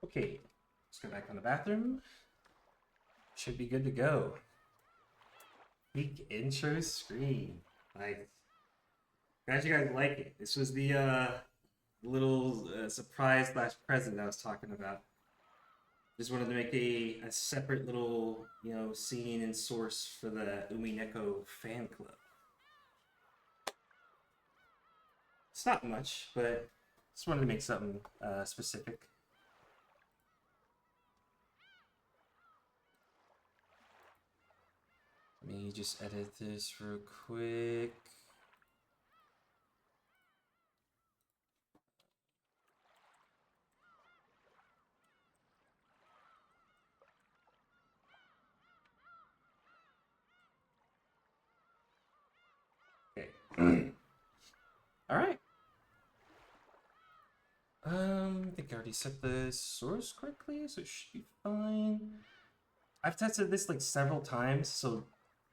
Okay, let's go back on the bathroom. Should be good to go. Peak intro screen. Nice. Glad you guys like it. This was the little surprise slash present I was talking about. Just wanted to make a separate little, scene and source for the Umineko fan club. It's not much, but just wanted to make something specific. Let me just edit this real quick. Okay. All right. I think I already set the source correctly, so it should be fine. I've tested this like several times, so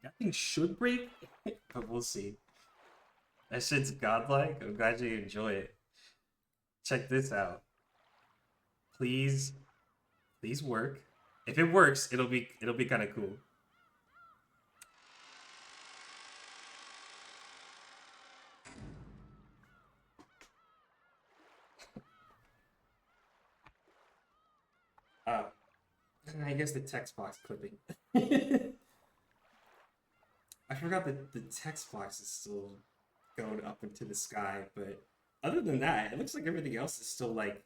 nothing should break, but we'll see. That shit's godlike. I'm glad you enjoy it. Check this out. Please, please work. If it works, it'll be kind of cool. I guess the text box clipping. I forgot that the text box is still going up into the sky, but other than that, it looks like everything else is still like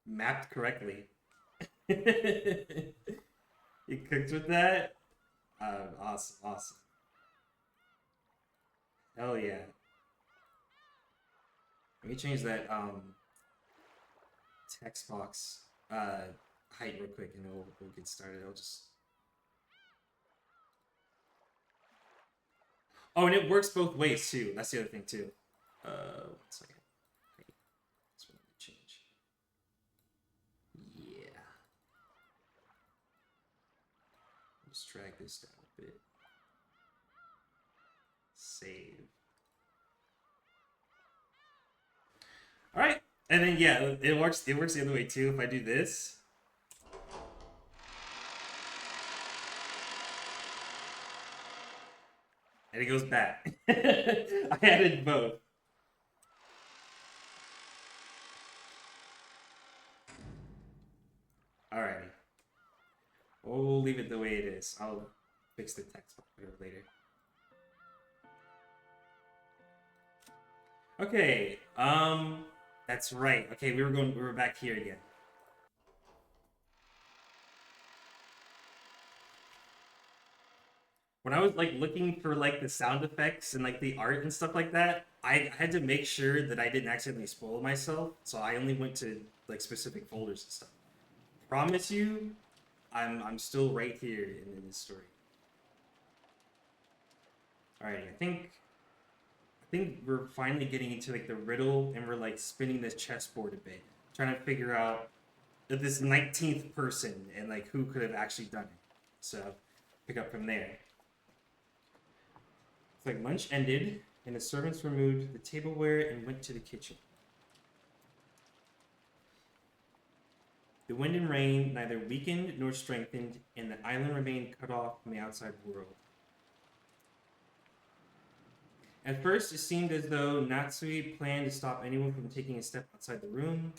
mapped correctly. You cooked with that? Awesome, awesome. Hell yeah. Let me change that text box height real quick and we'll get started. I'll just... Oh, and it works both ways too. That's the other thing too. 1 second. That's what I'm gonna change. Yeah. Just drag this down a bit. Save. All right, and then yeah, it works. It works the other way too. If I do this. And it goes back. I added both. Alrighty. We'll leave it the way it is. I'll fix the text later. Okay. That's right. Okay, we were back here again. When I was like looking for like the sound effects and like the art and stuff like that, I had to make sure that I didn't accidentally spoil myself. So I only went to like specific folders and stuff. Promise you, I'm still right here in this story. Alrighty, I think we're finally getting into like the riddle and we're like spinning this chessboard a bit, trying to figure out this 19th person and like who could have actually done it. So pick up from there. It's like lunch ended, and the servants removed the tableware and went to the kitchen. The wind and rain neither weakened nor strengthened, and the island remained cut off from the outside world. At first, it seemed as though Natsui planned to stop anyone from taking a step outside the room.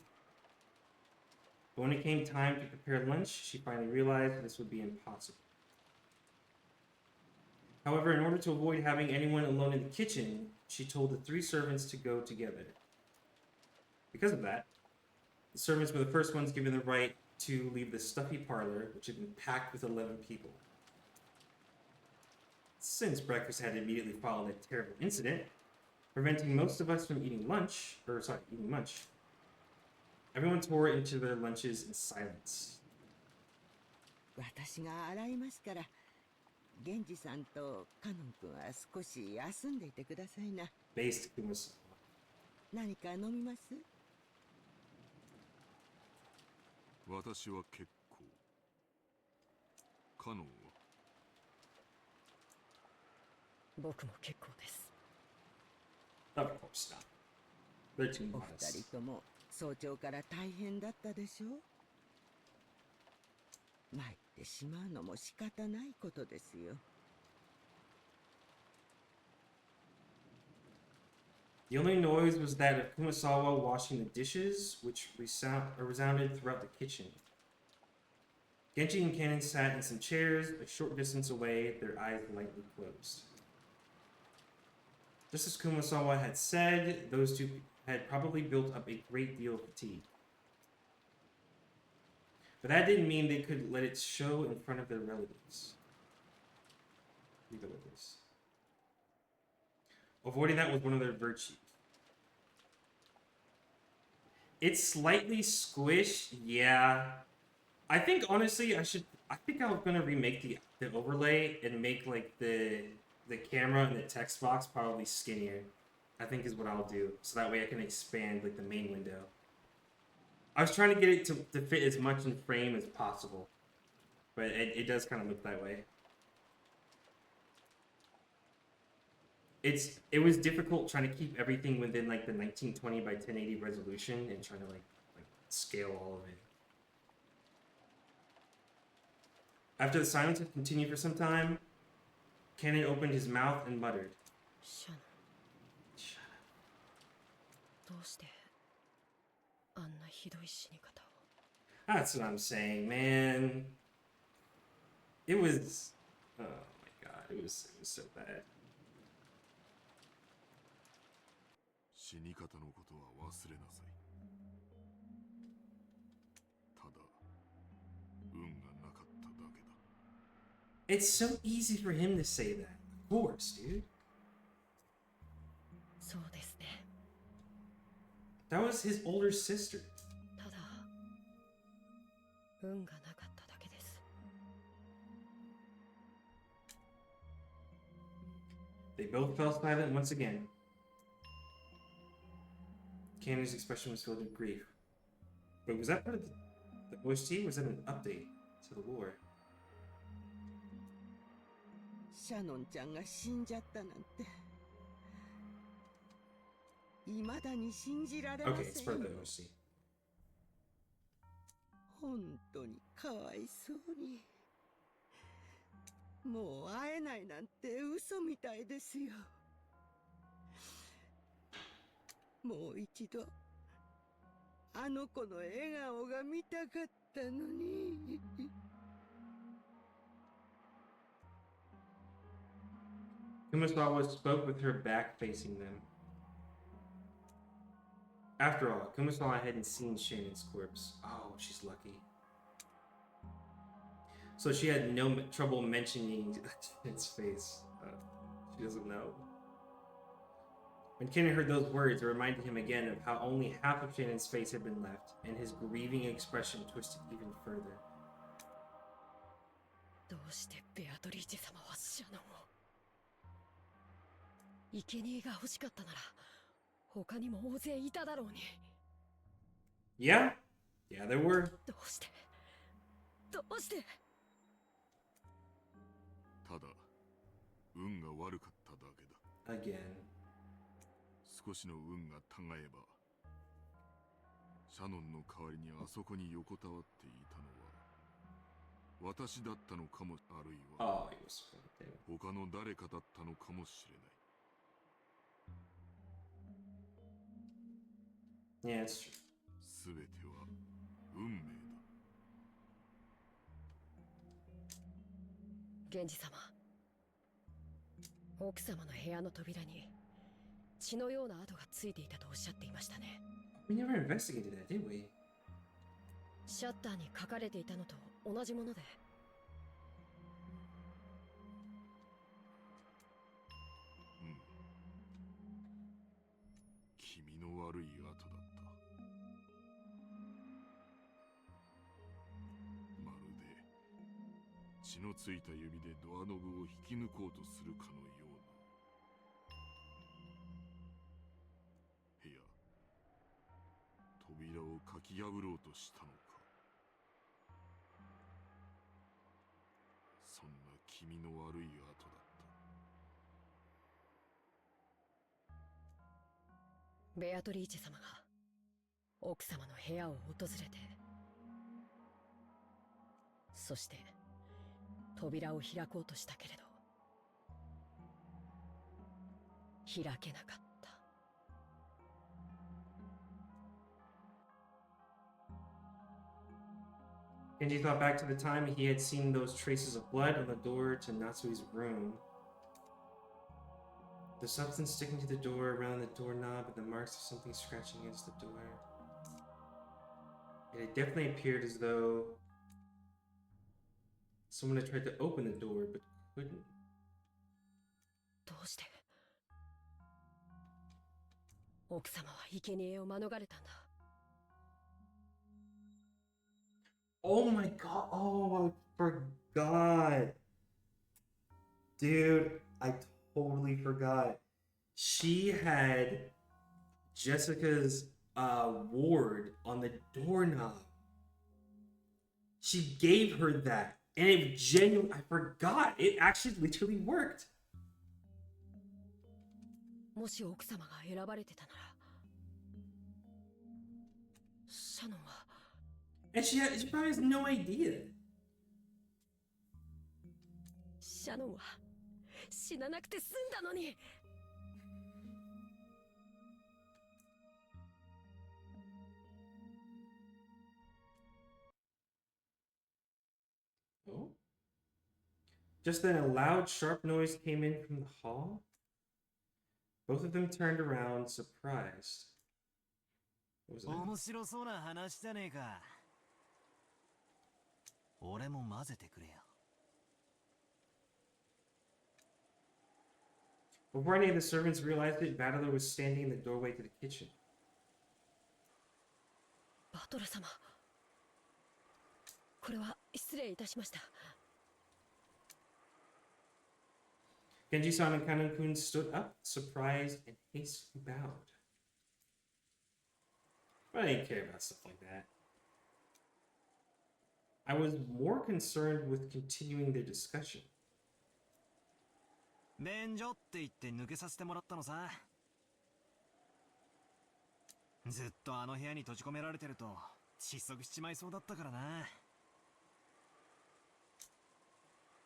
But when it came time to prepare lunch, she finally realized this would be impossible. However, in order to avoid having anyone alone in the kitchen, she told the 3 servants to go together. Because of that, the servants were the first ones given the right to leave the stuffy parlor, which had been packed with 11 people. Since breakfast had immediately followed a terrible incident, preventing most of us from eating lunch, everyone tore into their lunches in silence. 私が洗いますから、源氏さんとカノン君は少し休んでいてくださいな。Basically was... 何か飲みます？私は結構。カノンは？僕も結構です。Of course not. They're too お modest. 二人とも早朝から大変だったでしょう？参ってしまうのも仕方ないことですよ。The only noise was that of Kumasawa washing the dishes, which resounded throughout the kitchen. Genji and Kanon sat in some chairs a short distance away, their eyes lightly closed. Just as Kumasawa had said, those two had probably built up a great deal of fatigue. But that didn't mean they could let it show in front of their relatives. Avoiding that was one of their virtues. It's slightly squished, yeah. I think honestly, I think I'm gonna remake the overlay and make like the camera and the text box probably skinnier. I think is what I'll do, so that way I can expand like the main window. I was trying to get it to fit as much in frame as possible, but it does kind of look that way. It was difficult trying to keep everything within like the 1920 by 1080 resolution and trying to like scale all of it. After the silence had continued for some time, Cannon opened his mouth and muttered, Shut up. "Shut up." どうしてあんなひどい死に方を。 That's what I'm saying, man. It was, oh my god, it was so bad. 死に方のことは忘れなさい。ただ運がなかっただけだ。 It's so easy for him to say that. Of course, dude. そうですね。 That was his older sister. ただ運がなかっただけです。 They both fell silent once again. Cannon's expression was filled with grief. But was that part of the OST? Was that an update to the lore? シャノンちゃんが死んじゃったなんて未だに信じられま Okay, it's せ part ん of よ。 the OST. 本当にかわいそうに。もう会えないなんて嘘みたいですよ。もう一度あの子の笑顔が見たかったのに。Kumasawa spoke with her back facing them. After all, Kumasawa hadn't seen Shannon's corpse. Oh, she's lucky. So she had no trouble mentioning its face. She doesn't know. When Kenan heard those words, it reminded him again of how only half of Shannon's face had been left, and his grieving expression twisted even further. どうしてベアトリーチェ様はシャノンを。生贄が欲しかったなら他にも大勢いただろうに。 Yeah, there were. どうしてどうして。 ただ運が悪かっただけだ。 Again. 少しの運がたがえばシャノンの代わりにあそこに横たわっていたのは私だったのかも、あるいは Oh, he was fucking. 他の誰かだったのかもしれない。 Yeah, it's true. すべては運命だ。源氏様、奥様の部屋の扉に血のような跡がついていたとおっしゃっていましたね。 We never investigated that, did we? シャッターに書かれていたのと同じもので。うん。君の悪い跡だった。まるで血のついた指でドアノブを引き抜こうとするかのような。部屋、扉をかき破ろうとしたのか。そんな君の悪い跡だった。ベアトリーチェ様が奥様の部屋を訪れてそして扉を開こうとしたけれど開けなかった。Genji thought back to the time he had seen those traces of blood on the door to Natsui's room. The substance sticking to the door around the doorknob and the marks of something scratching against the door. It had definitely appeared as though someone had tried to open the door but couldn't. どうして奥様は生贄を免れたんだ。Oh my god, oh, I forgot. Dude, I totally forgot. She had Jessica's ward on the doorknob. She gave her that. And it genuinely, I forgot. It actually literally worked. もし奥様が選ばれてたならシャノンは And she probably has no idea. シャノンは死ななくて済んだのに。Oh? Just then a loud, sharp noise came in from the hall. Both of them turned around, surprised. What was that? 面白そうな話じゃねえか。俺も混ぜてくれよ。Before any of the servants realized it, Battler was standing in the doorway to the kitchen. バトル様、これは失礼いたしました。Genji-san and Kanon-kun stood up, surprised, and hastily bowed. But I didn't care about stuff like that. I was more concerned with continuing their discussion. 便所って言って抜けさせてもらったのさ。ずっとあの部屋に閉じ込められてると窒息しちまいそうだったからな。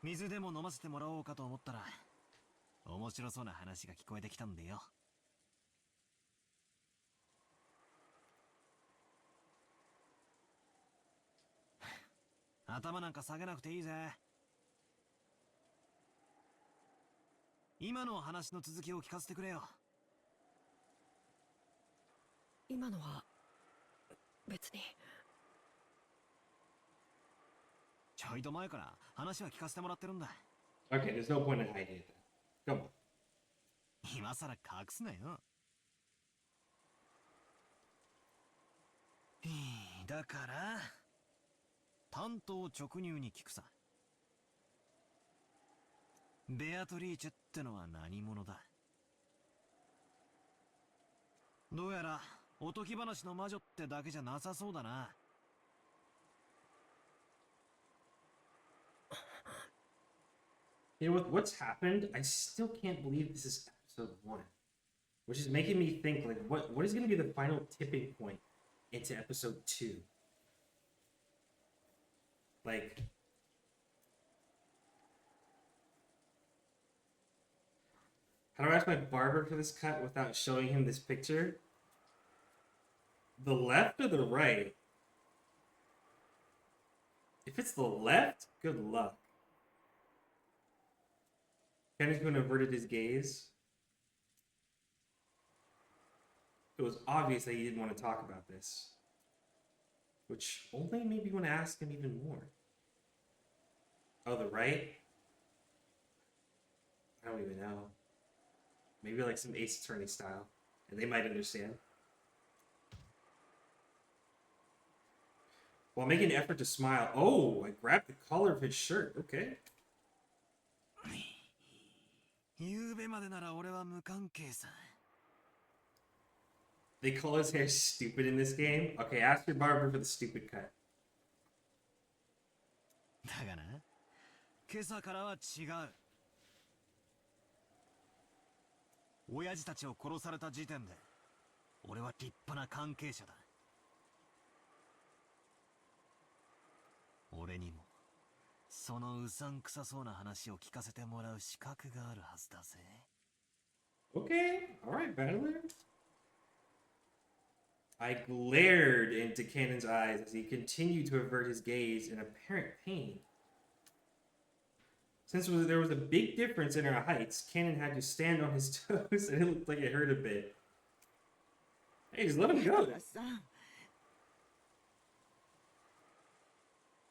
水でも飲ませてもらおうかと思ったら面白そうな話が聞こえてきたんでよ。頭なんか下げなくていいぜ。今の話の続きを聞かせてくれよ。今のは別に。ちょいと前から話は聞かせてもらってるんだ。Okay, there's no point in hiding it then. Come on. 今さら隠すなよ。だから単刀直入に聞くさ。ベアトリーチェってのは何者だ。どうやらおとぎ話の魔女ってだけじゃなさそうだな。You know, with what's happened, I still can't believe this is episode 1. Which is making me think, like, what is going to be the final tipping point into episode 2? Like... How do I ask my barber for this cut without showing him this picture? The left or the right? If it's the left, good luck. Kenny's averted his gaze. It was obvious that he didn't want to talk about this. Which only made me want to ask him even more. Oh, the right? I don't even know. Maybe like some Ace Attorney style. And they might understand. While making an effort to smile, oh, I grabbed the collar of his shirt. Okay. 夕べまでなら俺は無関係さ。 They call his hair stupid in this game? Okay, ask your barber for the stupid cut. だがな、今朝からは違う。親父たちを殺された時点で俺は立派な関係者だ。俺にもそのうさんくさそうな話を聞かせてもらう資格があるはずだぜ。Okay, alright, battler. I glared into Cannon's eyes as he continued to avert his gaze in apparent pain. Since there was a big difference in our heights, Cannon had to stand on his toes and it looked like it hurt a bit. Hey, just let him go. さん、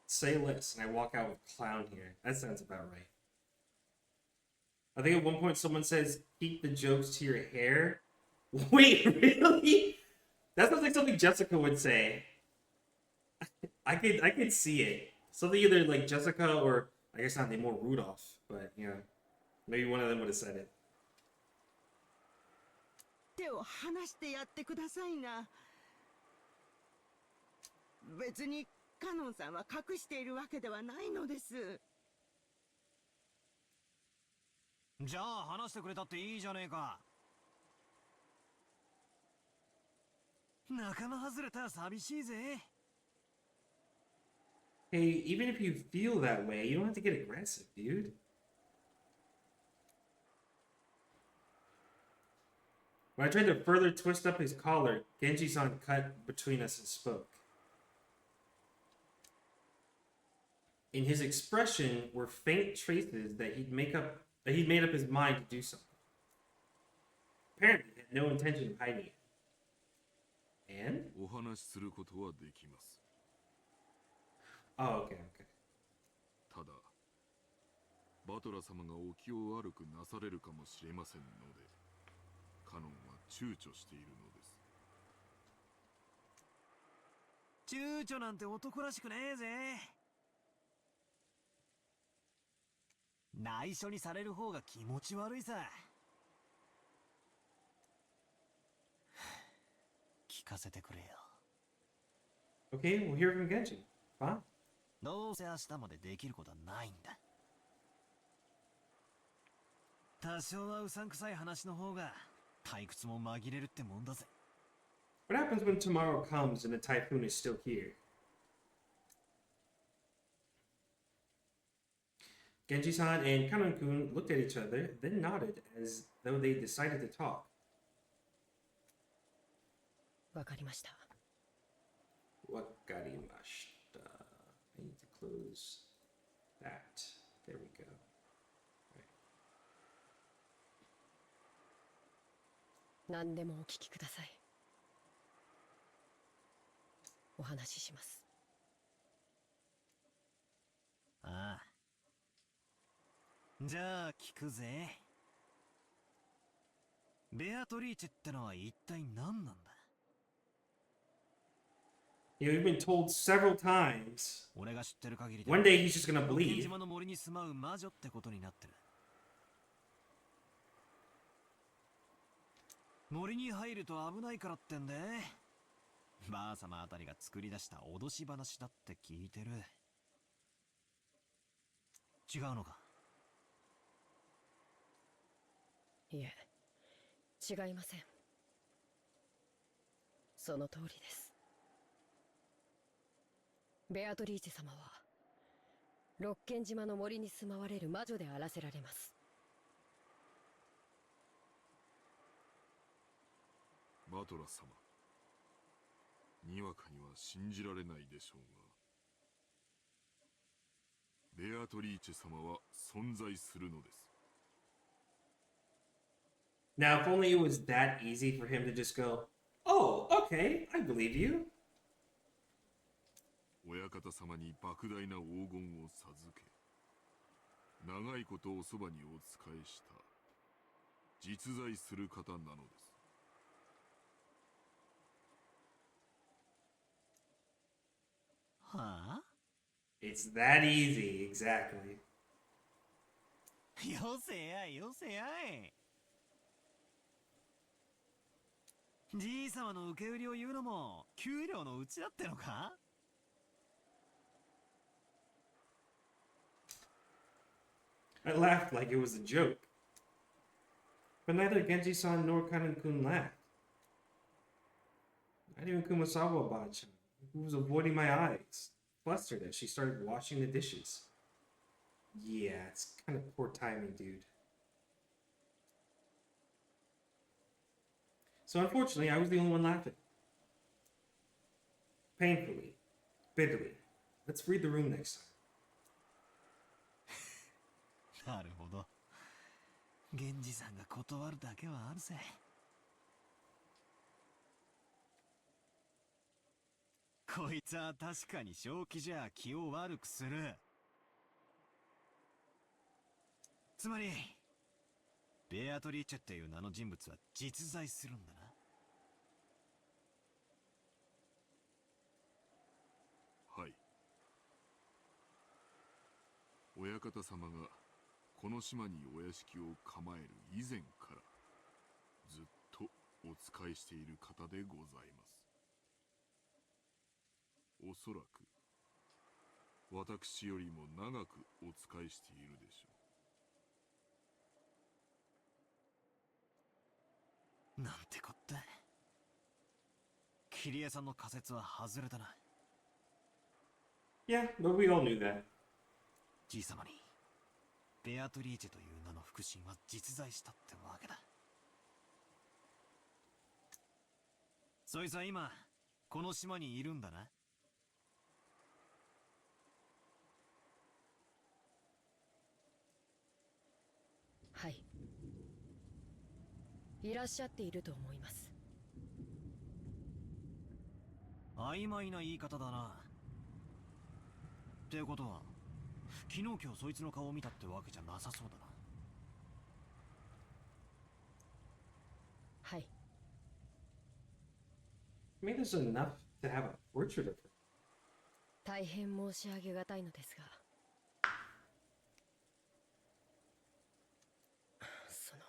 Say less, and I walk out with clown here. That sounds about right. I think at one point someone says, keep the jokes to your hair. Wait, really? That sounds like something Jessica would say. I could see it. Something either like Jessica or I guess not anymore Rudolph, but yeah. Maybe one of them would have said it. 手を離してやってくださいな。別にカノンさんは隠しているわけではないのです。じゃあ話してくれたっていいじゃねえか。仲間外れたら寂しいぜ。Hey, even if you feel that way, you don't have to get aggressive, dude. When I tried to further twist up his collar, Genji-san cut between us and spoke. In his expression were faint traces that he'd made up his mind to do something. Apparently, he had no intention of hiding it. And? お話しすることはできます。 Oh, okay, okay. ただ、バトラ様がお気を悪くなされるかもしれませんので、カノンは躊躇しているのです。躊躇なんて男らしくねえぜ。内緒にされる方が気持ち悪いさ。聞かせてくれよ。Okay, we'll hear from Genji. Fine. どうせ明日までできることはないんだ。多少はうさんくさい話の方が退屈も紛れるってもんだぜ。What happens when tomorrow comes and the typhoon is still here? Genji-san and Kanon-kun looked at each other, then nodded as though they decided to talk. わかりました。Wakarimashita. I need to close that. There we go. Right. 何でもお聞きください。お話しします。ああ。じゃあ聞くぜ。ベアトリーチェってのは一体何なんだ。 You know, we've been told several times. 俺が知ってる限りで One day he's just gonna 六軒 believe. 島の森に住まう魔女ってことになってる。森に入ると危ないからってんで、ばあ様あたりが作り出した脅し話だって聞いてる。違うのか。いえ、違いません。その通りです。ベアトリーチェ様は六軒島の森に住まわれる魔女であらせられます。バトラ様、にわかには信じられないでしょうが、ベアトリーチェ様は存在するのです。 Now, if only it was that easy for him to just go, oh, okay, I believe you. 親方様に莫大な黄金を授け、長いことおそばにお仕えした実在する方なのです。 はあ It's that easy, exactly. よせやいよせやい。じい様の受け売りを言うのも給料のうちだってのか。 I laughed like it was a joke. But neither Genji-san nor Kanon-kun laughed. Not even Kumasawa-bachan, who was avoiding my eyes, flustered as she started washing the dishes. Yeah, it's kind of poor timing, dude. So unfortunately, I was the only one laughing. Painfully. Bitterly. Let's read the room next time. なるほど。源氏さんが断るだけはあるぜ。こいつは確かに正気じゃ気を悪くする。つまり、ベアトリーチェっていう名の人物は実在するんだな。はい。親方様がこの島にお屋敷を構える以前からずっとお仕えしている方でございます。おそらく私よりも長くお仕えしているでしょう。なんてこった。桐江さんの仮説は外れたな。Yeah, but we all knew that. じいさまにベアトリーチェという名の腹心は実在したってわけだ。そいつは今この島にいるんだな。はい、いらっしゃっていると思います。曖昧な言い方だな。ってことは昨日今日そいつの顔を見たってわけじゃなさそうだな。はい。 I mean, there's enough to have a portrait of her. 大変申し上げがたいのですが、その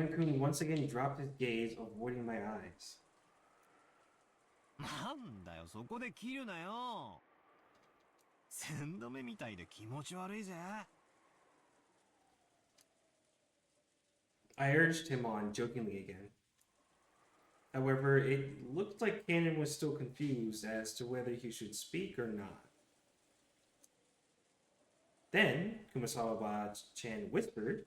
Canon-kun once again dropped his gaze, avoiding my eyes. なんだよ、そこで切るなよ。鮮度目みたいで気持ち悪いぜ。I urged him on jokingly again. However, it looked like Canon was still confused as to whether he should speak or not. Then, Kumasawa-chan whispered,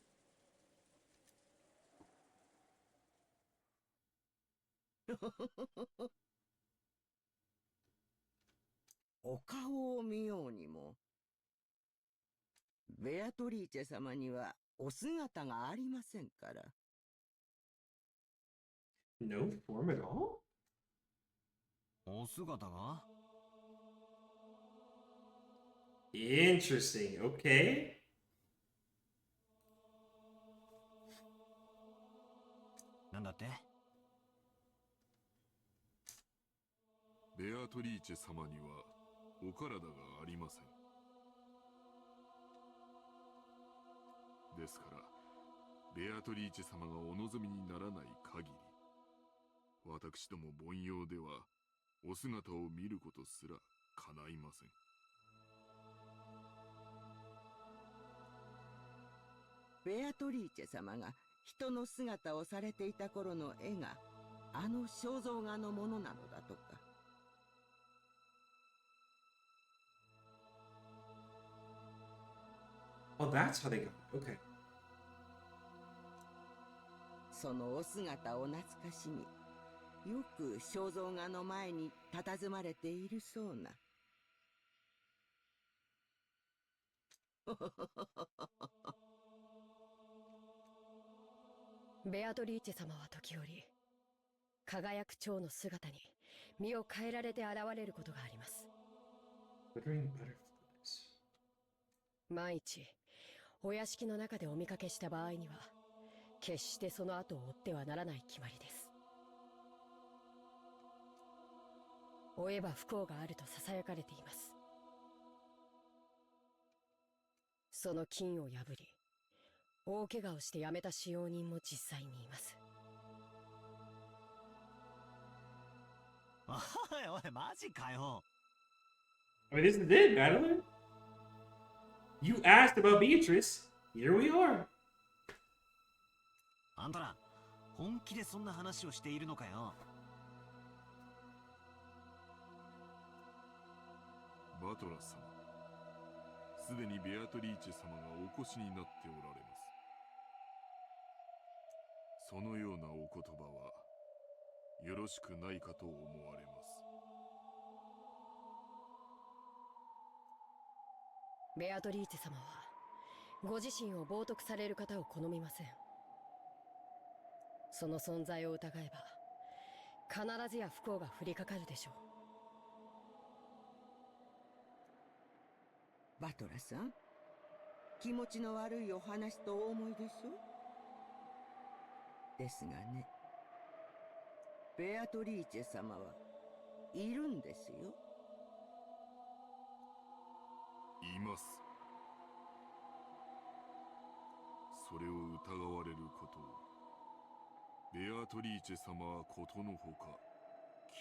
お顔を見ようにも、ベアトリーチェ様にはお姿がありませんから。no form at all? お姿が Interesting, okay. なんだって。ベアトリーチェ様にはお体がありません。ですからベアトリーチェ様がお望みにならない限り、私ども凡庸ではお姿を見ることすら叶いません。ベアトリーチェ様が人の姿をされていた頃の絵があの肖像画のものなのだとか。Oh, that's how they got it. Okay. そのお姿を懐かしみ、よく肖像画の前に佇まれているそうな。ベアトリーチェ様は時折輝く蝶の姿に身を変えられて現れることがあります。 Glittering butterflies. 万一お屋敷の中でお見かけした場合には決してその後を追ってはならない決まりです。追えば不幸があると囁かれています。その禁を破り大怪我をして辞めた使用人も実際にいます。おいおい、マジかよ。 I mean, this is it, Madeline. You asked about Beatrice. Here we are. あんたら本気でそんな話をしているのかよ。トラス様、すでにベアトリーチェ様がお越しになっておられます。そのようなお言葉はよろしくないかと思われます。ベアトリーチェ様はご自身を冒涜される方を好みません。その存在を疑えば必ずや不幸が降りかかるでしょう。バトラさん、気持ちの悪いお話とお思いでしょ。ですがね、ベアトリーチェ様はいるんですよ。います。それを疑われることをベアトリーチェ様はことのほか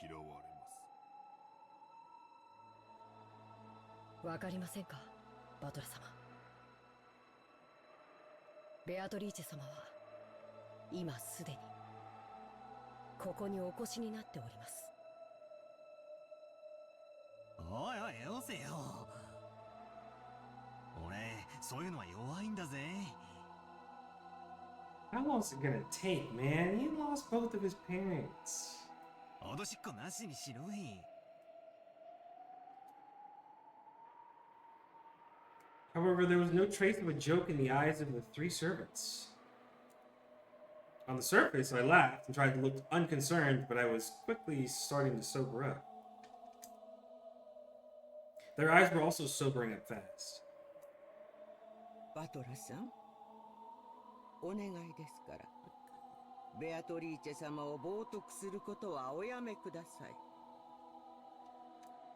嫌われます。わかりませんか、バトラ様。ベアトリーチェ様は今すでにここにお越しになっております。おいおい、よせよ。俺、そういうのは弱いんだぜ。How long is it gonna take, man? He lost both of his parents. 脅しっこなしにしろい。However, there was no trace of a joke in the eyes of the three servants. On the surface, I laughed and tried to look unconcerned, but I was quickly starting to sober up. Their eyes were also sobering up fast. バトラさん、お願いですから、ベアトリーチェ様を冒涜することはおやめください。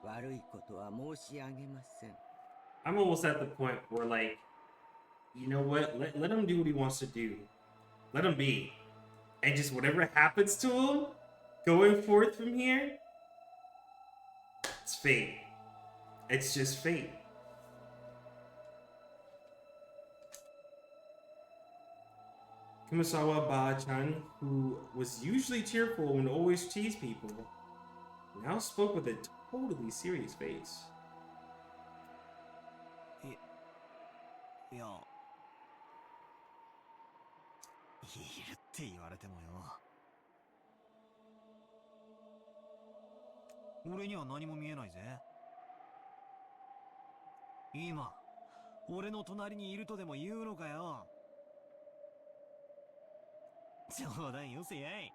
悪いことは申し上げません。I'm almost at the point where, like, you know what? Let him do what he wants to do. Let him be. And just whatever happens to him, going forth from here, it's fate. It's just fate. Kumasawa Ba-chan, who was usually cheerful and always teased people, now spoke with a totally serious face. いや、いるって言われてもよ。俺には何も見えないぜ。今、俺の隣にいるとでも言うのかよ。冗談よせやい。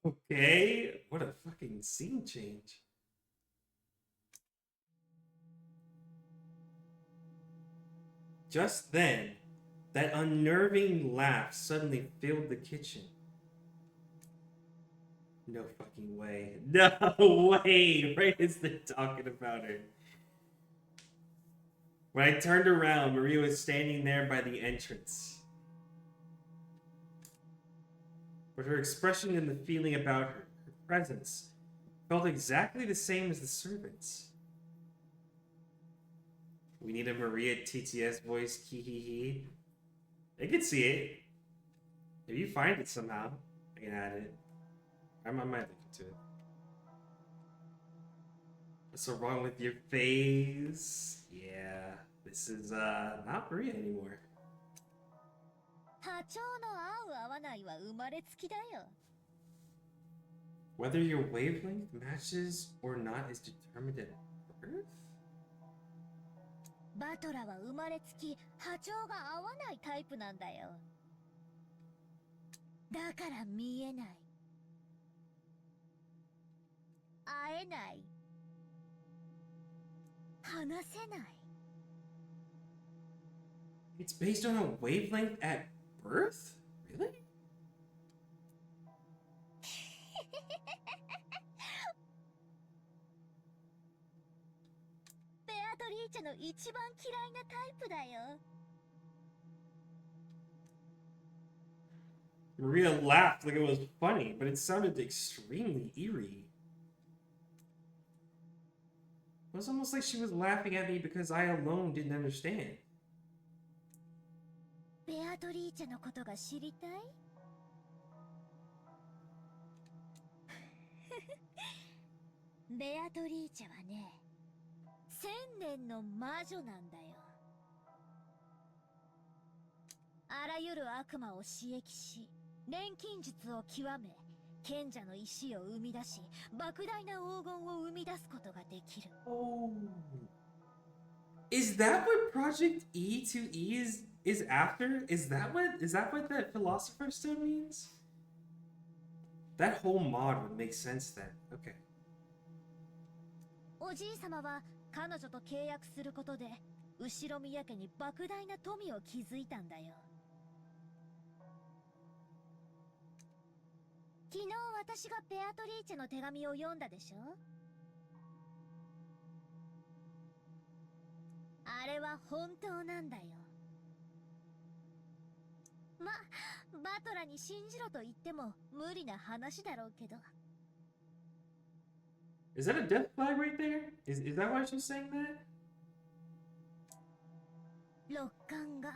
Okay, what a fucking scene change. Just then, that unnerving laugh suddenly filled the kitchen. No fucking way. No way! Right as they're talking about her. When I turned around, Maria was standing there by the entrance. But her expression and the feeling about her presence, felt exactly the same as the servants. We need a Maria TTS voice, hee. I can see it. If you find it somehow, I can add it. I might look into it. What's so wrong with your face? Yeah, this is not Maria anymore. 波長の合う合わないは生まれつきだよ。 Whether your wavelength matches or not is determined at birth? バトラは生まれつき波長が合わないタイプなんだよ。だから見えない。会えない。話せない。 It's based on a wavelength at birth? Really? ベアトリーチェの一番嫌いなタイプだよ。 Maria laughed like it was funny, but it sounded extremely eerie. It was almost like she was laughing at me because I alone didn't understand. トリーチェのことが知りたい？ベアトリーチェはね、1000年の魔女なんだよ。あらゆる悪魔を刺激し、錬金術を極め、賢者の石を生み出し、莫大な黄金を生み出すことができる。Oh. Is that what Project E2E is after? Is that what that Philosopher's Stone means? That whole mod would make sense then. Okay. おじいさまは彼女と契約することで、後ろ宮家に莫大な富を築いたんだよ。昨日私がベアトリーチェの手紙を読んだでしょ？あれは本当なんだよ。ま、バトラに信じろと言っても無理な話だろうけど。Is that a death flag right there? Is that why she's saying that? 六冠が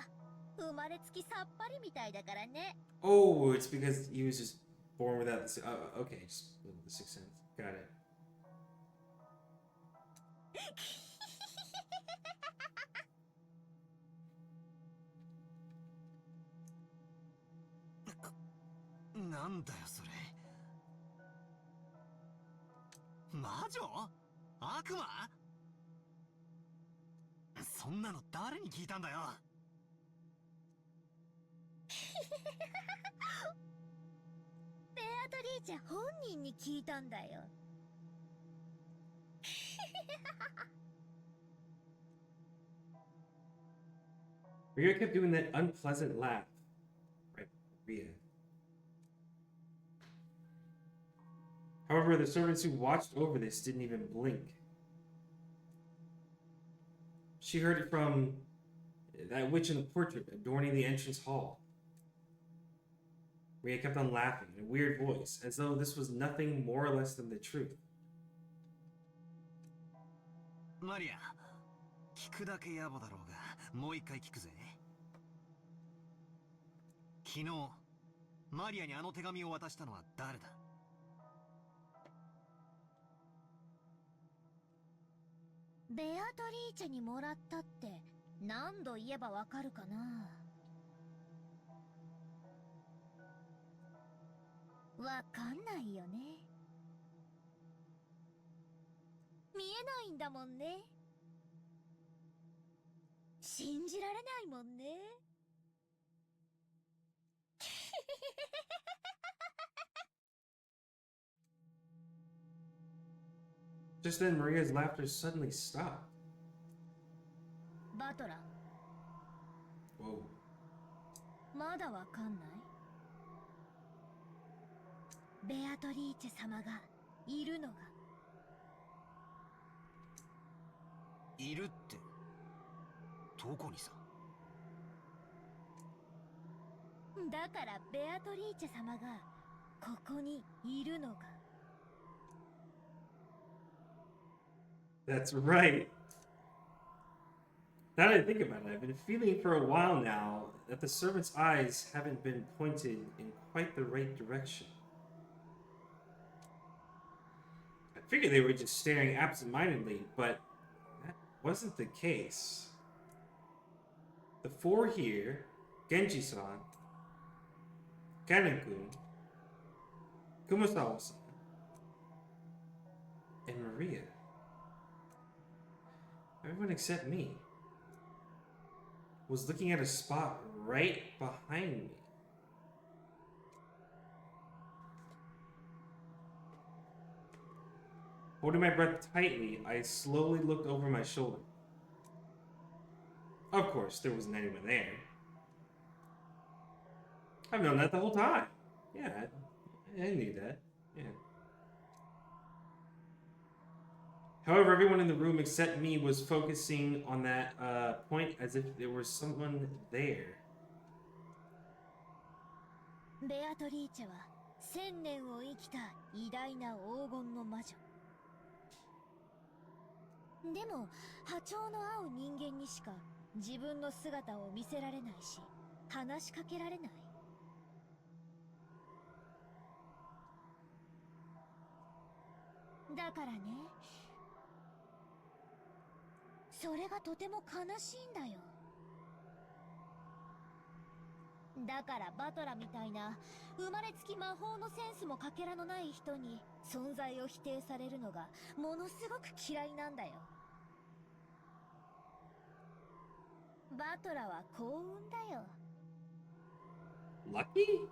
生まれつきさっぱりみたいだからね。Oh, it's because he was just born without the. Okay, just the sixth sense. Got it. なんだよそれ。魔女？悪魔？そんなの誰に聞いたんだよ。ベアトリーチェ本人に聞いたんだよ。Rhea kept doing that unpleasant laugh. Right, Rhea. However, the servants who watched over this didn't even blink. She heard it from that witch in the portrait adorning the entrance hall. Rhea kept on laughing in a weird voice, as though this was nothing more or less than the truth. マリア、聞くだけ野暮だろうが、もう一回聞くぜ。昨日、マリアにあの手紙を渡したのは誰だ？ベアトリーチェにもらったって何度言えばわかるかな。わかんないよね。見えないんだもんね。信じられないもんね。Just then, Maria's laughter suddenly stopped. バトラ、 Whoa. まだわかんない？ベアトリーチェ様がいるのが。いるって、どこにさ？だからベアトリーチェ様がここにいるのが。That's right. Now that I think about it, I've been feeling for a while now that the servant's eyes haven't been pointed in quite the right direction. I figured they were just staring absentmindedly, but that wasn't the case. The four here, Genji-san, Kanen-kun, Kumasawa-san, and Maria. Everyone except me was looking at a spot right behind me. Holding my breath tightly, I slowly looked over my shoulder. Of course, there wasn't anyone there. I've known that the whole time. Yeah, I knew that. Yeah. However, everyone in the room except me was focusing on that point as if there was someone there. ベアトリーチェは1000年を生きた偉大な黄金の魔女。でも波長の合う人間にしか自分の姿を見せられないし、話しかけられない？だからね、それがとても悲しいんだよ。だからバトラみたいな生まれつき魔法のセンスもかけらのない人に存在を否定されるのがものすごく嫌いなんだよ。バトラは幸運だよ。 Lucky?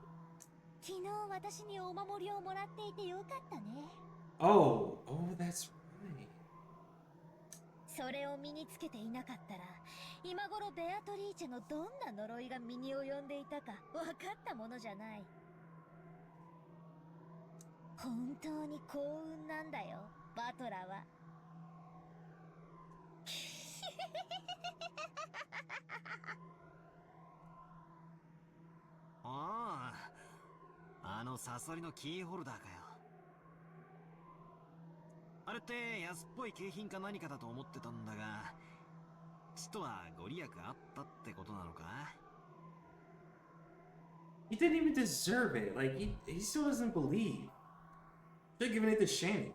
昨日私にお守りをもらっていてよかったね。 Oh, that's right. それを身につけていなかったら今頃ベアトリーチェのどんな呪いが身に及んでいたか分かったものじゃない。本当に幸運なんだよ、バトラは。ああ、あのサソリのキーホルダーかよ。あれって安っぽい景品か何かだと思ってたんだが、ちとはご利益あったってことなのか？ He didn't even deserve it. Like, he still doesn't believe. Should have given it to Shannon.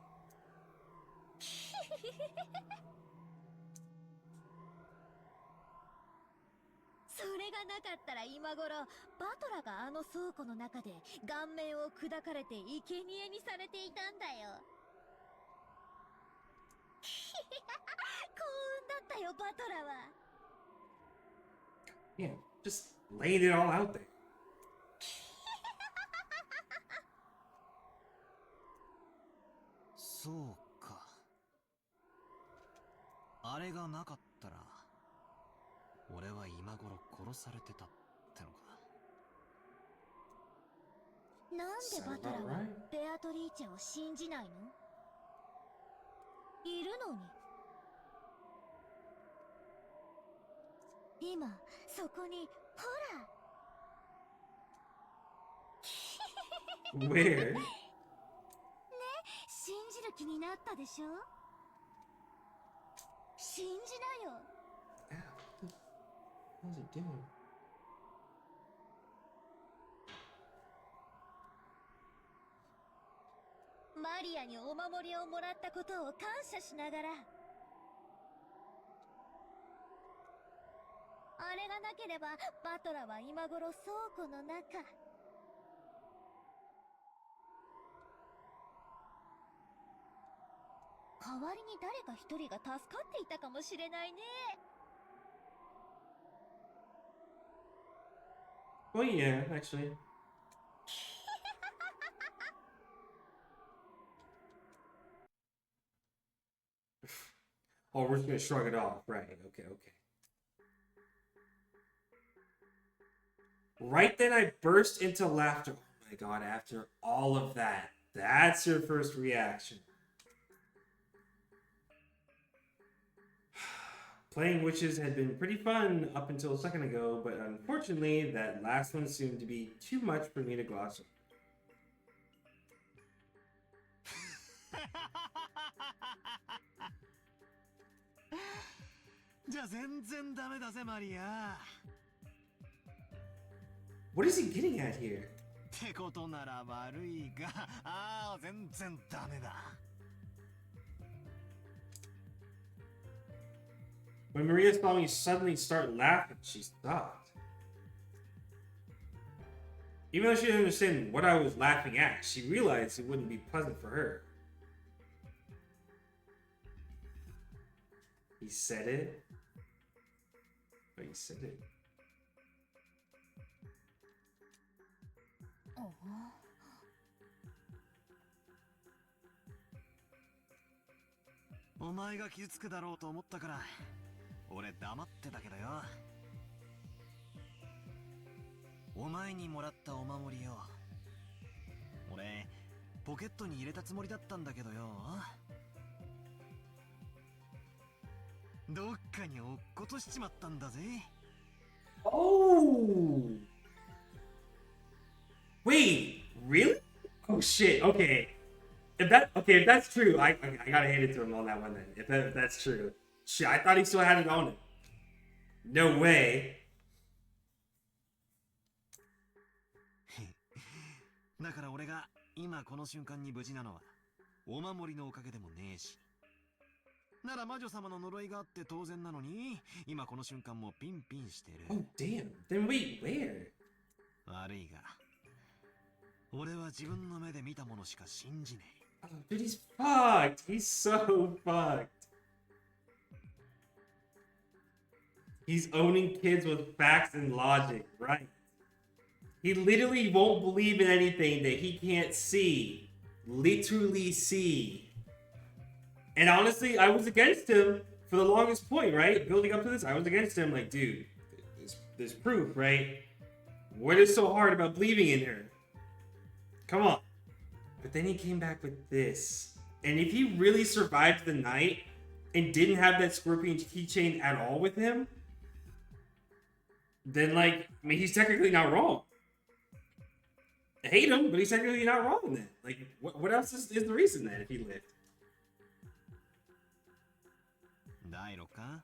それがなかったら今頃バトラがあの倉庫の中で顔面を砕かれて生贄にされていたんだよ。幸運だったよ、バトラは。 Yeah, just laid it all out there. そうか。あれがなかったら、俺は今頃殺されてたってのか。なんでバトラはベアトリーチェを信じないの？いるのに。今そこにほら。 Where? 信じる気になったでしょ？信じなよ。 How's it doing? マリアにお守りをもらったことを感謝しながら。あれがなければバトラは今頃倉庫の中。代わりに誰か一人が助かっていたかもしれないね。 Well, yeah, actually. Oh, we're just gonna shrug it off. Right, okay. Right then, I burst into laughter. Oh my god, after all of that, that's your first reaction. Playing witches had been pretty fun up until a second ago, but unfortunately, that last one seemed to be too much for me to gloss over. じゃあ全然ダメだぜ、マリア。What is he getting at here? ってことなら悪いが、ああ、全然ダメだ。When Maria saw me suddenly start laughing, she stopped. Even though she didn't understand what I was laughing at, she realized it wouldn't be pleasant for her. He said it. Oh, he said it. お前が傷つくだろうと思ったから俺黙ってたけどよ。お前にもらったお守りよ、俺ポケットに入れたつもりだったんだけどよ、どっかに落っことしちまったんだぜ。 Oh! Wait, really? Oh shit, okay. If that's true, I gotta hand it to him on that one then. If that's true. Shit, I thought he still had it on him. No way. だから俺が今この瞬間に無事なのはお守りのおかげでもねえし。なら魔女様の呪いがあって当然なのに、今この瞬間もピンピンしてる。 Oh, damn. Then wait, where? 悪いが俺は自分の目で見たものしか信じねえ。 Oh, dude, he's fucked. He's so fucked. He's owning kids with facts and logic, right? He literally won't believe in anything that he can't see. Literally see. And honestly, I was against him for the longest point, right? Building up to this, I was against him. Like, dude, there's proof, right? What is so hard about believing in her? Come on. But then he came back with this. And if he really survived the night and didn't have that scorpion keychain at all with him, then, like, I mean, he's technically not wrong. I hate him, but he's technically not wrong then. Like, what else is the reason then if he lived? 第6巻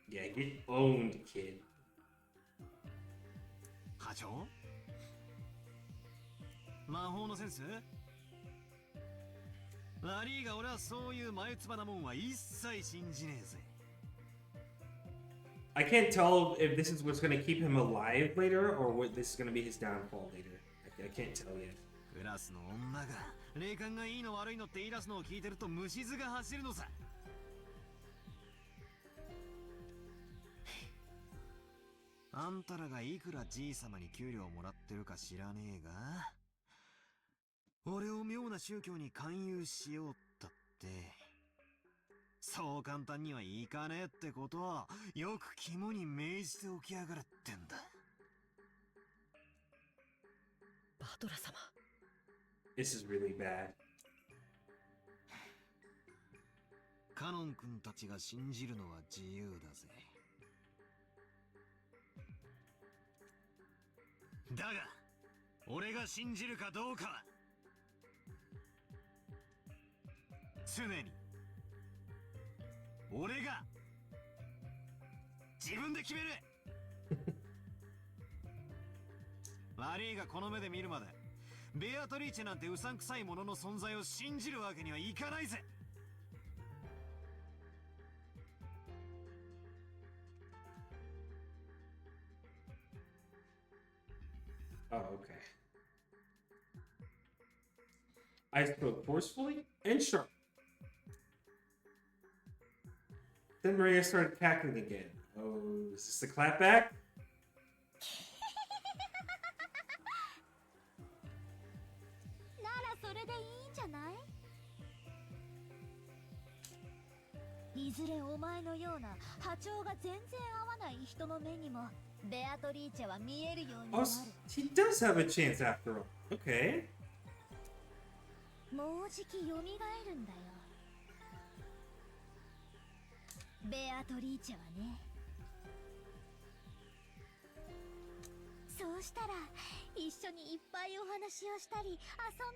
Yeah, get owned, kid. 課長魔法のセンス悪いが俺はそういう眉唾なもんは一切信じねえぜ。 I can't tell if this is what's going to keep him alive later or what this is going to be his downfall later. I can't tell yet. クラスの女が霊感がいいの悪いのって言い出すのを聞いてると虫唾が走るのさ。あんたらがいくらじい様に給料もらってるか知らねえが、俺を妙な宗教に勧誘しようったって、そう簡単にはいかねえってことはよく肝に銘じておきやがるってんだ。バトラ様。This is really bad. カノン君たちが信じるのは自由だぜ。だが俺が信じるかどうかは常に俺が自分で決める。悪いがこの目で見るまでベアトリーチェなんてうさんくさいものの存在を信じるわけにはいかないぜ。Oh, okay. I spoke forcefully and sharp. Then Maria started cackling again. Oh, is this the clapback? ならそれでいいんじゃない？いずれお前のような波長が全然合わない人の目にもベアトリーチェは見えるようにな Oh, る。 he does have a chance after all. Okay. もうじき蘇るんだよ。ベアトリーチェはね。そうしたら一緒にいっぱいお話をしたり遊ん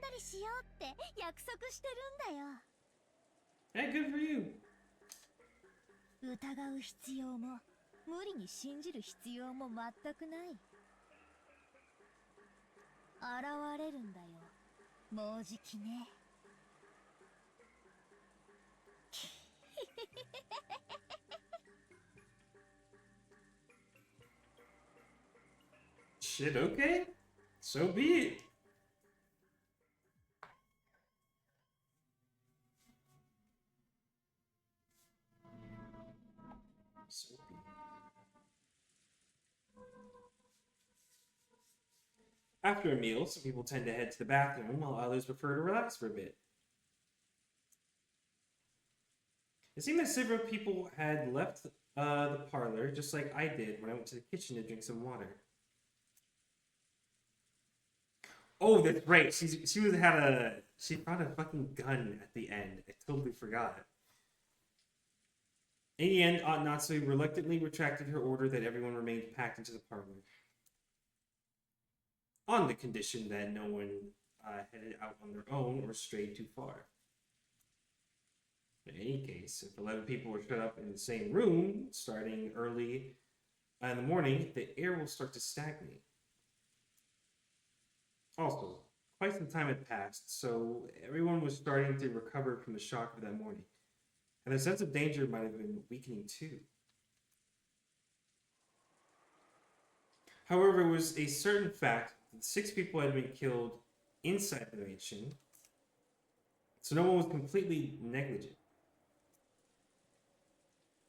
だりしようって約束してるんだよ。 Hey, good for you. 疑う必要も無理に信じる必要も全くない。現れるんだよ、もうじきね。Shit, okay. So be it. So be it. After a meal, some people tend to head to the bathroom, while others prefer to relax for a bit. It seemed that several people had left the parlor, just like I did when I went to the kitchen to drink some water. Oh, that's right. She brought a fucking gun at the end. I totally forgot. In the end, Aunt Natsu reluctantly retracted her order that everyone remained packed into the parlor, on the condition that no one headed out on their own or strayed too far. In any case, if 11 people were shut up in the same room, starting early in the morning, the air will start to stagnate. Also, quite some time had passed, so everyone was starting to recover from the shock of that morning, and their sense of danger might have been weakening too. However, it was a certain fact that 6 people had been killed inside the mansion, so no one was completely negligent.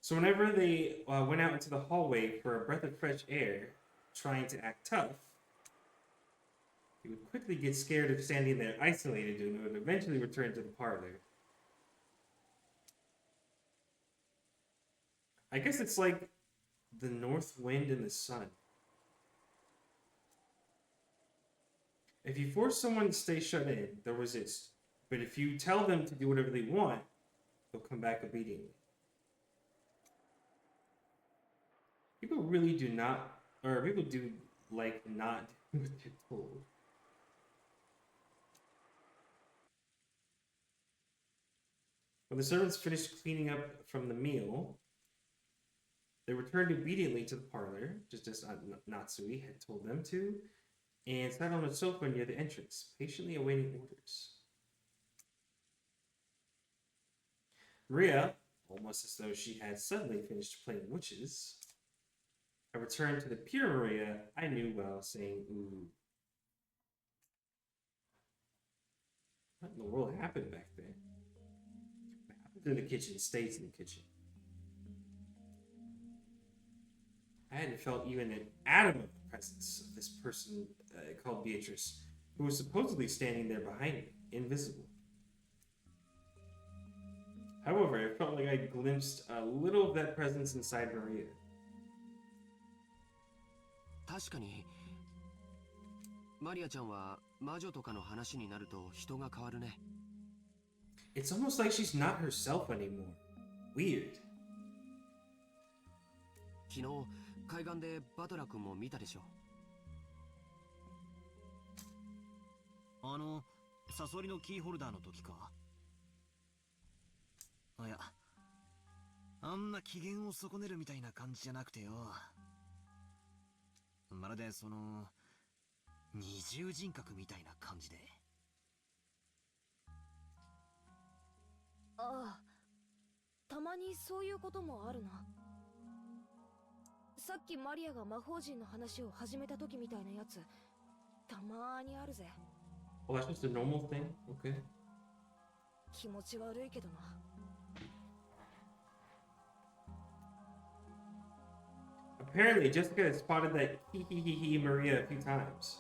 So whenever they went out into the hallway for a breath of fresh air, trying to act tough, he would quickly get scared of standing there isolated and would eventually return to the parlor. I guess it's like the north wind and the sun. If you force someone to stay shut in, they'll resist. But if you tell them to do whatever they want, they'll come back obediently. People really do not, or people do like not do what they're told. When the servants finished cleaning up from the meal, they returned immediately to the parlor, just as Natsui had told them to, and sat on a sofa near the entrance, patiently awaiting orders. Maria, almost as though she had suddenly finished playing witches, had returned to the pure Maria I knew well, saying, "Ooh." What in the world happened back there? What happens in the kitchen stays in the kitchen. I hadn't felt even an atom of the presence of this person called Beatrice, who was supposedly standing there behind me, invisible. However, I felt like I glimpsed a little of that presence inside Maria. 確かにマリアちゃんは魔女とかの話になると人が変わるね。 It's almost like she's not herself anymore. Weird. 昨日海岸でバトラ君も見たでしょ。サソリのキーホルダーの時か。いや、あんな機嫌を損ねるみたいな感じじゃなくてよ。まるで二重人格みたいな感じで。ああ、たまにそういうこともあるな。さっきマリアが魔法陣の話を始めた時みたいなやつ、たまにあるぜ。Well, that's just a normal thing? Okay. 気持ち悪いけどな。Apparently, Jessica had spotted that hee Maria a few times.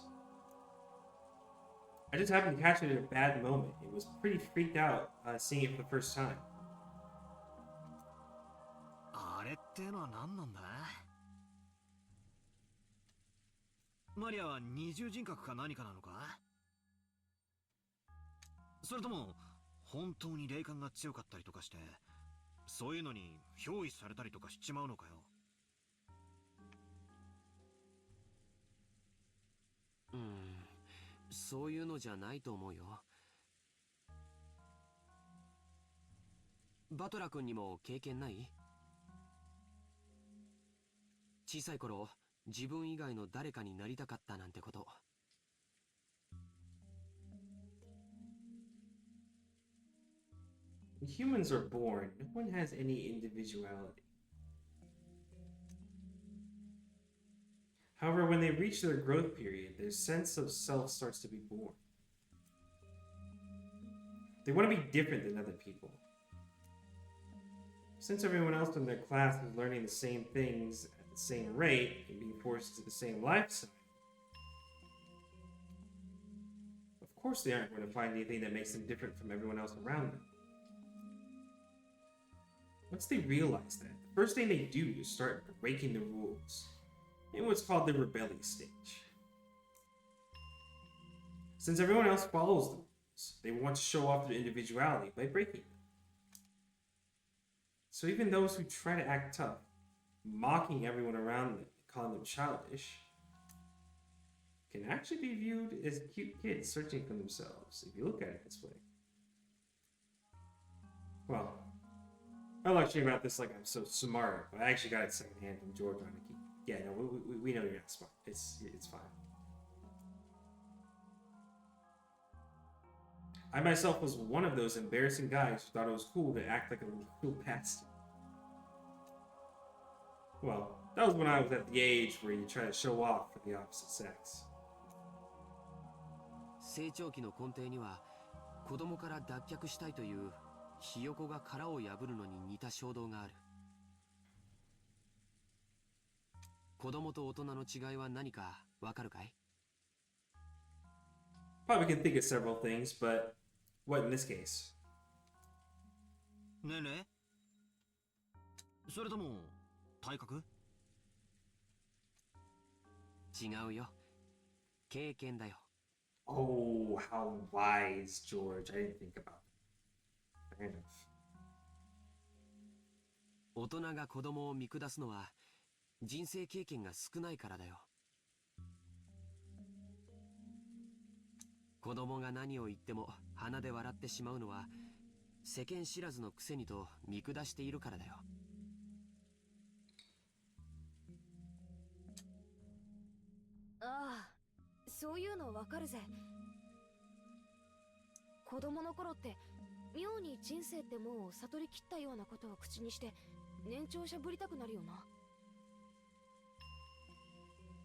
I just happened to catch it at a bad moment. It was pretty freaked out seeing it for the first time. あれってのは何なんだ？マリアは二重人格か何かなのか？それとも本当に霊感が強かったりとかして、そういうのに憑依されたりとかしちまうのかよ。そういうのじゃないと思うよ。バトラ君にも経験ない？小さい頃、自分以外の誰かになりたかったなんてこと。When humans are born, no one has any individuality. However, when they reach their growth period, their sense of self starts to be born. They want to be different than other people. Since everyone else in their class is learning the same things at the same rate and being forced to the same lifestyle, of course they aren't going to find anything that makes them different from everyone else around them. Once they realize that, the first thing they do is start breaking the rules in what's called the rebellious stage. Since everyone else follows the rules, they want to show off their individuality by breaking them. So even those who try to act tough, mocking everyone around them, calling them childish, can actually be viewed as cute kids searching for themselves, if you look at it this way. Well, I'm lecturing about this like I'm so smart, but I actually got it secondhand from George on it. Yeah, no, we know you're not smart. It's fine. I myself was one of those embarrassing guys who thought it was cool to act like a little bastard. Well, that was when I was at the age where you try to show off for the opposite sex. 成長期の根底には子供から脱却したいというひよこが殻を破るのに似た衝動がある。子供と大人の違いは何かわかるかい？ Probably can think of several things, but what in this case? 年齢？それとも体格？違うよ。経験だよ。Oh, how wise, George. I didn't think about that. Fair enough. 大人が子供を見下すのは人生経験が少ないからだよ。子供が何を言っても鼻で笑ってしまうのは世間知らずのくせにと見下しているからだよ。ああ、そういうのわかるぜ。子供の頃って妙に人生ってもう悟りきったようなことを口にして年長しゃぶりたくなるよな。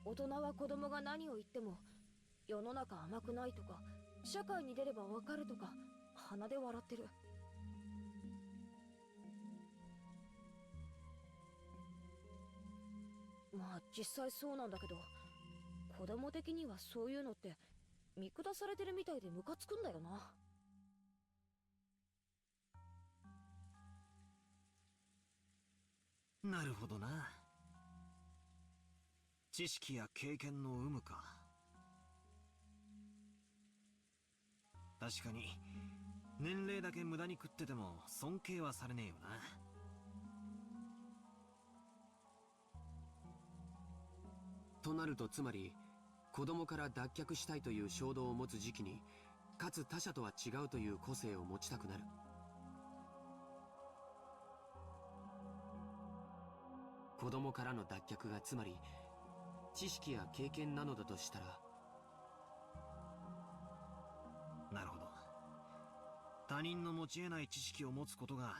大人は子供が何を言っても世の中甘くないとか社会に出ればわかるとか鼻で笑ってる。まあ実際そうなんだけど、子供的にはそういうのって見下されてるみたいでムカつくんだよな。なるほどな。知識や経験の有無か。確かに年齢だけ無駄に食ってても尊敬はされねえよな。となるとつまり子供から脱却したいという衝動を持つ時期にかつ他者とは違うという個性を持ちたくなる。子供からの脱却がつまり知識や経験なのだとしたら。なるほど。他人の持ち得ない知識を持つことが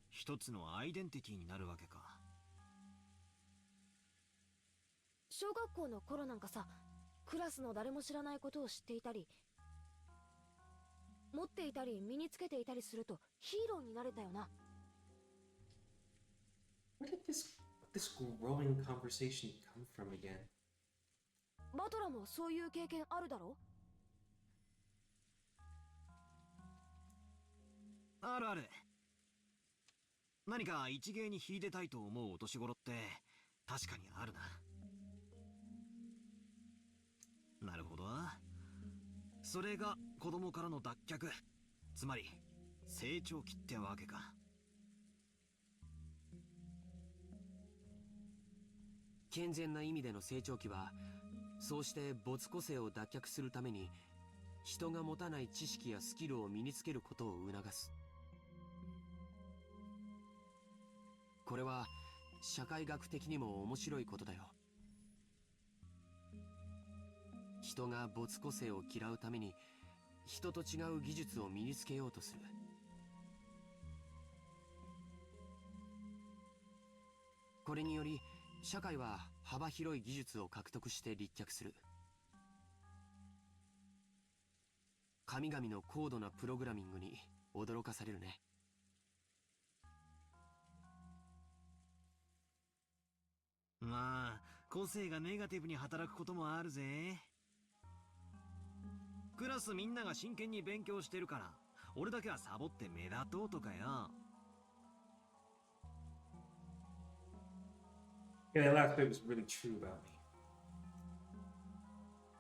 一つのアイデンティティになるわけか。小学校の頃なんかさ、クラスの誰も知らないことを知っていたり持っていたり身につけていたりするとヒーローになれたよな。 Where did this growing conversation come from again? バトラもそういう経験あるだろ？あるある。何か一芸に秀でたいと思うお年頃って確かにあるな。なるほど。それが子供からの脱却、つまり成長期ってわけか。健全な意味での成長期はそうして没個性を脱却するために人が持たない知識やスキルを身につけることを促す。これは社会学的にも面白いことだよ。人が没個性を嫌うために人と違う技術を身につけようとする。これにより社会は幅広い技術を獲得して立脚する。神々の高度なプログラミングに驚かされるね。まあ個性がネガティブに働くこともあるぜ。クラスみんなが真剣に勉強してるから俺だけはサボって目立とうとかよ。Yeah, that last bit was really true about me.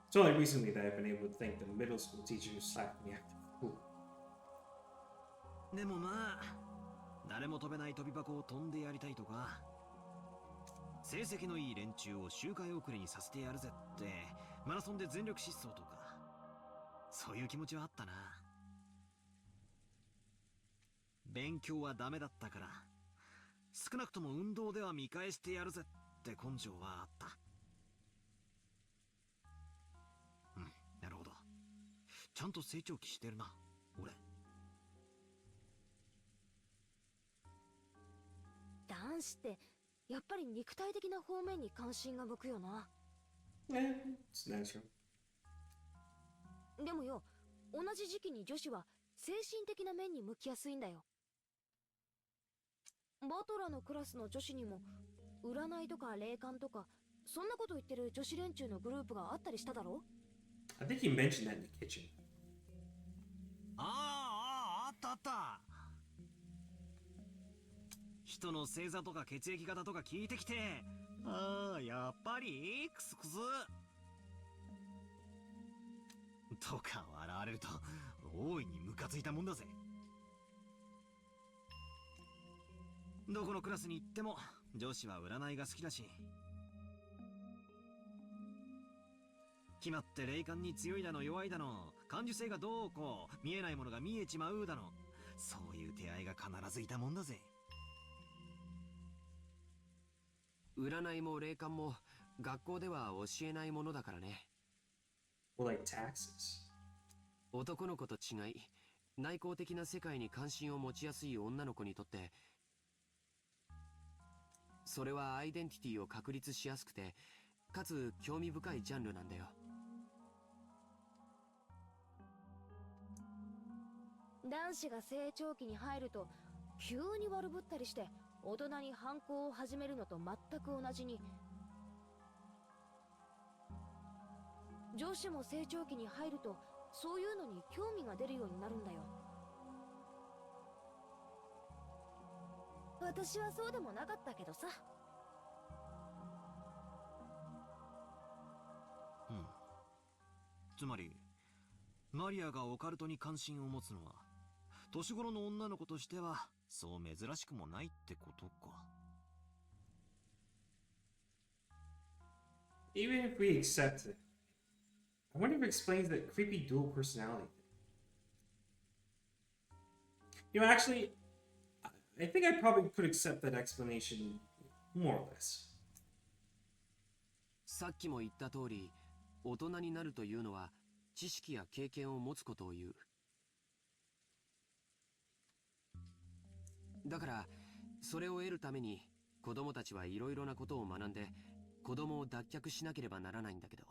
It's only recently that I've been able to thank the middle school teacher who slapped me after school. でもまあ誰も飛べない飛び箱を飛んでやりたいとか、成績のいい連中を周回遅れにさせてやるぜってマラソンで全力疾走とか、そういう気持ちはあったな。勉強はダメだったから少なくとも運動では見返してやるぜって根性はあった。うん、なるほど。ちゃんと成長期してるな。俺。男子ってやっぱり肉体的な方面に関心が向くよな。It's natural. でもよ、同じ時期に女子は精神的な面に向きやすいんだよ。バトラのクラスの女子にも占いとか霊感とかそんなこと言ってる女子連中のグループがあったりしただろ。 I think he mentioned that in the kitchen. あったあった。人の星座とか血液型とか聞いてきて、やっぱりクスクスとか笑われると大いにムカついたもんだぜ。どこのクラスに行っても女子は占いが好きだし、決まって霊感に強いだの弱いだの、感受性がどうこう、見えないものが見えちまうだの、そういう手合いが必ずいたもんだぜ。占いも霊感も学校では教えないものだからね。Or like taxes. 男の子と違い、内向的な世界に関心を持ちやすい女の子にとって、それはアイデンティティを確立しやすくて、かつ興味深いジャンルなんだよ。男子が成長期に入ると急に悪ぶったりして大人に反抗を始めるのと全く同じに、女子も成長期に入るとそういうのに興味が出るようになるんだよ。私はそうでもなかったけどさ。つまりマリアがオカルトに関心を持つのは年頃の女の子としてはそう珍しくもないってことか。 Even if we accept it, I wonder if it explains that creepy dual personality thing. You know, actually, I think I probably could accept that explanation more or less. さっきも言った通り、大人になるというのは知識や経験を持つことを言う。だからそれを得るために子供たちはいろいろなことを学んで子供を脱却しなければならないんだけど、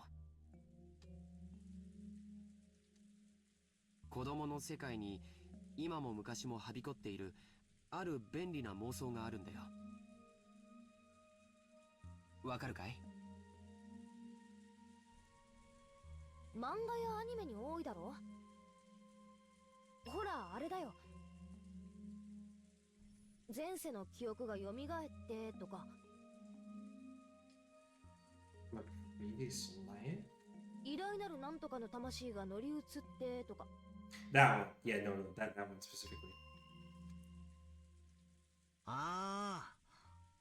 子供の世界に今も昔もはびこっているある便利な妄想があるんだよ。わかるかい？漫画やアニメに多いだろ。ほらあれだよ、前世の記憶が蘇ってとか、 Like, really slant? 偉大なるなんとかの魂が乗り移ってとか。 That one. Yeah, no, that one specifically.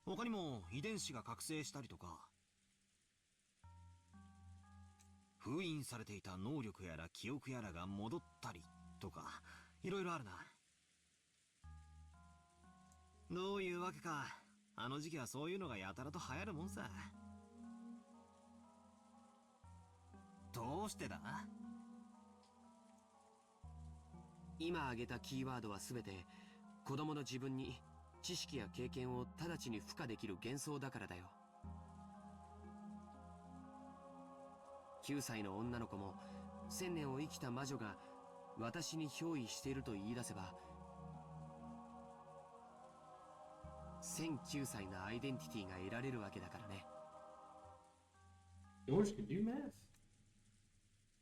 他にも遺伝子が覚醒したりとか、封印されていた能力やら記憶やらが戻ったりとか、いろいろあるな。どういうわけか、あの時期はそういうのがやたらと流行るもんさ。どうしてだ？今挙げたキーワードはすべて子供の自分に知識や経験を直ちに付加できる幻想だからだよ。9歳の女の子も1000年を生きた魔女が私に憑依していると言い出せば、1009歳のアイデンティティが得られるわけだからね。George can do math.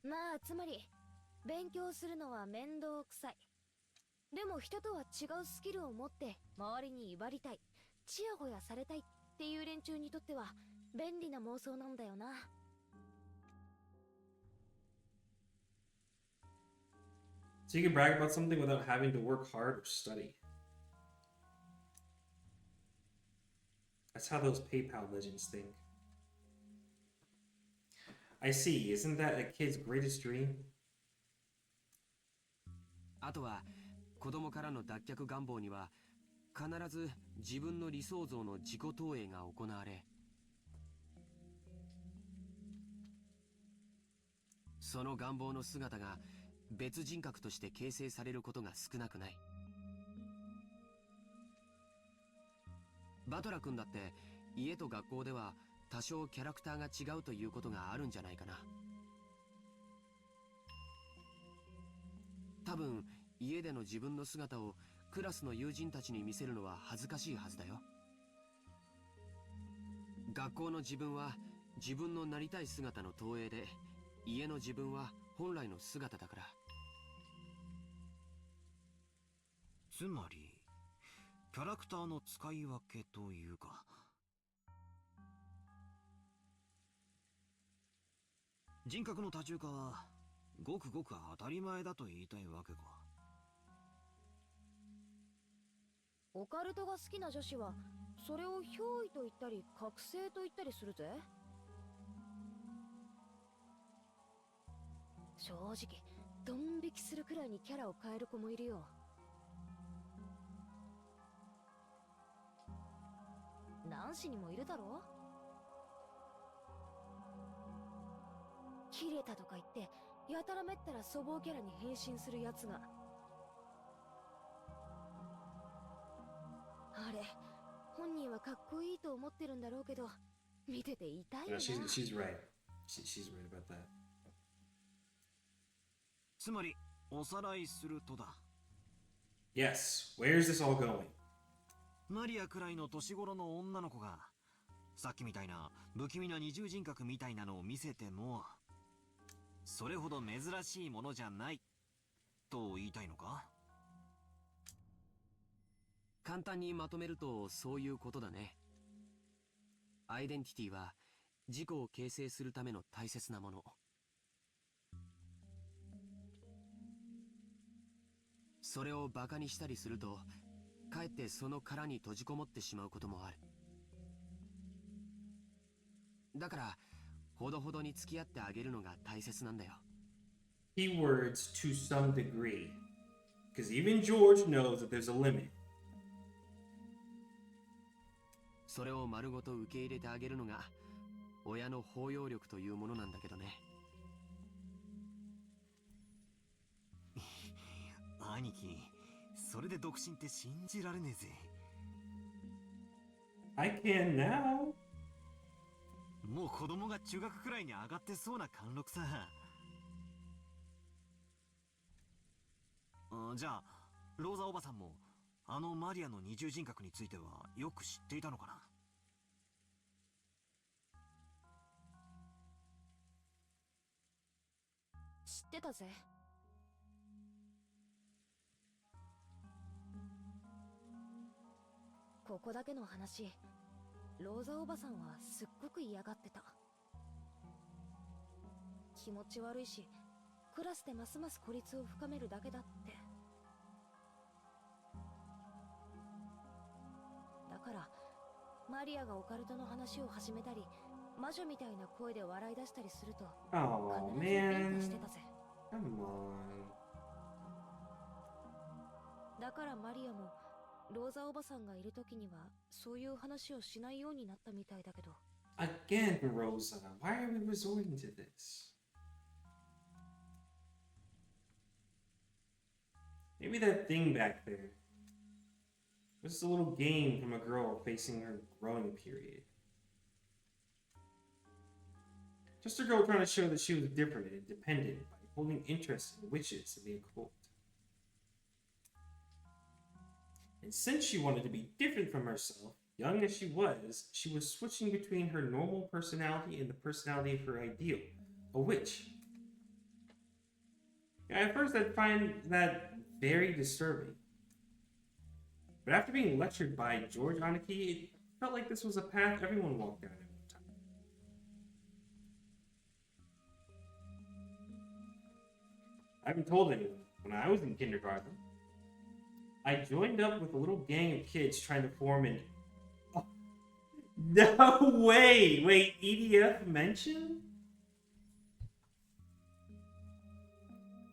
まあつまり勉強するのは面倒くさい。でも人とは違うスキルを持って周りに威張りたい、ちやほやされたいっていう連中にとっては便利な妄想なんだよな。So you can brag about something without having to work hard or study. That's how those PayPal legends think. I see. Isn't that a kid's greatest dream? あとは子供からの脱却願望には必ず自分の理想像の自己投影が行われ、その願望の姿が別人格として形成されることが少なくない。バトラ君だって家と学校では多少キャラクターが違うということがあるんじゃないかな。多分家での自分の姿をクラスの友人たちに見せるのは恥ずかしいはずだよ。学校の自分は自分のなりたい姿の投影で、家の自分は本来の姿だから。つまりキャラクターの使い分けというか。人格の多重化はごくごく当たり前だと言いたいわけか。オカルトが好きな女子はそれを憑依と言ったり覚醒と言ったりするぜ。正直ドン引きするくらいにキャラを変える子もいるよ。男子にもいるだろ。切れたとか言ってやたらめったら粗暴キャラに変身するやつが。あれ本人はかっこいいと思ってるんだろうけど、見てて痛いよな。No, she's right. She's right about that. つまりおさらいするとだ。 Yes. Where's this all going? マリアくらいの年頃の女の子がさっきみたいな不気味な二重人格みたいなのを見せてもそれほど珍しいものじゃないと言いたいのか。簡単にまとめるとそういうことだね。アイデンティティは自己を形成するための大切なもの。それをバカにしたりするとかえってその殻に閉じこもってしまうこともある。だからほどほどに付き合ってあげるのが大切なんだよ。 Keywords to some degree. Because even George knows that there's a limit. それを丸ごと受け入れてあげるのが親の包容力というものなんだけどね。兄貴、それで独身って信じられねえぜ。 I can now. もう子供が中学くらいに上がってそうな貫禄さ。じゃあローザおばさんもあのマリアの二重人格についてはよく知っていたのかな。知ってたぜ。ここだけの話、ローザおばさんはすっごく嫌がってた。気持ち悪いし、クラスでますます孤立を深めるだけだって。だからマリアがオカルトの話を始めたり魔女みたいな声で笑い出したりすると Oh 必ずビン man. タしてたぜ。 Come on. だからマリアもローザおばさんがいる時にはそういう話をしないようになったみたいだけど。 Again, Rosa. Why are we resorting to this? Maybe that thing back there was just a little game from a girl facing her growing period. Just a girl trying to show that she was different and independent by holding interest in witches and the occult. And since she wanted to be different from herself, young as she was switching between her normal personality and the personality of her ideal, a witch. Yeah, at first I'd find that very disturbing. But after being lectured by George Aniki, it felt like this was a path everyone walked down at one time. I haven't told anyone. When I was in kindergarten, I joined up with a little gang of kids trying to form an... Oh, no way! Wait, EDF mentioned?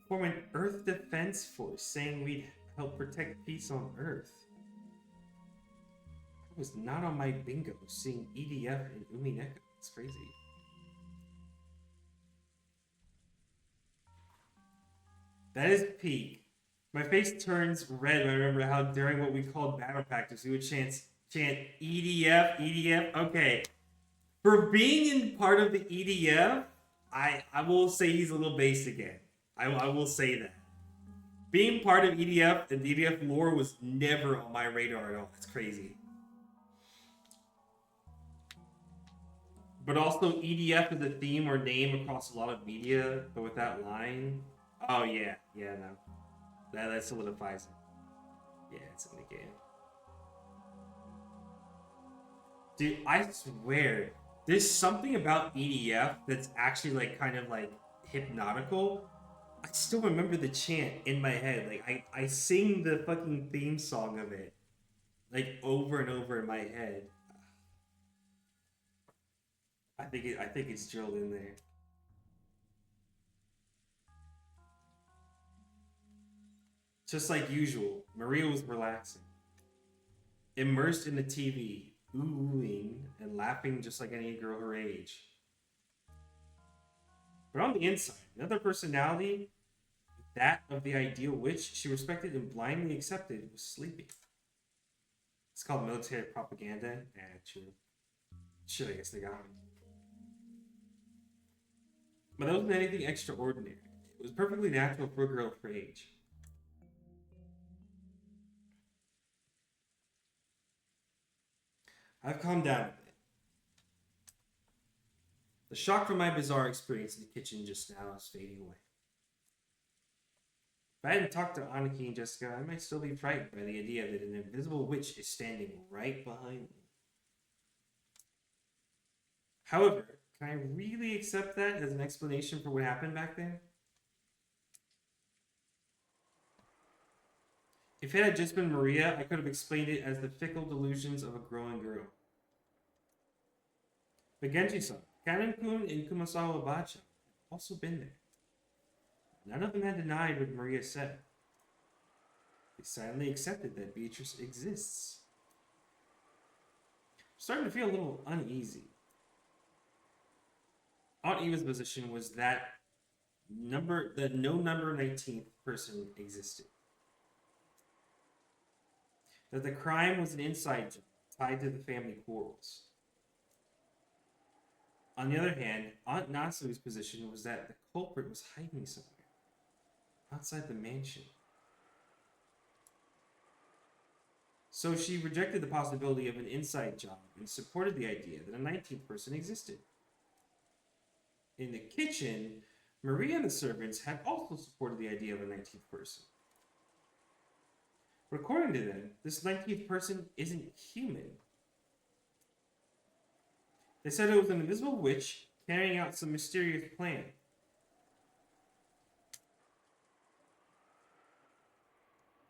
Form an Earth Defense Force, saying we'd help protect peace on Earth. I was not on my bingo seeing EDF in Umineko. It's crazy. That is peak. My face turns red when I remember how during what we called battle practice, we would chant EDF, EDF. Okay. For being in part of the EDF, I will say he's a little base again. I will say that. Being part of EDF and EDF lore was never on my radar at all. That's crazy. But also EDF is a theme or name across a lot of media, but with that line. Oh yeah, yeah, no. That solidifies it. Yeah, it's in the game. Dude, I swear, there's something about EDF that's actually like kind of like hypnotical. I still remember the chant in my head. Like I sing the fucking theme song of it like over and over in my head. I think it's drilled in there. Just like usual, Maria was relaxing, immersed in the TV, oohing and laughing just like any girl her age. But on the inside, another personality, that of the ideal witch she respected and blindly accepted, was sleeping. It's called military propaganda. True. Shit, I guess they got me. But that wasn't anything extraordinary. It was perfectly natural for a girl of her age. I've calmed down a bit. The shock from my bizarre experience in the kitchen just now is fading away. If I hadn't talked to Aniki and Jessica, I might still be frightened by the idea that an invisible witch is standing right behind me. However, can I really accept that as an explanation for what happened back there? If it had just been Maria, I could have explained it as the fickle delusions of a growing girl. But Genji-san, Kanon-kun, and Kumasawa Bacha have also been there. None of them had denied what Maria said. They silently accepted that Beatrice exists. I'm starting to feel a little uneasy. Aunt Eva's position was that no number 19th person existed. That the crime was an inside job tied to the family quarrels. On the other hand, Aunt Nasu's position was that the culprit was hiding somewhere outside the mansion. So she rejected the possibility of an inside job and supported the idea that a 19th person existed. In the kitchen, Maria and the servants had also supported the idea of a 19th person. But according to them, this 19th person isn't human. They said it was an invisible witch carrying out some mysterious plan.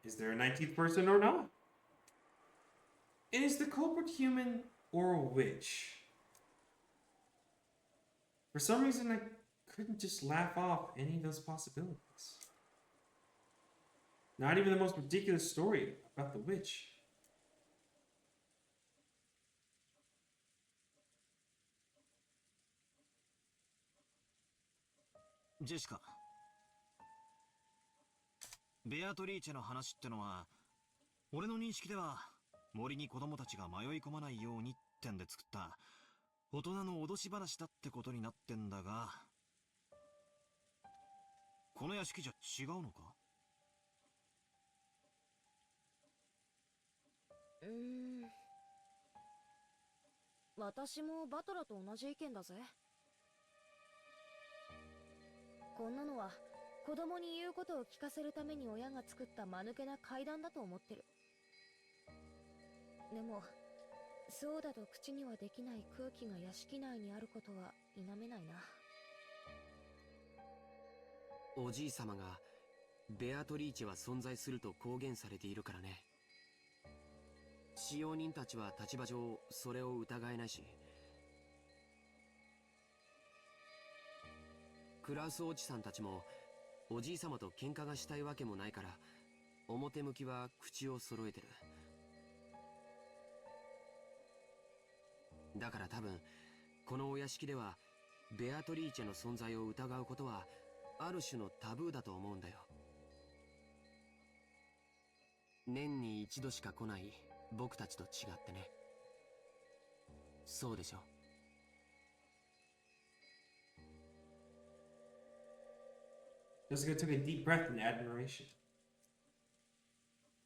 Is there a 19th person or not? And is the culprit human or a witch? For some reason, I couldn't just laugh off any of those possibilities. Not even the most ridiculous story about the witch.ジェシカ、ベアトリーチェの話ってのは、俺の認識では森に子供たちが迷い込まないようにってんで作った大人の脅し話だってことになってんだが、この屋敷じゃ違うのか？私もバトラと同じ意見だぜ。こんなのは子供に言うことを聞かせるために親が作った間抜けな怪談だと思ってる。でもそうだと口にはできない空気が屋敷内にあることは否めないな。おじい様がベアトリーチェは存在すると公言されているからね。使用人たちは立場上それを疑えないし、クラウスおじさんたちもおじい様と喧嘩がしたいわけもないから、表向きは口を揃えてる。だから多分このお屋敷ではベアトリーチェの存在を疑うことはある種のタブーだと思うんだよ。年に一度しか来ない僕たちと違ってね。そうでしょ。Jessica took a deep breath in admiration.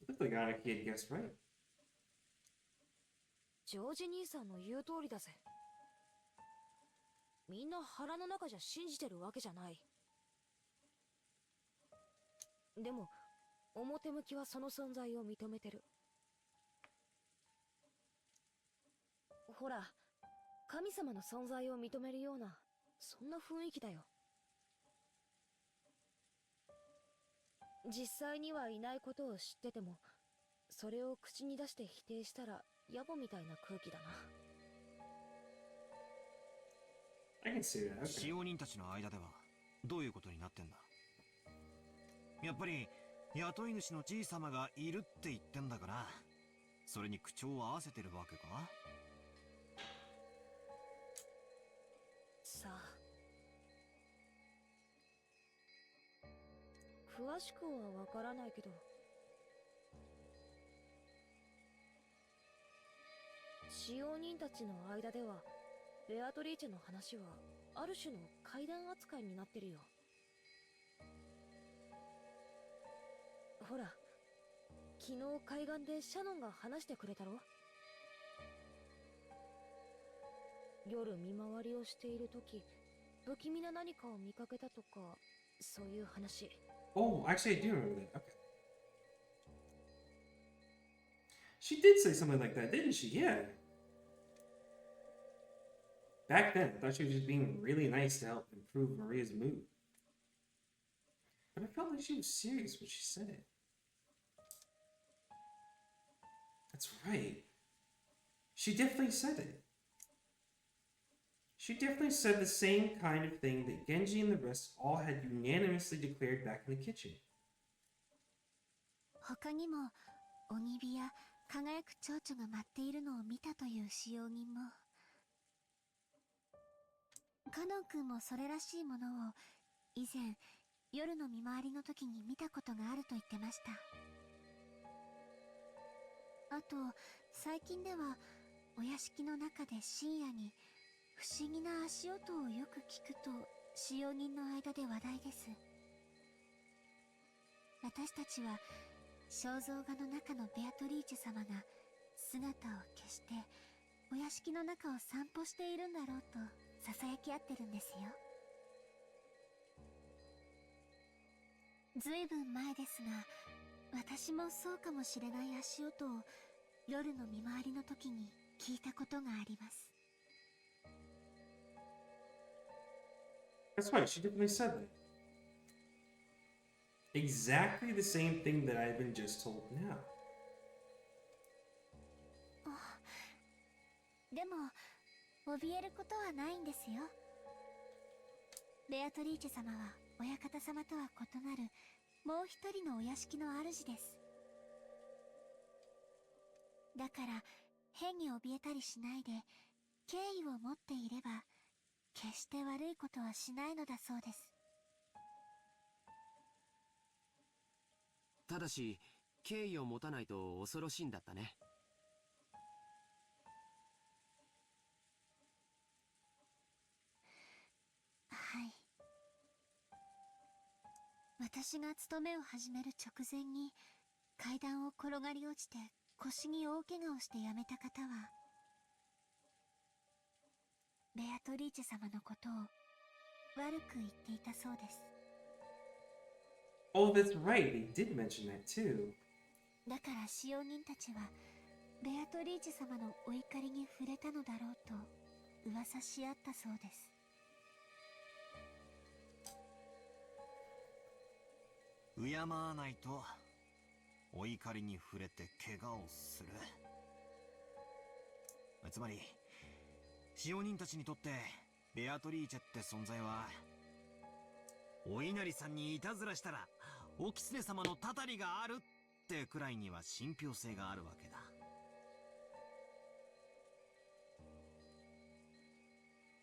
It looked like Anarchy had guessed right. ジョージ兄さんの言う通りだぜ。みんな腹の中じゃ信じてるわけじゃない。でも表向きはその存在を認めてる。ほら、神様の存在を認めるようなそんな雰囲気だよ。実際にはいないことを知ってても、それを口に出して否定したら野暮みたいな空気だな。I can see that. 使 Okay. 用人たちの間ではどういうことになってんだ？やっぱり雇い主のじい様がいるって言ってんだから、それに口調を合わせてるわけか？さあ、詳しくはわからないけど、使用人たちの間ではベアトリーチェの話はある種の怪談扱いになってるよ。ほら、昨日海岸でシャノンが話してくれたろ。夜見回りをしているとき、不気味な何かを見かけたとか、そういう話。Oh, actually, I do remember that. Okay. She did say something like that, didn't she? Yeah. Back then, I thought she was just being really nice to help improve Maria's mood. But I felt like she was serious when she said it. That's right. She definitely said it. She definitely said the same kind of thing that Genji and the rest all had unanimously declared back in the kitchen. 他にも鬼火や輝く蝶々が舞っているのを見たという使用人も、カノン君もそれらしいものを以前夜の見回りの時に見たことがあると言ってました。あと最近ではお屋敷の中で深夜に不思議な足音をよく聞くと使用人の間で話題です。私たちは肖像画の中のベアトリーチェ様が姿を消してお屋敷の中を散歩しているんだろうと囁き合ってるんですよ。ずいぶん前ですが、私もそうかもしれない足音を夜の見回りの時に聞いたことがあります。That's right, she definitely said that. Exactly the same thing that I've been just told now. でも怯えることはないんですよ。ベアトリーチェ様は親方様とは異なるもう一人のお屋敷の主です。だから変に怯えたりしないで敬意を持っていれば決して悪いことはしないのだそうです。ただし敬意を持たないと恐ろしいんだったね。はい。私が勤めを始める直前に階段を転がり落ちて腰に大怪我をして辞めた方はベアトリーチェ様のことを悪く言っていたそうです。Oh, that's right, they did mention that too. だから使用人たちはベアトリーチェ様のお怒りに触れたのだろうと噂し合ったそうです。敬わないとお怒りに触れて怪我をする。つまり使用人たちにとってベアトリーチェって存在はお稲荷さんにいたずらしたらお狐様のたたりがあるってくらいには信憑性があるわけだ。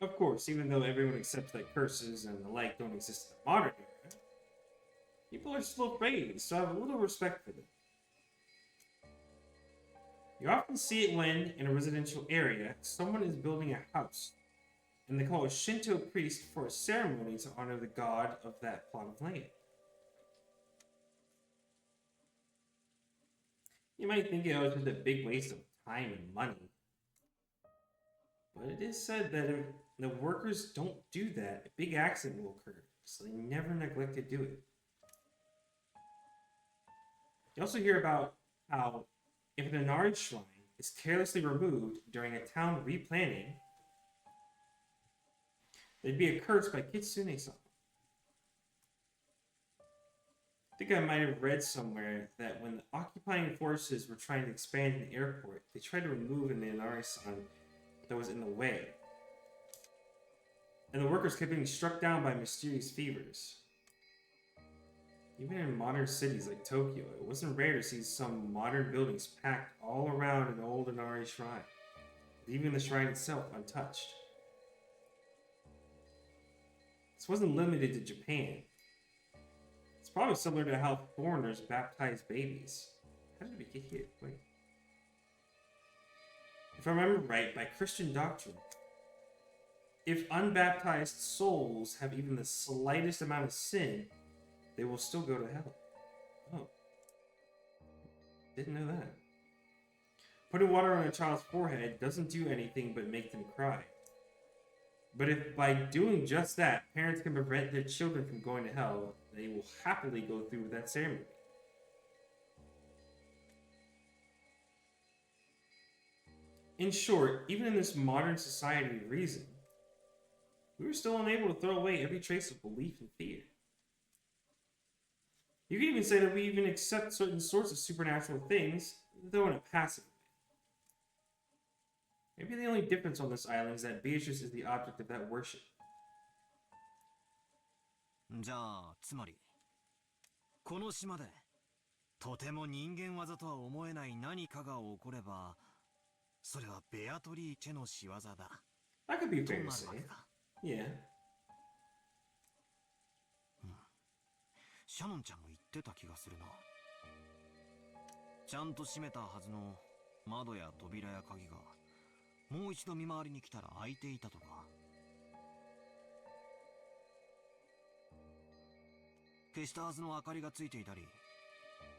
Of course, even though everyone accepts that curses and the like don't exist in the modern era, people are still afraid and still have a little respect for them. You often see it when, in a residential area, someone is building a house, and they call a Shinto priest for a ceremony to honor the god of that plot of land. You might think it was just a big waste of time and money, but it is said that if the workers don't do that, a big accident will occur, so they never neglect to do it. You also hear about how if an Inari shrine is carelessly removed during a town replanning, there'd be a curse by Kitsune-sama. I think I might have read somewhere that when the occupying forces were trying to expand the airport, they tried to remove an Inari-san that was in the way. And the workers kept being struck down by mysterious fevers. Even in modern cities like Tokyo, it wasn't rare to see some modern buildings packed all around an old Inari shrine, leaving the shrine itself untouched. This wasn't limited to Japan. It's probably similar to how foreigners baptize babies. How did we get here? Wait. If I remember right, by Christian doctrine, if unbaptized souls have even the slightest amount of sin, they will still go to hell. Oh. Didn't know that. Putting water on a child's forehead doesn't do anything but make them cry. But if by doing just that, parents can prevent their children from going to hell, they will happily go through with that ceremony. In short, even in this modern society of reason, we were still unable to throw away every trace of belief and fear. You could even say that we even accept certain sorts of supernatural things, though in a passive way. Maybe the only difference on this island is that Beatrice is the object of that worship. じゃあ、つまり、この島で、とても人間技とは思えない何かが起これば、それはベアトリーチェの仕業だ。That could be と fair な to るわ say. けだ。Yeah. シャノンちゃんも言ってた気がするな。ちゃんと閉めたはずの窓や扉や鍵が、もう一度見回りに来たら開いていたとか。消したはずの明かりがついていたり、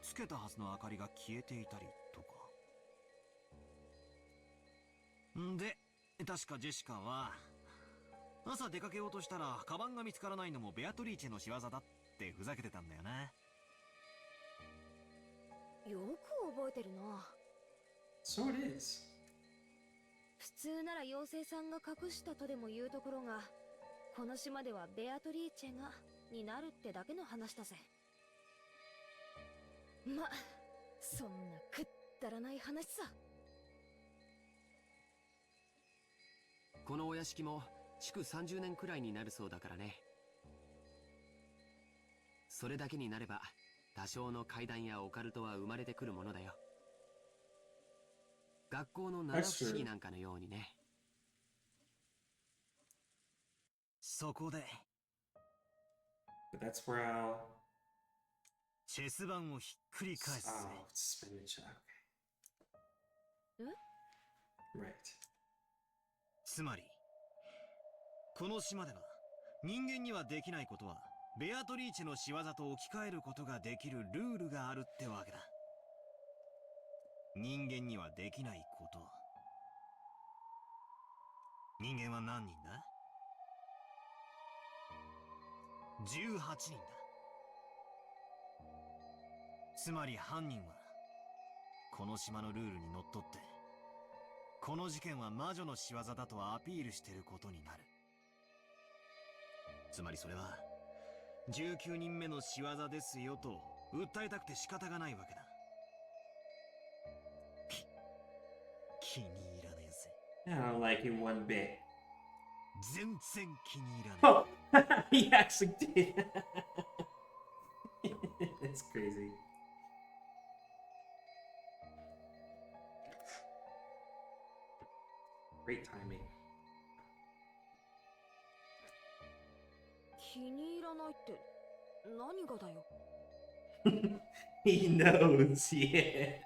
つけたはずの明かりが消えていたりとか。んで、確かジェシカは、朝出かけようとしたら、カバンが見つからないのもベアトリーチェの仕業だってふざけてたんだよな。よく覚えてるな。So it is. 普通なら妖精さんが隠したとでも言うところが、この島ではベアトリーチェがになるってだけの話だぜ。ま、そんなくったらない話さ。このお屋敷も築30年くらいになるそうだからね。それだけになれば多少の怪談やオカルトは生まれてくるものだよ。学校の七不思議なんかのようにね。そこで But that's where I'll... チェス盤をひっくり返すぜ。Oh, spin the check. Right. つまり、この島では人間にはできないことはベアトリーチェの仕業と置き換えることができるルールがあるってわけだ。人間にはできないこと。人間は何人だ？ 18人だ。つまり犯人はこの島のルールにのっとってこの事件は魔女の仕業だとアピールしていることになる。つまりそれは19人目の仕業ですよと訴えたくて仕方がないわけだ。気に入らねえぜ。 I don't like it one bit. 全然気に入らない。 Oh, he actually did. That's crazy. Great timing. 気に入らないって何がだよ。He knows, yeah.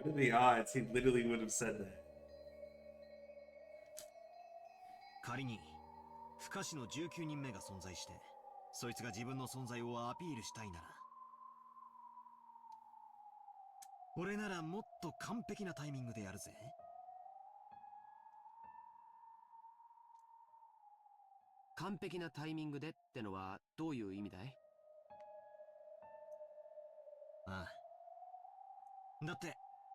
What are the odds he literally would have said that? 仮に不可視の19人目が存在して、そいつが自分の存在をアピールしたいなら、俺ならもっと完璧なタイミングでやるぜ。完璧なタイミングでってのはどういう意味だい？ああ。だって、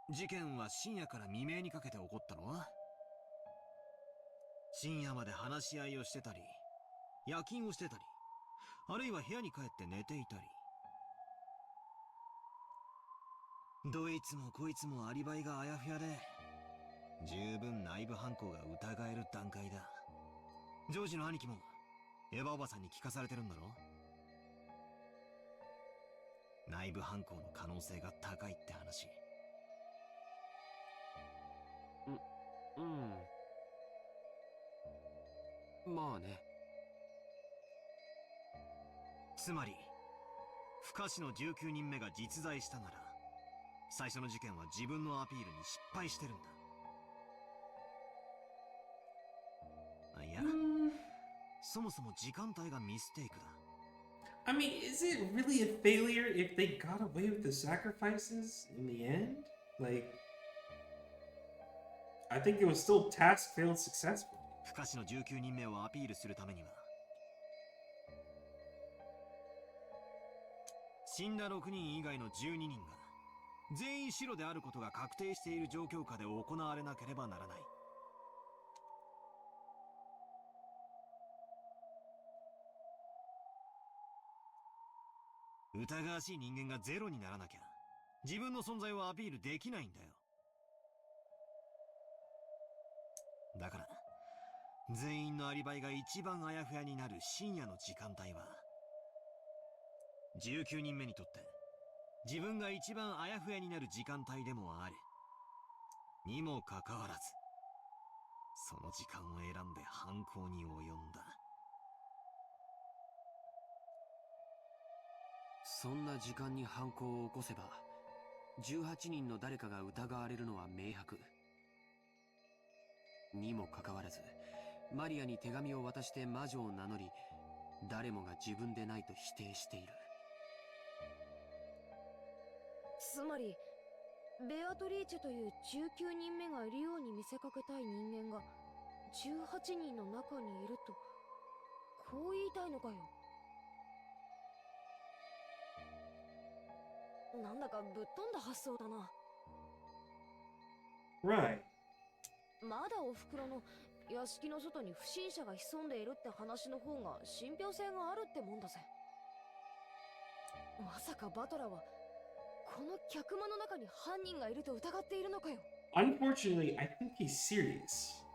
事件は深夜から未明にかけて起こったの？深夜まで話し合いをしてたり、夜勤をしてたり、あるいは部屋に帰って寝ていたり。どいつもこいつもアリバイがあやふやで、十分内部犯行が疑える段階だ。ジョージの兄貴もエヴァおばさんに聞かされてるんだろ？内部犯行の可能性が高いって話。まあね。つまり不可視の19人目が実在したなら、最初の事件は自分のアピールに失敗してるんだ。いや、そもそも時間帯がミステイクだ。I mean, is it really a failure if they got away with the sacrifices in the end? Like, I think it was still task failed successfully. 不可視の19人目をアピールするためには、死んだ6人以外の12人が全員白であることが確定している状況下で行われなければならない。疑わしい人間がゼロにならなきゃ自分の存在をアピールできないんだよ。だから全員のアリバイが一番あやふやになる深夜の時間帯は、19人目にとって自分が一番あやふやになる時間帯でもあるにもかかわらず、その時間を選んで犯行に及んだ。そんな時間に犯行を起こせば、18人の誰かが疑われるのは明白。にもかかわらず、マリアに手紙を渡して魔女を名乗り、誰もが自分でないと否定している。つまりベアトリーチェという19人目がいるように見せかけたい人間が18人の中にいると、こう言いたいのかよ。なんだかぶっ飛んだ発想だな。Right. まだおふくろの屋敷の外に不審者が潜んでいるって話の方が信憑性があるってもんだぜ。まさかバトラはこの客間の中に犯人がいると疑っているのかよ。Unfortunately, I think he's serious.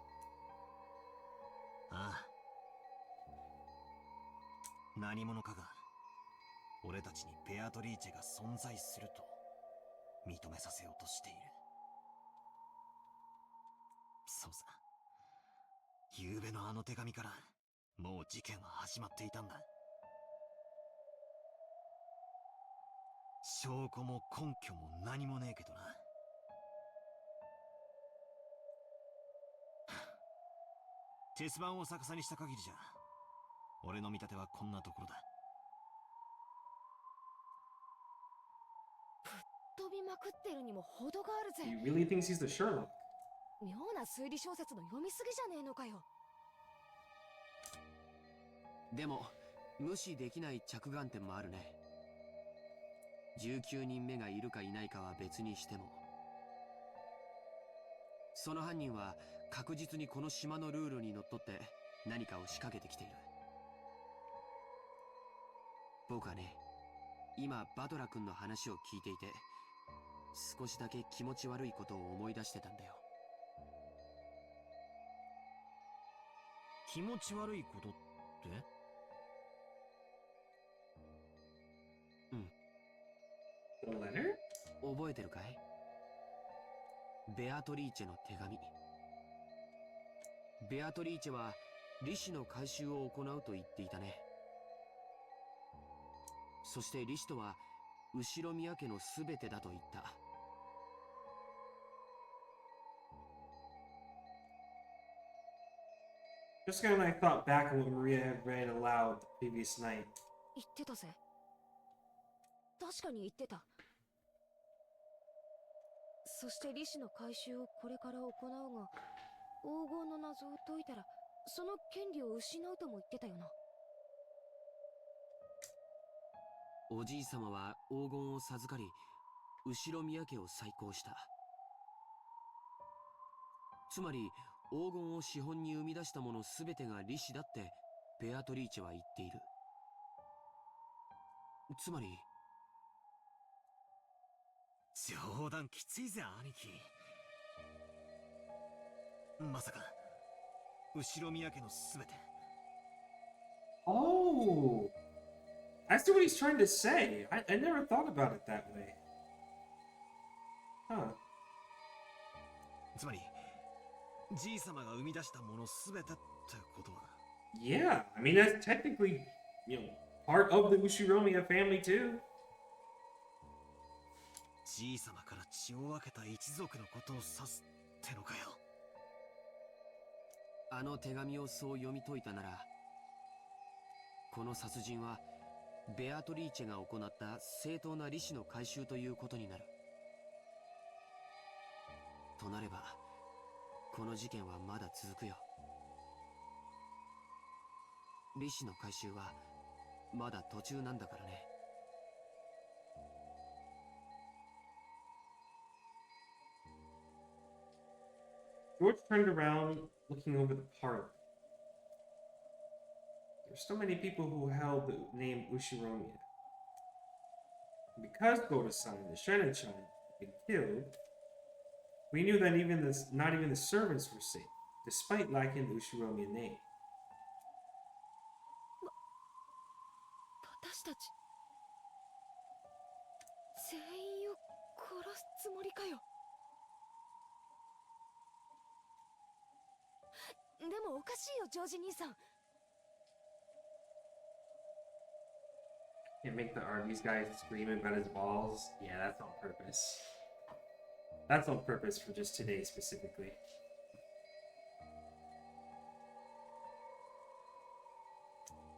ああ。何者かが俺たちにベアトリーチェが存在すると認めさせようとしている。そうさ。昨べのあの手紙からもう事件は始まっていたんだ。証拠も根拠も何もねえけどな。鉄板を逆さにした限りじゃ、俺の見立てはこんなところだ。飛びまくってるにも程があるぜ。 He really thinks he's the Sherlock. 妙な推理小説の読みすぎじゃねえのかよ。でも無視できない着眼点もあるね。19人目がいるかいないかは別にしても、その犯人は確実にこの島のルールにのっとって何かを仕掛けてきている。僕はね、今バトラ君の話を聞いていて、少しだけ気持ち悪いことを思い出してたんだよ。気持ち悪いことって？The letter? 覚えてるかい？ベアトリーチェの手紙。ベアトリーチェは利子の回収を行うと言っていたね。そして利子とは後宮家の全てだと言った。Just kind of like thought back on what Maria had read aloud the previous night. 言ってたぜ。確かに言ってた。そして利子の回収をこれから行うが、黄金の謎を解いたら、その権利を失うとも言ってたよな。おじい様は黄金を授かり、後ろ宮家を再興した。つまり黄金を資本に生み出したもの全てが利子だってベアトリーチェは言っている。つまり冗談きついぜ兄貴。まさか後ろ宮家の全て。 Oh! I see what he's trying to say. I never thought about it that way. Huh. つまりじい様が生み出したもの全てってことは。 Yeah, I mean, that's technically, you know, part of the Ushiromiya family too. じい様から血を分けた一族のことを指すってのかよ。あの手紙をそう読み解いたなら、この殺人はベアトリーチェが行った正当な利子の回収ということになる。となればこの事件はまだ続くよ。利子の回収はまだ途中なんだからね。George turned around, looking over the park. There's so many people who held the name Ushiromiya. Because Goda-san and the Shena-chan had been killed, we knew that not even the servants were safe, despite lacking the Ushiromiya name. 私たち全員を殺すつもりかよ。でもおかしいよ、ジョージ兄さん。Can't make the Arby's guy scream about his balls. Yeah, that's on purpose. That's on purpose for just today specifically.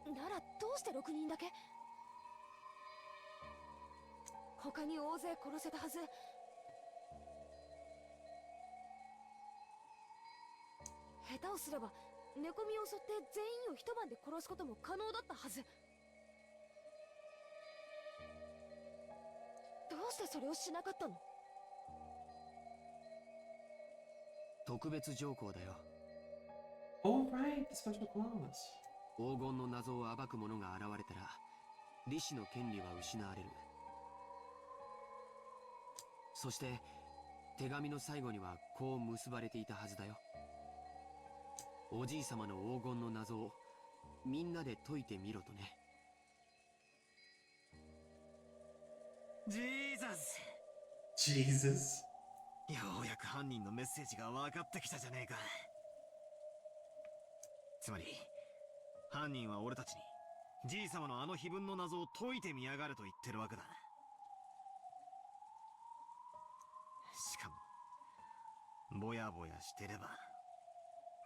ならどうして6人だけ？他に大勢殺せたはず。下手をすれば寝込みを襲って全員を一晩で殺すことも可能だったはず。どうしてそれをしなかったの？特別条項だよ。 Oh, right, the special clause. 黄金の謎を暴く者が現れたら利子の権利は失われる。そして手紙の最後にはこう結ばれていたはずだよ。おじい様の黄金の謎をみんなで解いてみろとね。ジーザス。 Jesus. ようやく犯人のメッセージが分かってきたじゃねえか。つまり犯人は俺たちにじい様のあの碑文の謎を解いてみやがると言ってるわけだ。しかもぼやぼやしてれば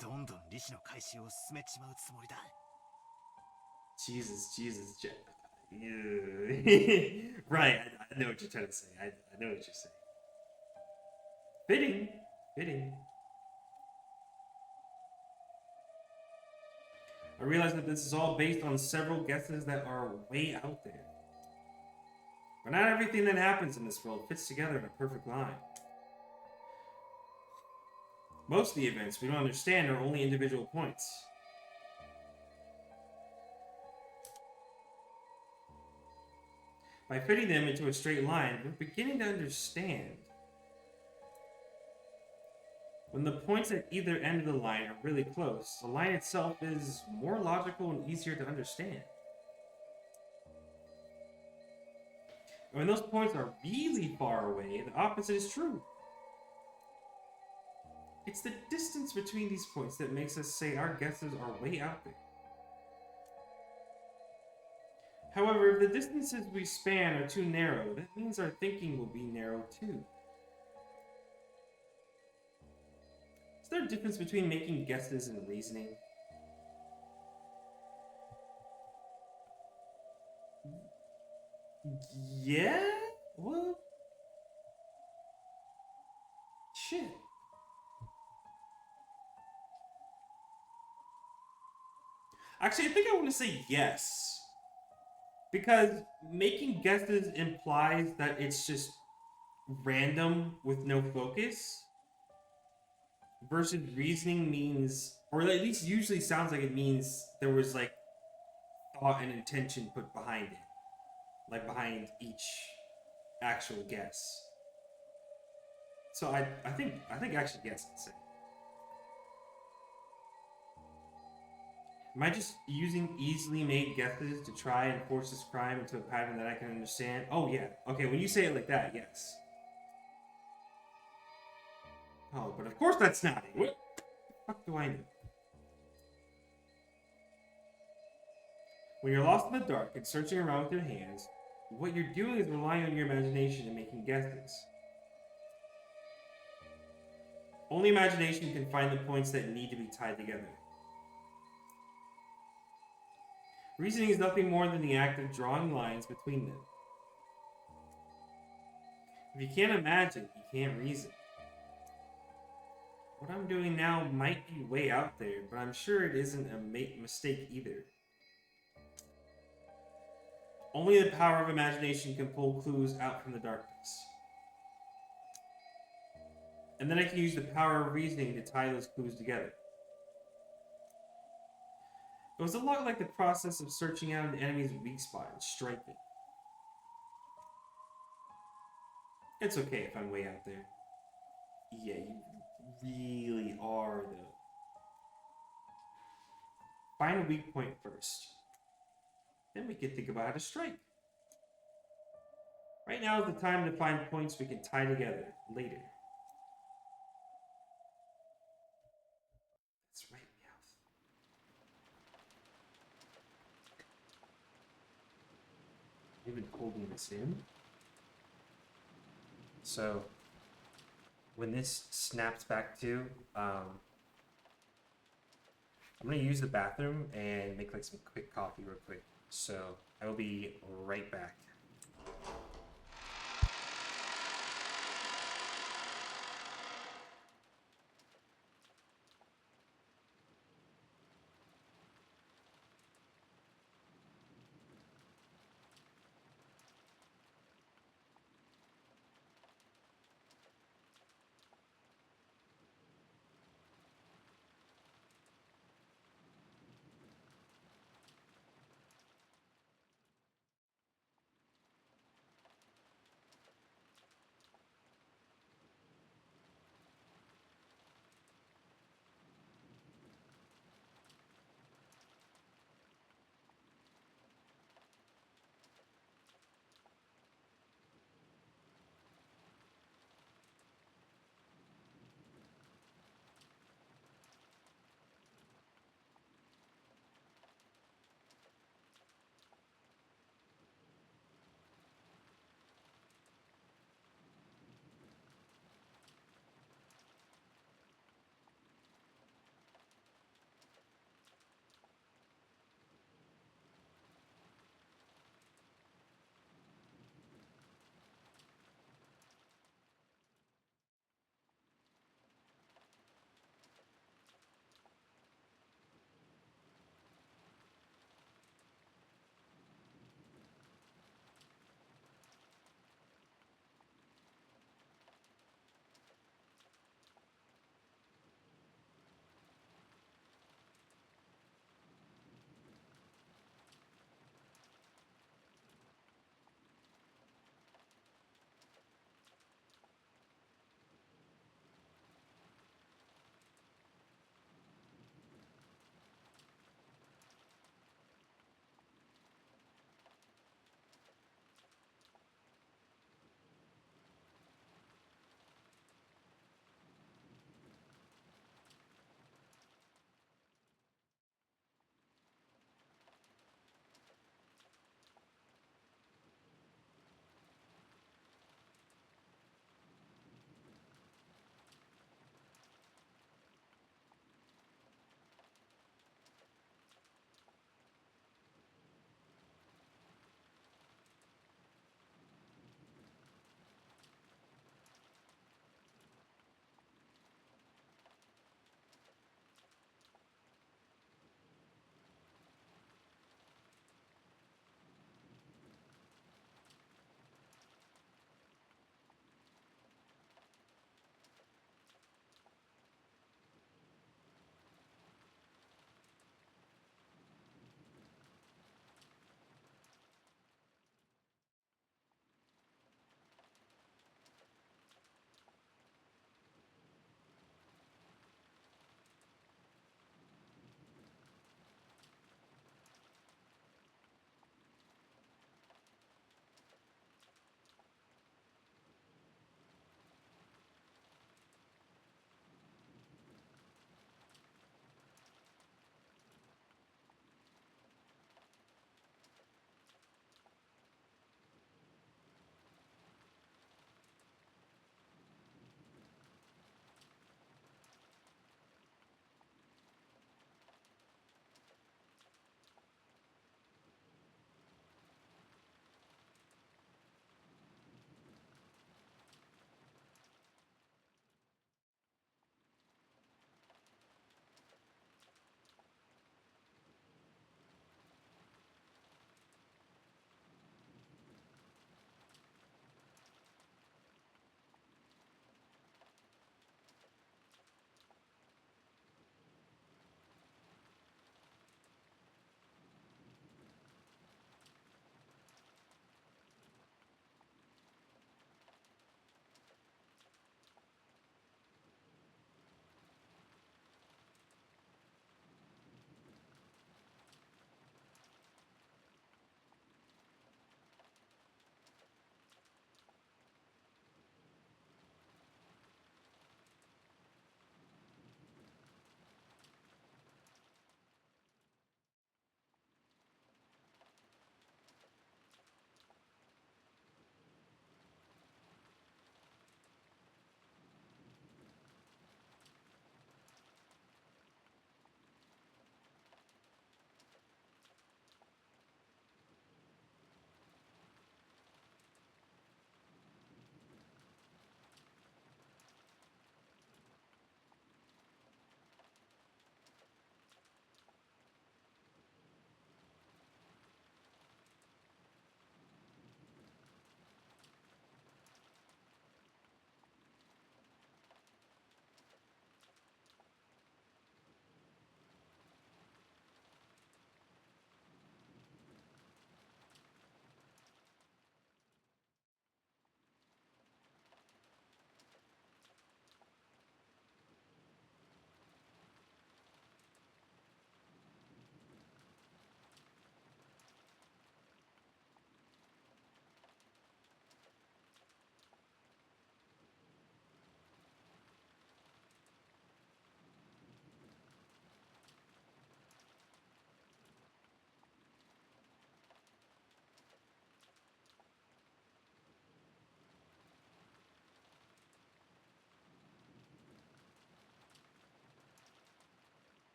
どんどん利子の回収を進めちまうつもりだ。 Jesus. Right, I know what you're trying to say. I know what you're saying. Fitting. I realize that this is all based on several guesses that are way out there. But not everything that happens in this world fits together in a perfect line. Most of the events we don't understand are only individual points. By fitting them into a straight line, we're beginning to understand. When the points at either end of the line are really close, the line itself is more logical and easier to understand. And when those points are really far away, the opposite is true. It's the distance between these points that makes us say our guesses are way out there. However, if the distances we span are too narrow, that means our thinking will be narrow too. Is there a difference between making guesses and reasoning? Yeah? Well, shit. Actually, I think I want to say yes. Because making guesses implies that it's just random with no focus. Versus reasoning means, or at least usually sounds like it means there was like thought and intention put behind it. Like behind each actual guess. So I think actually yes, I'd say. Am I just using easily made guesses to try and force this crime into a pattern that I can understand? Oh yeah. Okay, when you say it like that, yes. Oh, but of course that's not it. What the fuck do I know? When you're lost in the dark and searching around with your hands, what you're doing is relying on your imagination and making guesses. Only imagination can find the points that need to be tied together. Reasoning is nothing more than the act of drawing lines between them. If you can't imagine, you can't reason. What I'm doing now might be way out there, but I'm sure it isn't a mistake either. Only the power of imagination can pull clues out from the darkness. And then I can use the power of reasoning to tie those clues together. It was a lot like the process of searching out an enemy's weak spot and striking. It's okay if I'm way out there. Yeah, you really are, though. Find a weak point first. Then we can think about how to strike. Right now is the time to find points we can tie together later. That's right, Meowth. They've been holding this in. So, when this snaps back to, I'm gonna use the bathroom and make like some quick coffee real quick. So, I will be right back.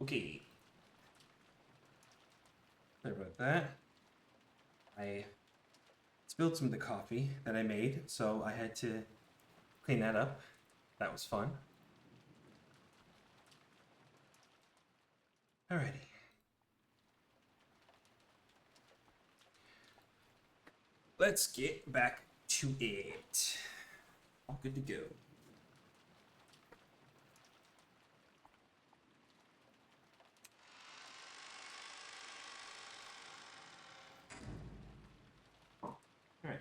Okay. Sorry about that. I spilled some of the coffee that I made, so I had to clean that up. That was fun. Alrighty. Let's get back to it. All good to go. Alright.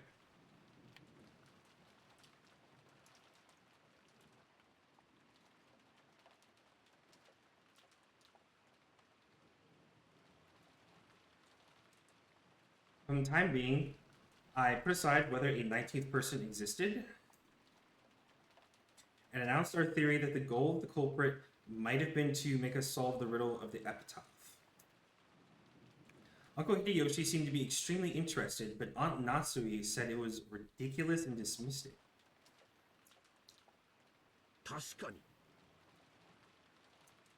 For the time being, I put aside whether a 19th person existed and announced our theory that the goal of the culprit might have been to make us solve the riddle of the epitaph. Uncle Hideyoshi seemed to be extremely interested, but Aunt Natsui said it was ridiculous and dismissed it. 確かに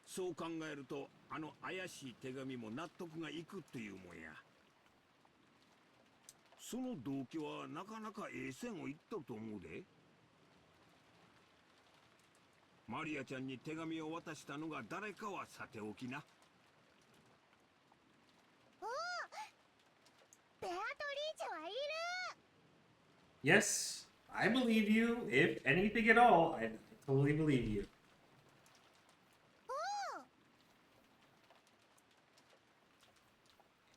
そう考えるとあの怪しい手紙も納得がいくというもんやその動機はなかなかええ線をいっとると思うでマリアちゃんに手紙を渡したのが誰かはさておきなおおベアトリーチェはいる Yes, I believe you. If anything at all, I totally believe you. おお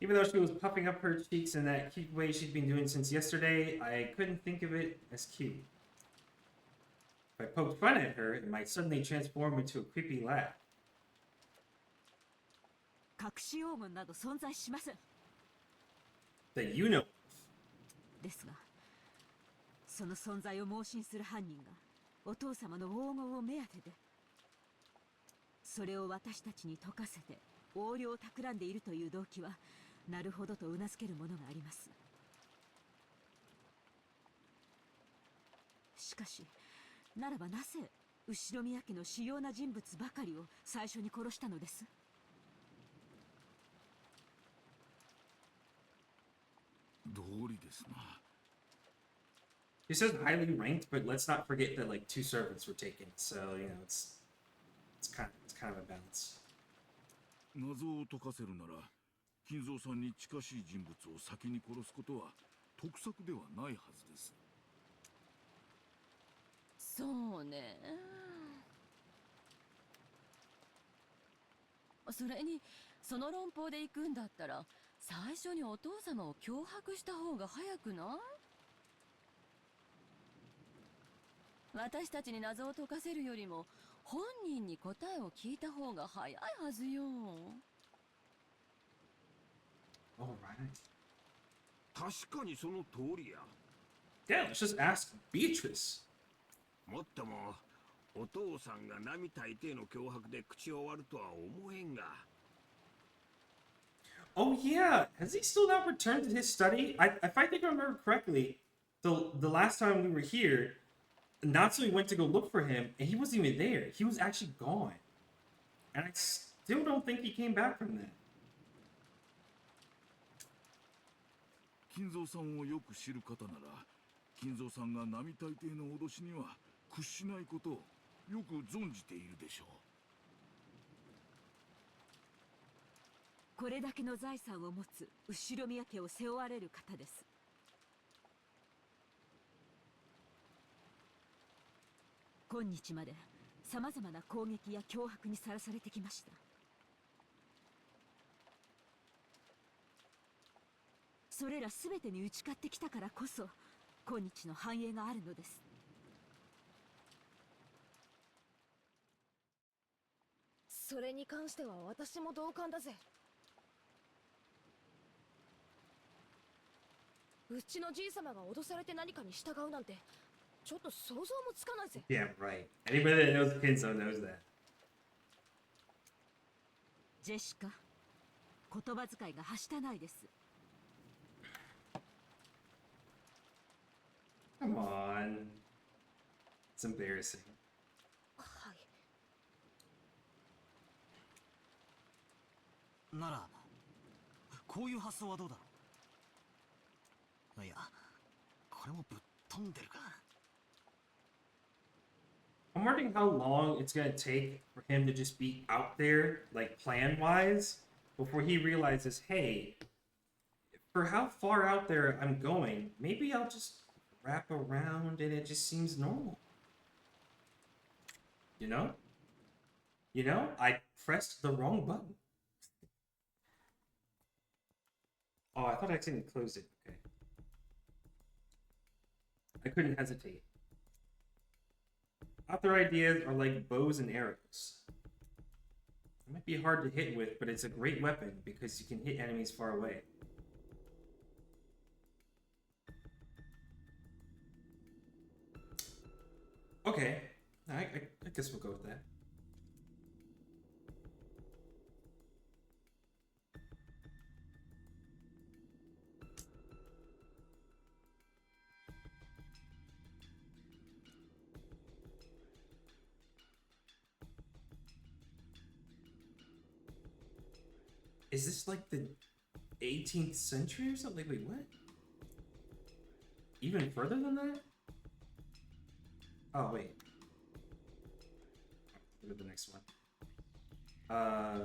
Even though she was puffing up her cheeks in that cute way she'd been doing since yesterday, I couldn't think of it as cute. If I poked fun at her, it might suddenly transform into a creepy laugh. 隠しオーブンなど存在しません That you know. ですがその存在を盲信する犯人がお父様の黄金を目当てでそれを私たちに解かせて横領を企んでいるという動機はなるほどと頷けるものがありますしかしならばなぜ後宮家の主要な人物ばかりを最初に殺したのです道理ですな She says highly ranked, but let's not forget that like 2 servants were taken, so you know it's kind of a balance. 謎を解かせるなら金蔵さんに近しい人物を先に殺すことは得策ではないはずですそうねそれにその論法で行くんだったら最初にお父様を脅迫した方が早くない私たちに謎を解かせるよりも本人に答えを聞いた方が早いはずよ Alright. 確かにその通りや Yeah, let's just ask Beatrice. もっともお父さんが並大抵の脅迫で口を割るとは思えんが Oh yeah, has he still not returned to his study? If I think I remember correctly, the last time we were here, Natsui went to go look for him, and he wasn't even there. He was actually gone. And I still don't think he came back from that. 金蔵さんをよく知る方なら金蔵さんが並大抵の脅しには屈しないことをよく存じているでしょうこれだけの財産を持つ後宮家を背負われる方です今日まで様々な攻撃や脅迫にさらされてきましたそれら全てに打ち勝ってきたからこそ今日の繁栄があるのですそれに関しては私も同感だぜうちのじい様が脅されて何かに従うなんてちょっと想像もつかないぜ Yeah, right. Anybody that knows Kinzo knows that. ジェシカ言葉遣いがはしたないです Come on. It's embarrassing. はいならこういう発想はどうだろう。いや、これもぶっ飛んでるか。I'm wondering how long it's gonna take for him to just be out there, like plan-wise, before he realizes, hey, for how far out there I'm going, maybe I'll just wrap around and it just seems normal. You know? You know, I pressed the wrong button. Oh, I thought I accidentally closed it. Okay. I couldn't hesitate. Other ideas are like bows and arrows. It might be hard to hit with, but it's a great weapon because you can hit enemies far away. Okay, I guess we'll go with that. Is this like the 18th century or something? Wait, what? Even further than that? Oh, wait. Go to the next one. Let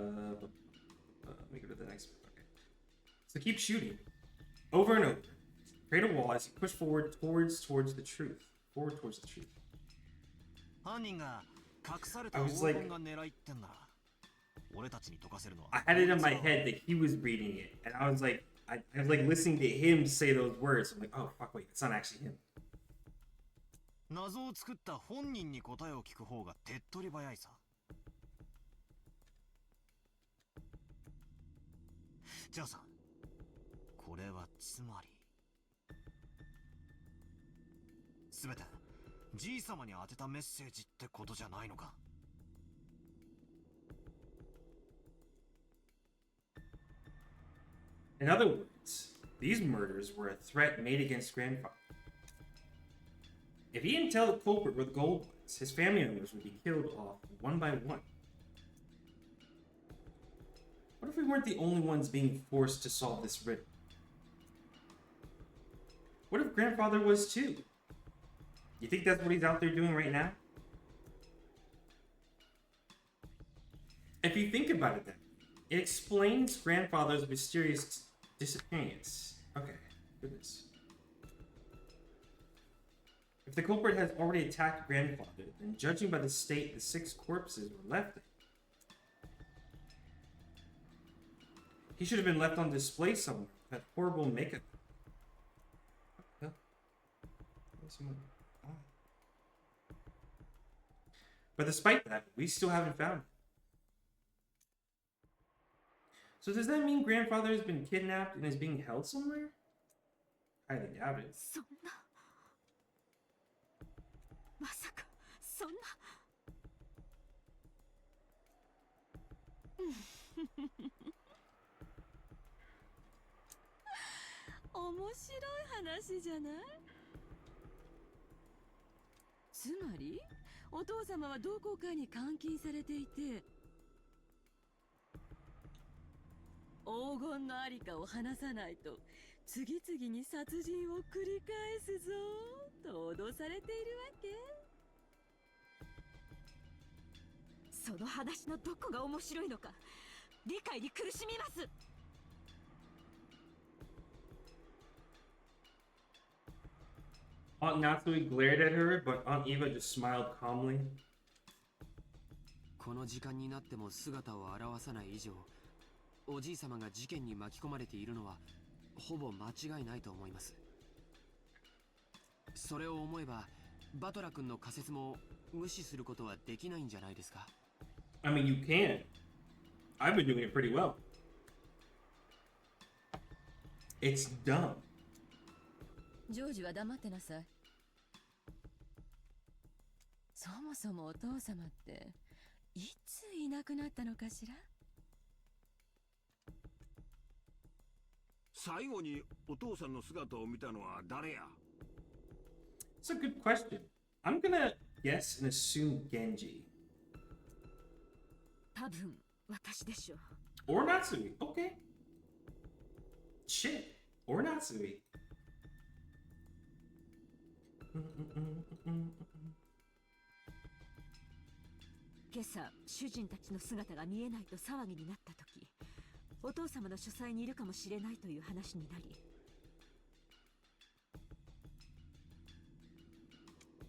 me go to the next one. Okay. So keep shooting. Over and over. Create a wall as you push forward towards the truth. Forward towards the truth. I was like... I had it in my head that he was reading it, and I was like, I was like listening to him say those words. I'm like, oh fuck, wait, it's not actually him. 謎を作った本人に答えを聞く方が手っ取り早いさ。じゃあさ、これはつまり全てじい様に当てたメッセージってことじゃないのか。In other words, these murders were a threat made against Grandfather. If he didn't tell the culprit where the gold was, his family members would be killed off one by one. What if we weren't the only ones being forced to solve this riddle? What if Grandfather was too? You think that's what he's out there doing right now? If you think about it then, it explains Grandfather's mysterious disappearance. Okay, goodness. If the culprit has already attacked Grandfather, then judging by the state the 6 corpses were left in, he should have been left on display somewhere with that horrible makeup. But despite that, we still haven't found him. So does that mean Grandfather has been kidnapped and is being held somewhere? I highly doubt it. まさかそんな。面白い話じゃない。つまりお父様はどこかに監禁されていて、黄金のありかを話さないと次々に殺人を繰り返すぞと脅されているわけ。その話のどこが面白いのか理解に苦しみます。Aunt Natsui glared at her, but Aunt Eva just smiled calmly. この時間になっても姿を現さない以上、おじい様が事件に巻き込まれているのはほぼ間違いないと思います。それを思えばバトラ君の仮説も無視することはできないんじゃないですか。I mean, you can. I've been doing it pretty well. It's dumb. ジョージは黙ってなさい。そもそもお父様っていついなくなったのかしら。最後にお父さんの姿を見たのは誰や？ It's a good question. I'm gonna guess and assume Genji. 多分私でしょう。Or Natsui. Okay. Shit. Or Natsui. Mm-mm-mm-mm-mm-mm. 今朝主人たちの姿が見えないと騒ぎになった時、お父様の書斎にいるかもしれないという話になり、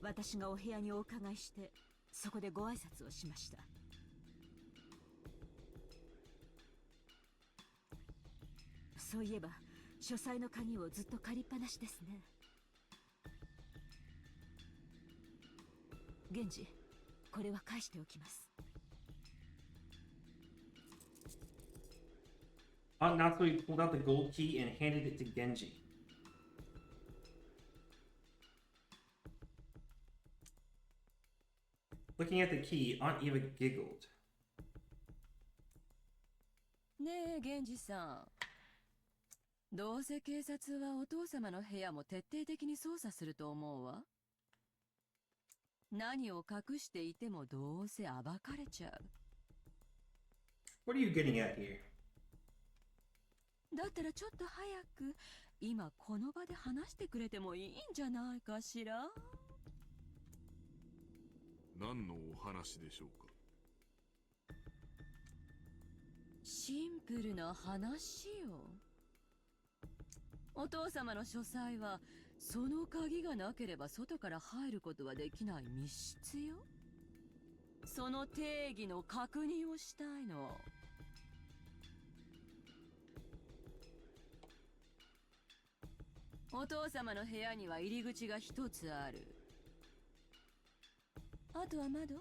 私がお部屋にお伺いしてそこでご挨拶をしました。そういえば書斎の鍵をずっと借りっぱなしですね。源氏、これは返しておきます。Natsui pulled out the gold key and handed it to Genji. Looking at the key, Aunt Eva giggled. ねえ、源氏さん。どうせ警察はお父様の部屋も徹底的に捜査すると思うわ。何を隠していてもどうせ暴かれちゃう。What are you getting at here? だったらちょっと早く、今この場で話してくれてもいいんじゃないかしら。何のお話でしょうか。シンプルな話よ。お父様の書斎はその鍵がなければ外から入ることはできない密室よ。その定義の確認をしたいの。お父様の部屋には入り口が一つある。あとは窓？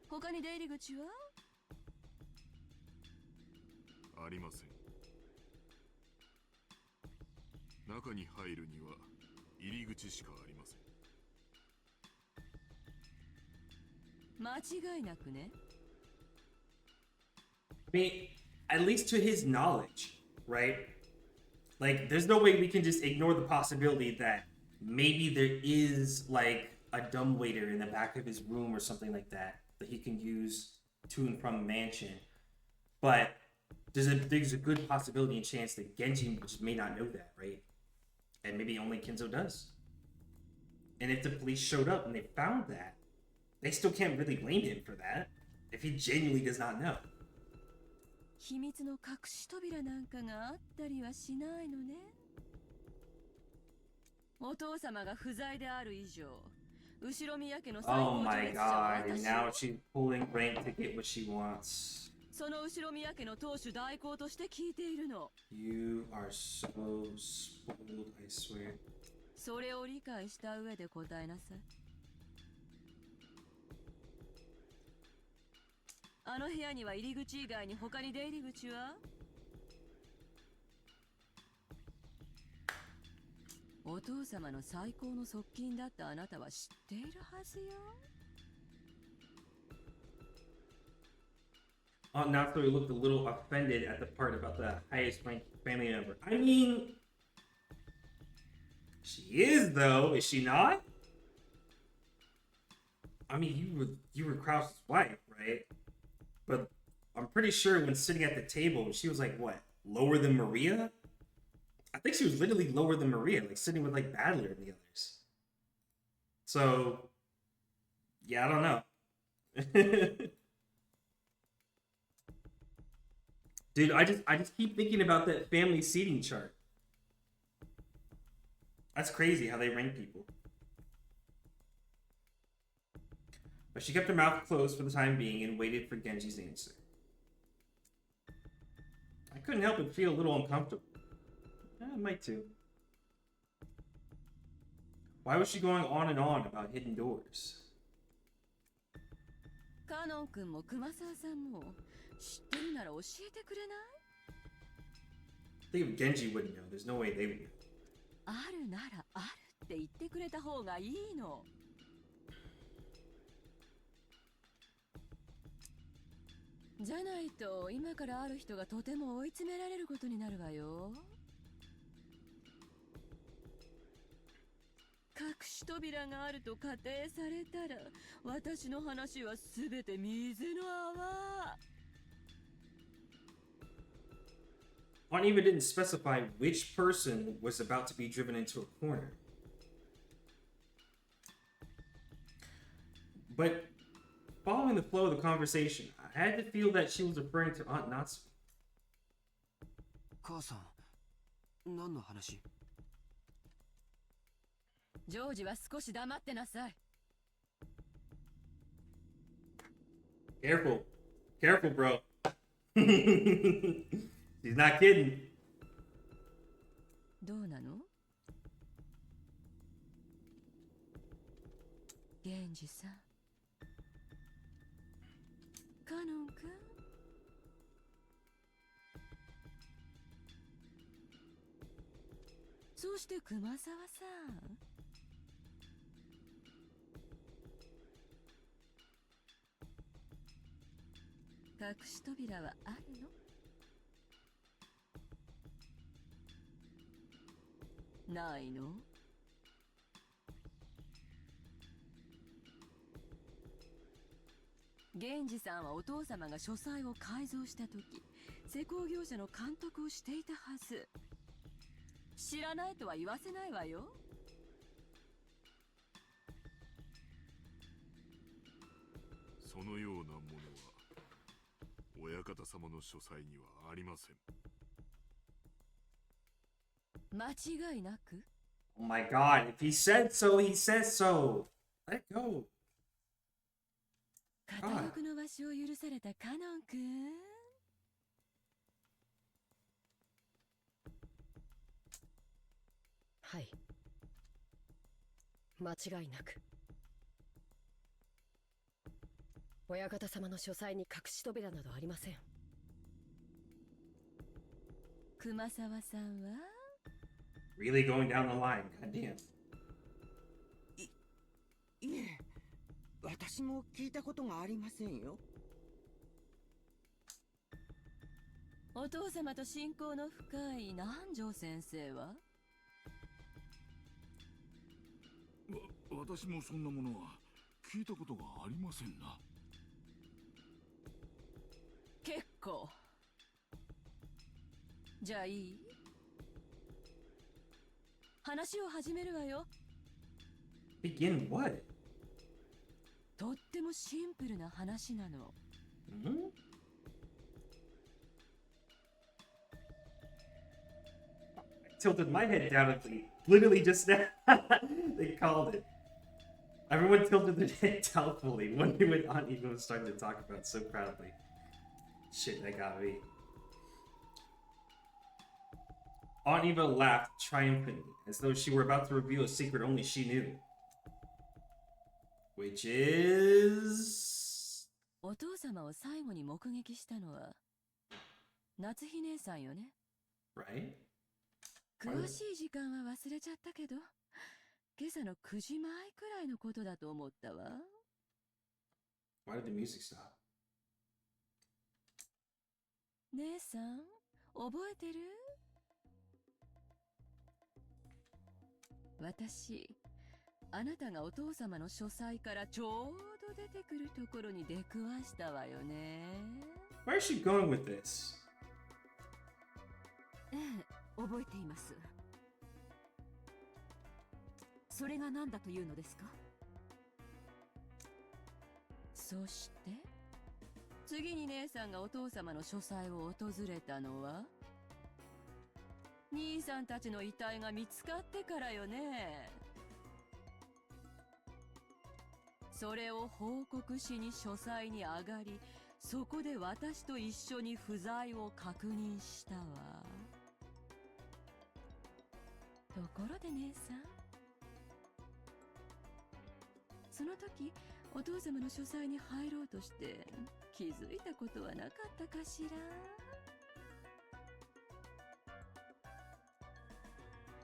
他に出入り口は？ありません。中に入るには入り口しかありません。間違いなくね。I mean, at least to his knowledge, right? Like, there's no way we can just ignore the possibility that maybe there is, like, a dumbwaiter in the back of his room or something like that that he can use to and from the mansion. But there's a good possibility and chance that Genji just may not know that, right? And maybe only Kenzo does. And if the police showed up and they found that, they still can't really blame him for that if he genuinely does not know. 秘密の隠し扉なんかがあったりはしないのね。お父様が不在である以上、後ろ宮家の最 Oh 高 my 序列者は god, and 私 now よ。 she's pulling rank to get what she wants. その後ろ宮家の当主代行として聞いているの。You are so spoiled, I swear. それを理解した上で答えなさい。あの部屋には入り口以外に他に出入り口は？お父様の最高の側近だったあなたは知っているはずよ。Natsui looked a little offended at the part about the highest ranked family member. I mean, she is though, is she not? I mean, you were Krause's wife, right? But I'm pretty sure when sitting at the table, she was like, what, lower than Maria? I think she was literally lower than Maria, like sitting with like Badler and the others. So, yeah, I don't know. Dude, I just keep thinking about that family seating chart. That's crazy how they rank people. But she kept her mouth closed for the time being and waited for Genji's answer. I couldn't help but feel a little uncomfortable. I might too. Why was she going on and on about hidden doors? カノン君も熊沢さんも知ってるなら教えてくれない？ I think if Genji wouldn't know, there's no way they would know. あるならあるって言ってくれた方がいいの。じゃないと今からある人がとても追い詰められることになるわよ。隠し扉があると仮定されたら、私の話はすべて水の泡。Aunt Eva didn't specify which person was about to be driven into a corner. But following the flow of the conversation, I had to feel that she was referring to Aunt Natsu. 母さん、何の話？ジョージは少し黙ってなさい。Careful. Careful, bro. She's not kidding. どうなの？源氏さん。カノン君。そして熊沢さん。隠し扉はあるの？ないの？源氏さんはお父様が書斎を改造した時、施工業者の監督をしていたはず。知らないとは言わせないわよ。そのようなものは親方様の書斎にはありません。間違いなく。Oh my god, if he said so, he says so. Let it go. 片翼のわしを許されたカノン君。はい。間違いなく。親方様の書斎に隠し扉などありません。熊沢さんは Really going down the line, goddamn. いえ、私も聞いたことがありませんよ。お父様と親交の深い南條先生は私もそんなものは聞いたことがありませんな。結構。じゃあいい？話を始めるわよ。Begin what? とってもシンプルな話なの。Tilted my head down literally just now. They called it. Everyone tilted their head doubtfully when Aunt Eva was starting to talk about it so proudly. Shit, that got me. Aunt Eva laughed triumphantly, as though she were about to reveal a secret only she knew. Which is... お父様を最後に目撃したのは夏日姉さんよね。Right? 詳しい時間は忘れちゃったけど、今朝の9時前くらいのことだと思ったわ。Why did the music stop? 姉さん、覚えてる？私、あなたがお父様の書斎からちょうど出てくるところに出くわしたわよね。Where is she going with this? ええ、覚えています。それが何だというのですか？そして次に姉さんがお父様の書斎を訪れたのは兄さんたちの遺体が見つかってからよね。それを報告しに書斎に上がり、そこで私と一緒に不在を確認したわ。ところで姉さん、その時お父様の書斎に入ろうとして気づいたことはなかったかしら？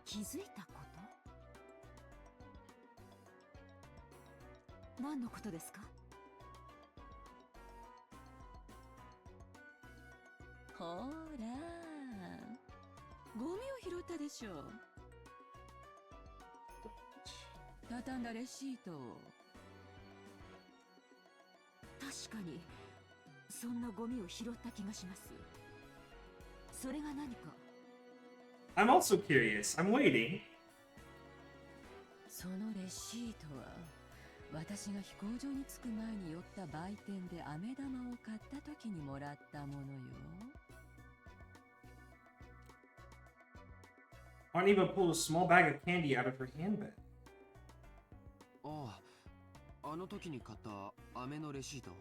気づいたこと？何のことですか？ほら、ゴミを拾ったでしょ。畳んだレシートを。確かにそんなゴミを拾った気がします。それが何か。 I'm also curious. I'm waiting. そのレシートは私が飛行場に着く前に寄った売店で飴玉を買った時にもらったものよ。Aunt Eva pulled a small bag of candy out of her handbag. ああ、あの時に買った飴のレシート。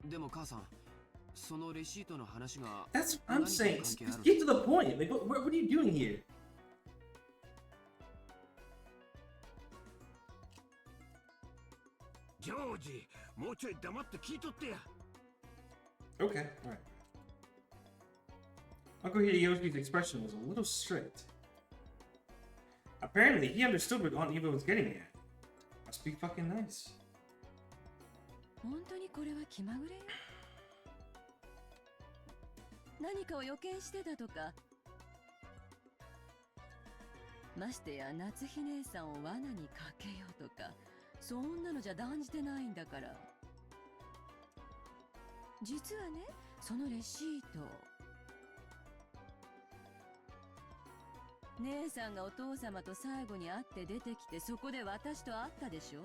でも母さん、そのレシートの話が That's what I'm 何か saying. 関係あ Just る？ get to the point. Like, what are you doing here? ジョージ、もうちょい黙って聞いとってや。 Okay, alright. Uncle Hideyoshi's expression was a little strict. Apparently, he understood what Aunt Eva was getting at. Must be fucking nice. 本当にこれは気まぐれよ。何かを予見してたとか。ましてや夏日姉さんを罠にかけようとか、そんなのじゃ断じてないんだから。実はね、そのレシート、姉さんがお父様と最後に会って出てきて、そこで私と会ったでしょ。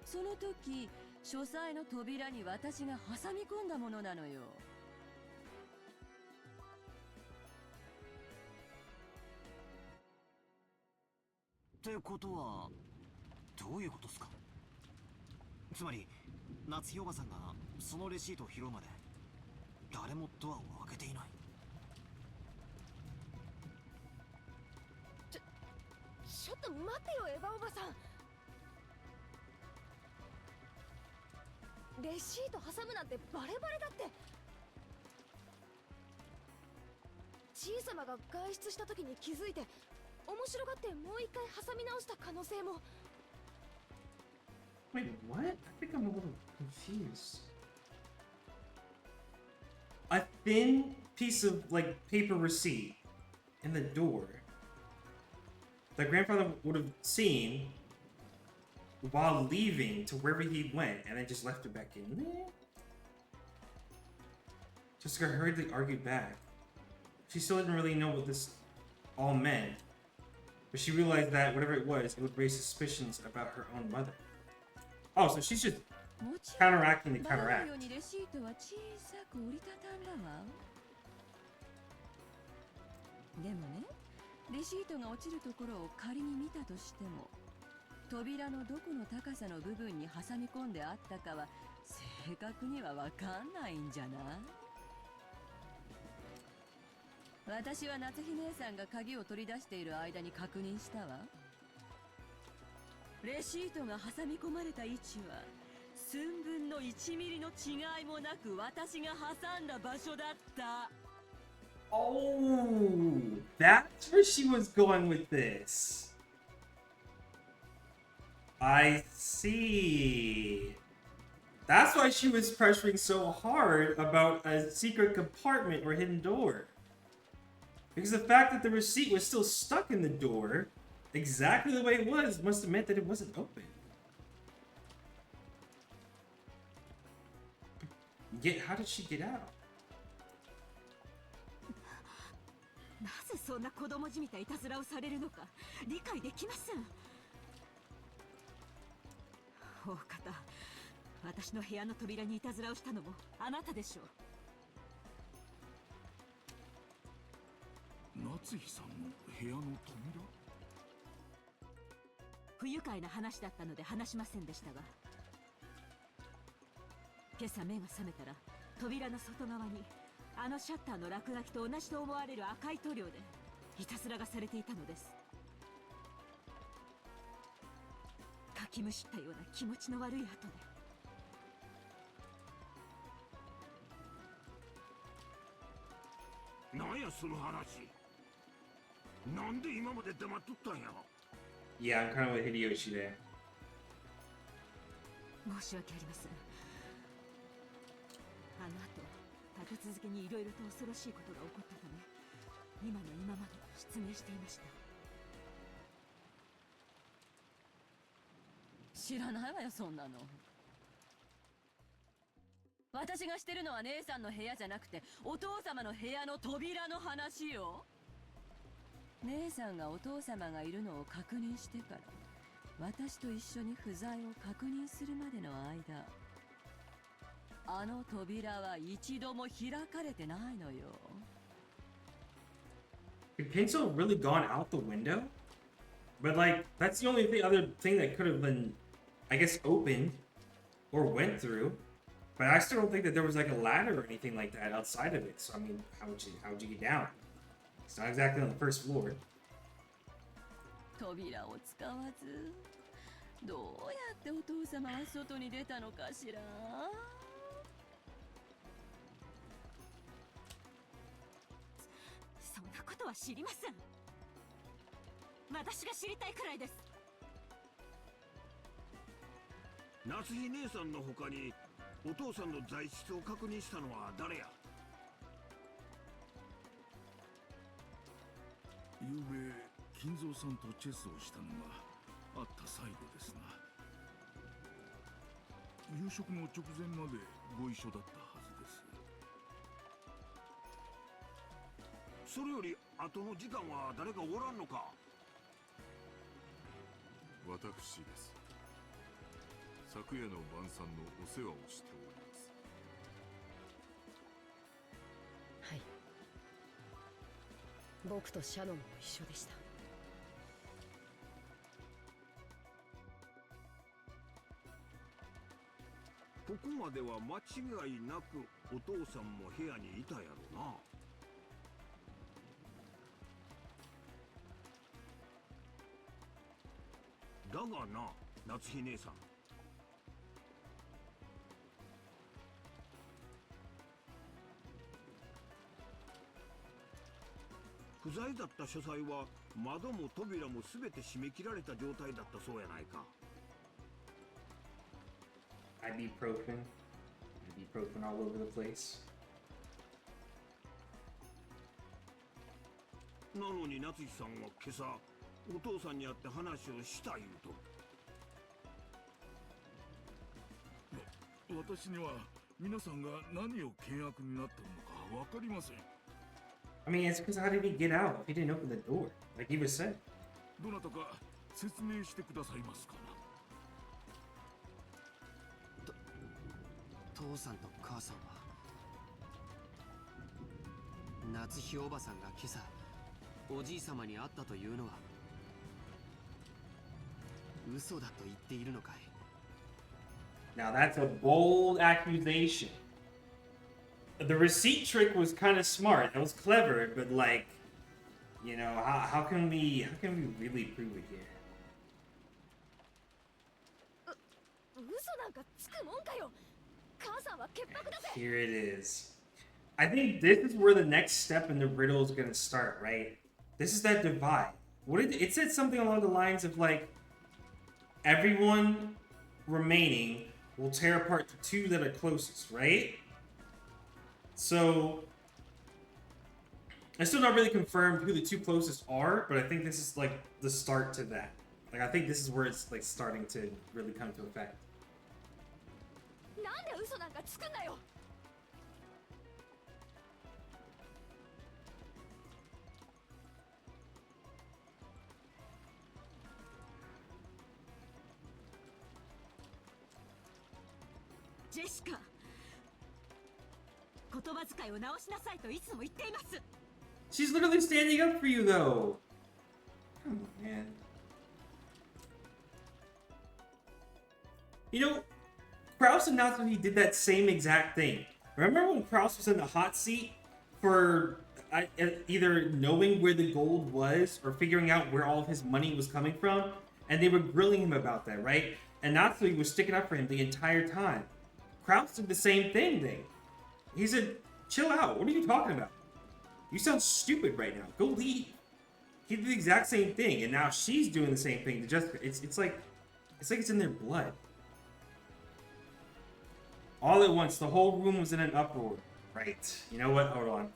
その時、書斎の扉に私が挟み込んだものなのよ。ってことはどういうことっすか？つまり夏日おばさんがそのレシートを拾うまで誰もドアを開けていない。ちょっと待ってよ、エヴァおばさん。レシート挟むなんてバレバレだって。じいさまが外出した時に気づいて面白がってもう一回挟み直した可能性も。 Wait, what? I think I'm a little confused. A thin piece of, like, paper receipt in the door that grandfather would have seen while leaving to wherever he went, and then just left it back in there? Jessica hurriedly argued back. She still didn't really know what this all meant, but she realized that whatever it was, it would raise suspicions about her own mother. Oh, so she's just counteracting the counteract. レシートは小さく折りたたんだわ。でもね、レシートが落ちるところを仮に見たとしても、扉のどこの高さの部分に挟み込んであったかは正確にはわかんないんじゃない？私は夏日姉さんが鍵を取り出している間に確認したわ。レシートが挟み込まれた位置は寸分の1ミリの違いもなく私が挟んだ場所だった。 Oh, that's where she was going with this. I see. That's why she was pressuring so hard about a secret compartment or hidden door. Because the fact that the receipt was still stuck in the door, exactly the way it was, must have meant that it wasn't open. Yet, how did she get out? なぜそんな子供じみたいたずらをされるのか理解できません。大方、私の部屋の扉にいたずらをしたのもあなたでしょう。夏日さんの部屋の扉？不愉快な話だったので話しませんでしたが、今朝目が覚めたら扉の外側にあのシャッターの落書きと同じと思われる赤い塗料でいたずらがされていたのです。かきむしったような気持ちの悪い跡で。なんやその話。なんで今まで黙っとったんや。 Yeah, I'm kind of with Hideyoshi there. 申し訳ありません。あの後、立て続けにいろいろと恐ろしいことが起こったため、今の今まで失明していました。知らないわよ、そんなの。私がしてるのは姉さんの部屋じゃなくて、お父様の部屋の扉の話よ。姉さんがお父様がいるのを確認してから、私と一緒に不在を確認するまでの間、あの扉は一度も開かれてないのよ。Could Pencil really gone out the window? But like, that's the only other thing that could have been, I guess, opened or went through. But I still don't think that there was like a ladder or anything like that outside of it. So I mean, how would you get down? It's not exactly on the first floor. 扉を使わず、どうやってお父様は外に出たのかしら。そんなことは知りません。私が知りたいくらいです。夏日姉さんの他にお父さんの在室を確認したのは誰や？ゆうべ金蔵さんとチェスをしたのがあった最後ですな。夕食の直前までご一緒だったはずです。それより後の時間は誰かおらんのか？私です。昨夜の晩餐のお世話をしております。はい。僕とシャノンも一緒でした。ここまでは間違いなくお父さんも部屋にいたやろな。だがな、夏日姉さん。不在だった書斎は窓も扉も全て閉め切られた状態だったそうやないか。Ibuprofen all over the place. なのに夏日さんは今朝お父さんに会って話をした言うとる。私には皆さんが何を険悪になっているのかわかりません。I mean, it's because how did he get out if he didn't open the door? Like he was saying. どなたか説明してくださいますか父さんと母さんは夏日おばさんが今朝おじい様に会ったというのは嘘だと言っているのかい？ Now that's a bold accusation. The receipt trick was kind of smart. That was clever, but like, you know, how can we really prove it here? 嘘なんかつくもんかよ。母さんは潔白だぜ。 Here it is. I think this is where the next step in the riddle is gonna start, right? This is that divide. What did it said something along the lines of like everyone remaining will tear apart the two that are closest, right? So it's still not really confirmed who the two closest are, but I think this is like the start to that. Like I think this is where it's like starting to really come to effect. なんで嘘なんかつくんだよ。ジェシカ、言葉遣いを直しなさいといつも言っています。 She's literally standing up for you though. Come on, man. You know, Krause announced that he did that same exact thing. Remember when Krause was in the hot seat for either knowing where the gold was or figuring out where all of his money was coming from? And they were grilling him about that, right? And Natsui was sticking up for him the entire time. Krause did the same thing. He said, chill out. What are you talking about? You sound stupid right now. Go leave. He did the exact same thing. And now she's doing the same thing to Jessica. It's like it's in their blood. All at once, the whole room was in an uproar. Right. You know what? Hold on.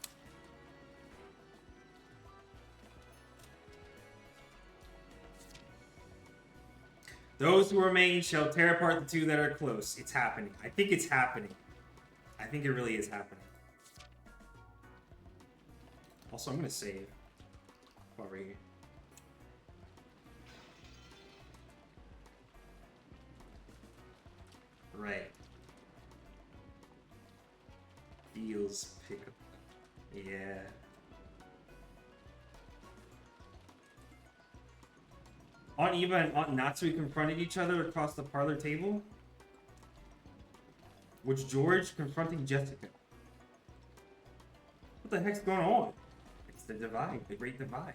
Those who remain shall tear apart the two that are close. It's happening. I think it's happening. I think it really is happening. Also, I'm gonna save while we're here. Right. Feels pick up. Yeah. Aunt Eva and Aunt Natsui confronted each other across the parlor table. With George confronting Jessica. What the heck's going on? It's the divide, the great divide.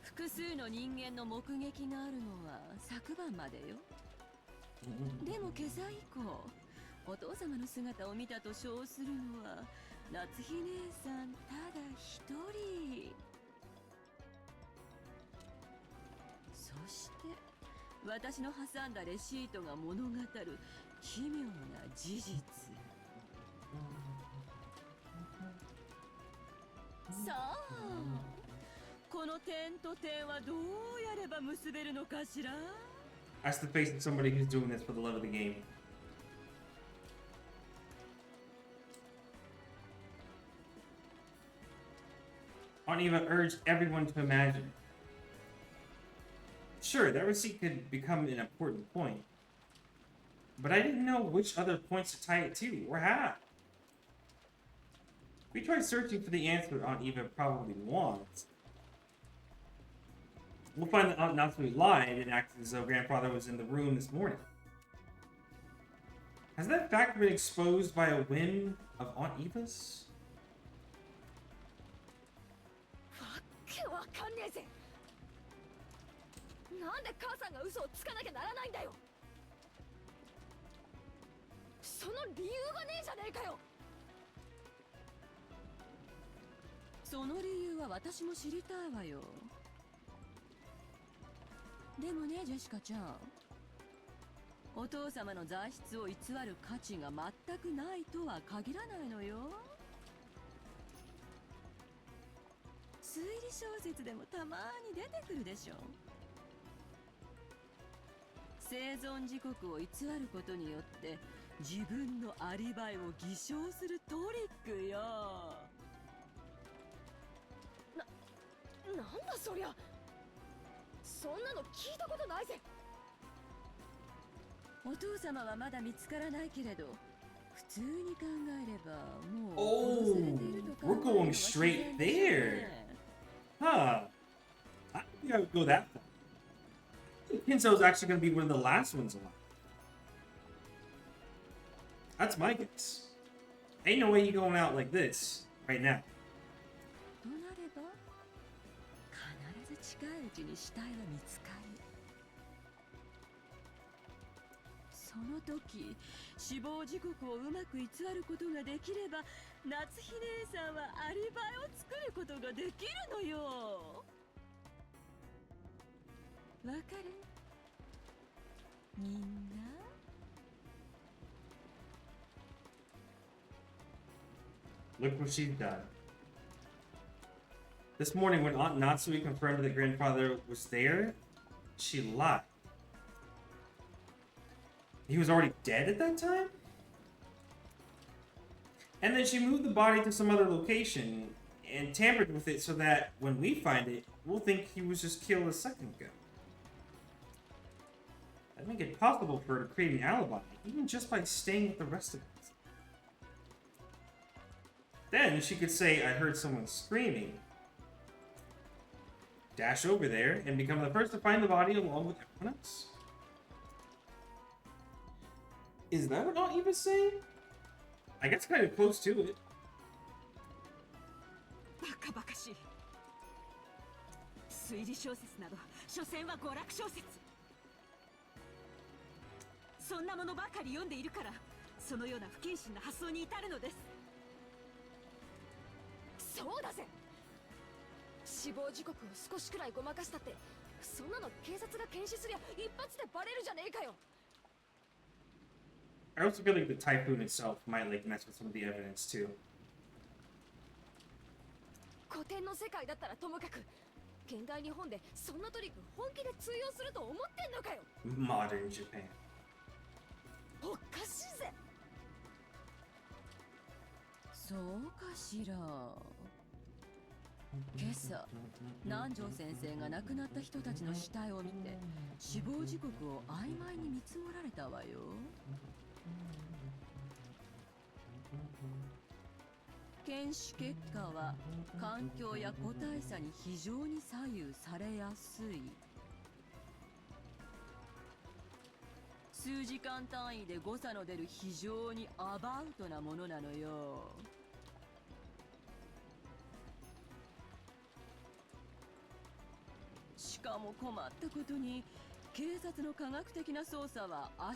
複数の人間の目撃があるのは昨晩までよ。でも今朝以降、お父様の姿を見たと称するのは夏日姉さんただ一人。そして私の挟んだレシートが物語る奇妙な事実。さあ、この点と点はどうやれば結べるのかしら? That's the face of somebody who's doing this for the love of the game. Aunt Eva urged everyone to imagine. Sure, that receipt could become an important point. But I didn't know which other points to tie it to, or how. We tried searching for the answer Aunt Eva probably wants. We'll find that Aunt Natsui lied and acted as though grandfather was in the room this morning. Has that fact been exposed by a whim of Aunt Eva's? わかんねえぜ。なんで母さんが嘘をつかなきゃならないんだよ。その理由がねえじゃねえかよ。その理由は私も知りたいわよ。でもね、ジェシカちゃん、お父様の材質を偽る価値が全くないとは限らないのよ。推理小説でもたまに出てくるでしょ。生存時刻を偽ることによって自分のアリバイを偽証するトリックよ。なんだそりゃ。そんなの聞いたことないぜ。お父様はまだ見つからないけれど、普通に考えればもう Oh, we're going straight there. Huh. I think I would go that far. I think Kinzo's actually going to be one of the last ones alive. That's my guess. Ain't no way you going out like this right now. となれば必ず近いうちに死体は見つかる。その時死亡時刻をうまく偽ることができれば、夏日姉さんはアリバイを作ることができるのよ。わかる？みんな。Look what she's done. This morning when Aunt Natsui confirmed that grandfather was there, she lied. He was already dead at that time? And then she moved the body to some other location and tampered with it so that when we find it, we'll think he was just killed a second ago. That'd make it possible for her to create an alibi, even just by staying with the rest of us. Then she could say, I heard someone screaming. Dash over there and become the first to find the body along with everyone else. Is that what Aunt Eva's saying? I guess kind of close to it. バカバカしい。推理小説など所詮は娯楽小説。そんなものばかり読んでいるから、そのような不謹慎な発想に至るのです。そうだぜ。死亡時刻を少しくらいごまかしたって、そんなの警察が検視すりゃ一発でバレるじゃねえかよ。I also feel like the typhoon itself might like mess with some of the evidence too. 古典の世界だったらともかく、現代日本でそんなトリック本気で通用すると思ってんのかよ。 Modern Japan. おかしいぜ。そうかしら。今朝南條先生が亡くなった人たちの死体を見て死亡時刻を曖昧に見積もられたわよ。検視結果は環境や個体差に非常に左右されやすい。数時間単位で誤差の出る非常にアバウトなものなのよ。しかも困ったことに警察の科学的な捜査は明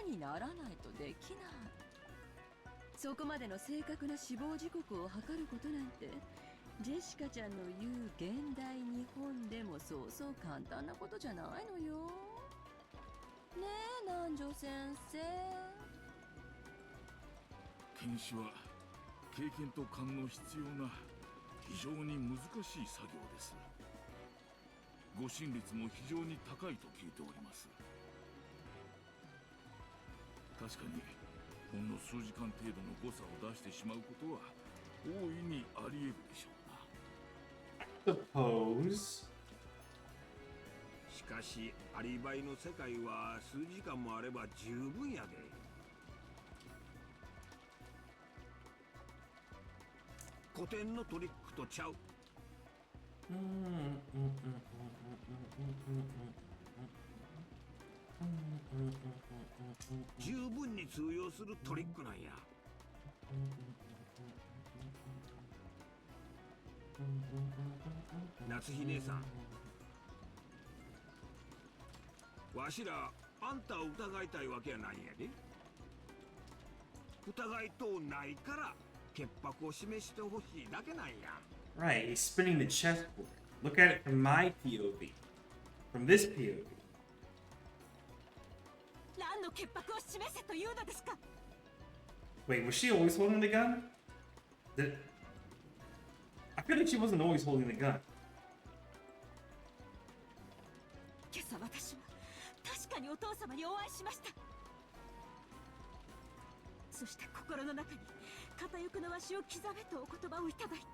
日にならないとできない。そこまでの正確な死亡時刻を測ることなんてジェシカちゃんの言う現代日本でもそうそう簡単なことじゃないのよ。ねえ南條先生。検視は経験と勘の必要な非常に難しい作業です。誤審率も非常に高いと聞いております。確かにほんの数時間程度の誤差を出してしまうことは大いにあり得るでしょうな。 Suppose. しかしアリバイの世界は数時間もあれば十分やで。古典のトリックとちゃう。十分に通用するトリックなんや。夏日姉さん、わしらあんたを疑いたいわけやないんやで。疑いとうないから潔白を示してほしいだけなんや。Right, he's spinning the chessboard. Look at it from my POV. From this POV. 何の潔白を示せというのですか。 Wait, was she always holding the gun? I feel like she wasn't always holding the gun. 今朝私は確かにお父様にお会いしました。そして心の中に片翼のわしを刻めとお言葉をいただいて、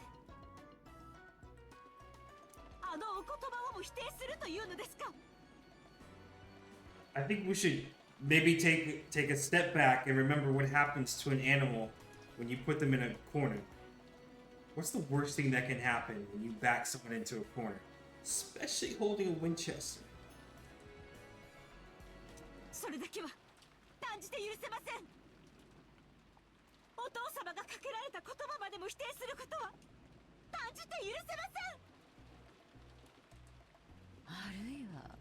あのお言葉をも否定するというのですか。 I think we should maybe take a step back and remember what happens to an animal when you put them in a corner. What's the worst thing that can happen when you back someone into a corner? Especially holding a Winchester. それだけは断じて許せません。お父様がかけられた言葉までも否定することは断じて許せません。あるいは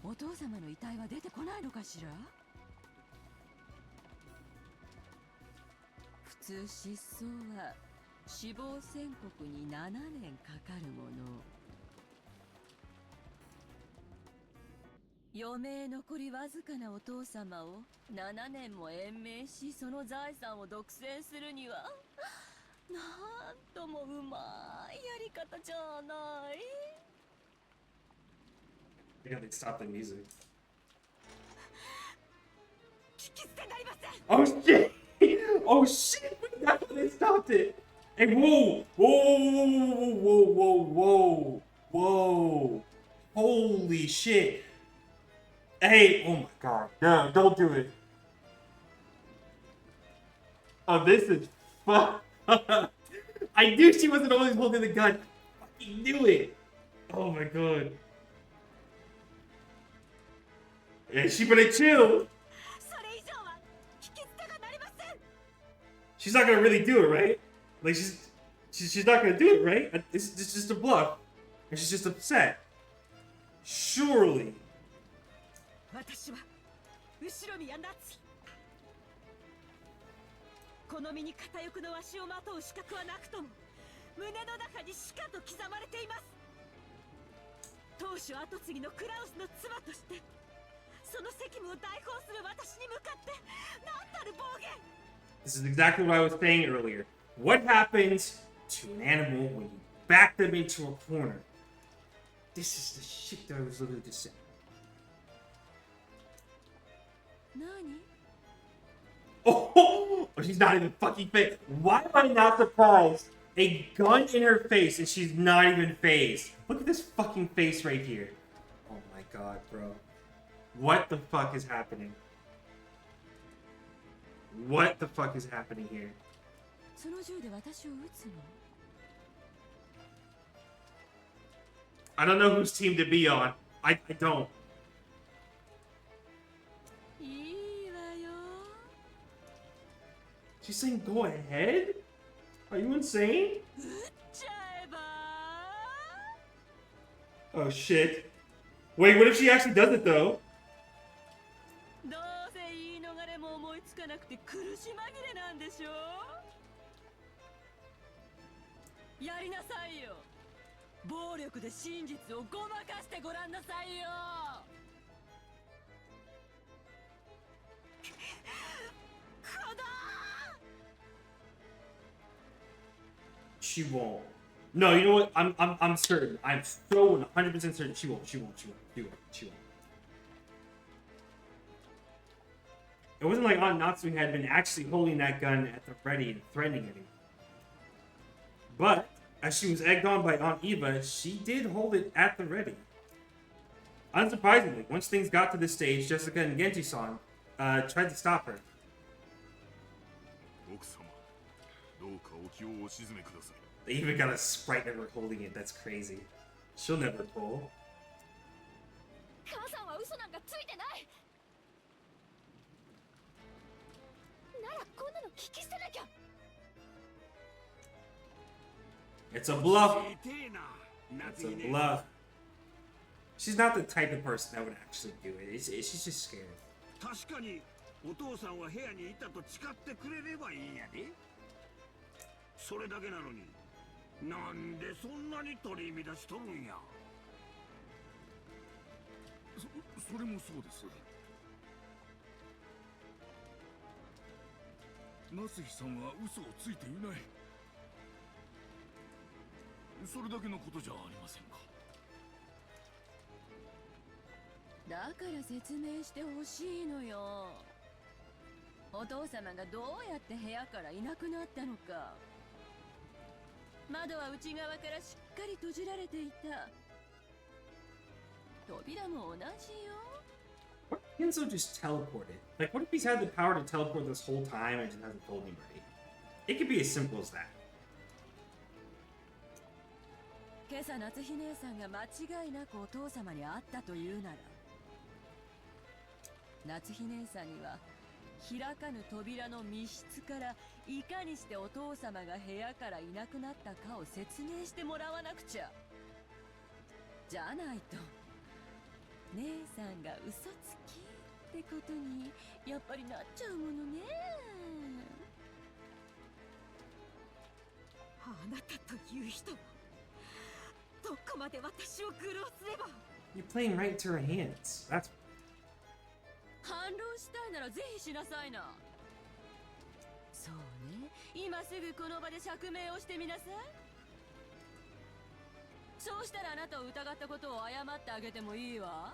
お父様の遺体は出てこないのかしら。普通失踪は死亡宣告に7年かかるもの。余命残りわずかなお父様を7年も延命し、その財産を独占するにはなんともうまいやり方じゃない。 I gotta stop the music. 聞き捨てなりません。 Oh shit! Oh shit! That's when they stopped it! Hey, whoa! Whoa! Whoa! Whoa! Whoa! Whoa! Holy shit! Hey! Oh my god. No, don't do it. Oh, this is fuck. I knew she wasn't always holding the gun. I fucking knew it. Oh my god. Yeah, she better chill. それ以上は聞き捨てがなりません。 She's not gonna really do it, right? Like she's not gonna do it, right? It's just a bluff, and she's just upset. Surely. 私は後ろ宮夏希。この身に片翼のわしをまとう資格はなくとも胸の中にしかと刻まれています。当主跡継ぎのクラウスの妻としてその責務を代行する私に向かって何たる暴言。 This is exactly what I was saying earlier. What happens to an animal when you back them into a corner? This is the shit that I was literally just saying. 何 Oh, she's not even fucking phased. Why am I not surprised? A gun in her face and she's not even phased. Look at this fucking face right here. Oh my god, bro. What the fuck is happening? What the fuck is happening here? その銃で私を撃つの I don't know whose team to be on. I don't. いいわよ She's saying go ahead? Are you insane? 撃っちゃえば Oh shit. Wait, what if she actually does it though? どうせ言い逃れも思いつかなくて苦し紛れなんでしょやりなさいよ暴力で真実をごまかしてごらんなさいよ She won't. No, you know what? I'm certain. I'm so 100% certain she won't. She won't. It wasn't like Aunt Natsu had been actually holding that gun at the ready and threatening anyone. But as she was egged on by Aunt Eva, she did hold it at the ready. Unsurprisingly, once things got to this stage, Jessica and Genji-san tried to stop her. 奥様、どうかお気をお静めください。 They even got a sprite of her holding it. That's crazy. She'll never pull. 母さんは嘘なんかついてないならこんなの聞き捨てなきゃ It's a bluff. It's a bluff. She's not the type of person that would actually do it. She's just scared. 確かにお父さんは部屋にいたと誓ってくれればいいんやで。それだけなのになんでそんなに取り乱しとるんや。それもそうです。夏日さんは嘘をついていない。それだけのことじゃありませんか。だから説明してほしいのよお父様がどうやって部屋からいなくなったのか窓は内側からしっかり閉じられていた扉も同じよ What if Genzo just teleported? Like, what if he's had the power to teleport this whole time and just hasn't told anybody? It could be as simple as that. 今朝夏日姉さんが間違いなくお父様に会ったというなら夏日姉さんには開かぬ扉の密室からいかにしてお父様が部屋からいなくなったかを説明してもらわなくちゃじゃないと姉さんが嘘つきってことにやっぱりなっちゃうものねあなたという人はどこまで私を愚弄すれば You're playing right into her hands. That's 反論したいならぜひしなさいなそうね今すぐこの場で釈明をしてみなさいそうしたらあなたを疑ったことを謝ってあげてもいいわ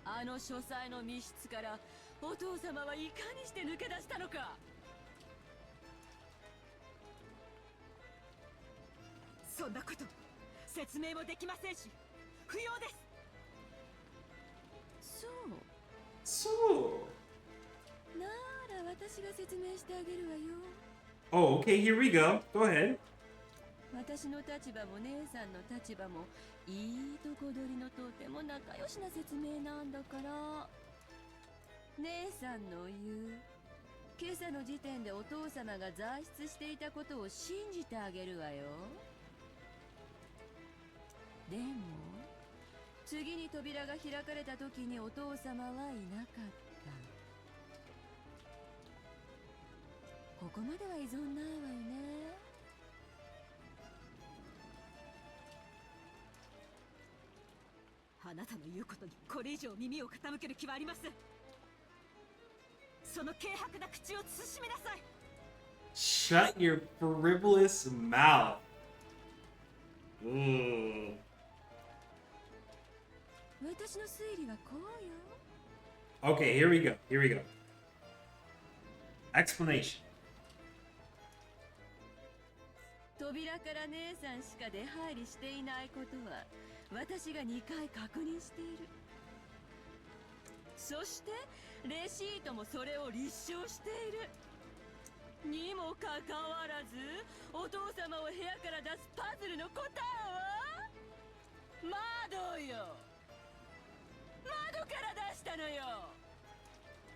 あの書斎の密室からお父様はいかにして抜け出したのかそんなこと説明もできませんし不要ですそうなら私が説明してあげるわよ Oh, okay, here we go. Go ahead. 私の立場も姉さんの立場もいいとこ取りのとても仲良しな説明なんだから姉さんの言う今朝の時点でお父様が在室していたことを信じてあげるわよでも次に扉が開かれた時にお父様はいなかったここまでは依存ないわよねあなたの言うことにこれ以上耳を傾ける気はありませんその軽薄な口を慎みなさい Shut your frivolous mouth. Ooh. 私の推理はこうよ。 Okay, here we go. Here we go. Explanation. 扉から姉さんしか出入りしていないことは私が2回確認している。そしてレシートもそれを立証している。にもかかわらずお父様を部屋から出すパズルの答えは窓よ。窓から出したのよ。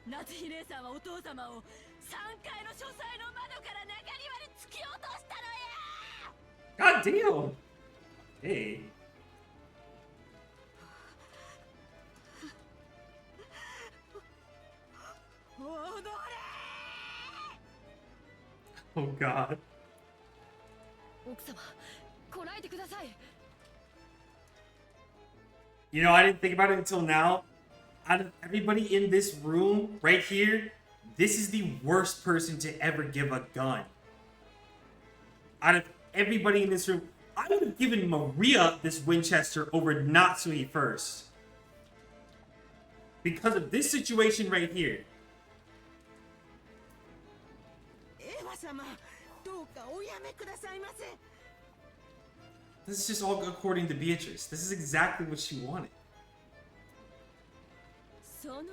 夏日姉さんはお父様を3階の書斎の窓から中庭に突き落としたのよ。 God damn. Hey. Oh God. 奥様、こらえてください。 You know, I didn't think about it until now. Out of everybody in this room, right here, this is the worst person to ever give a gun. Out of everybody in this room, I would have given Maria this Winchester over Natsui first. Because of this situation right here. エヴァ様、どうかおやめくださいませ。 This is just all according to Beatrice. This is exactly what she wanted. その後、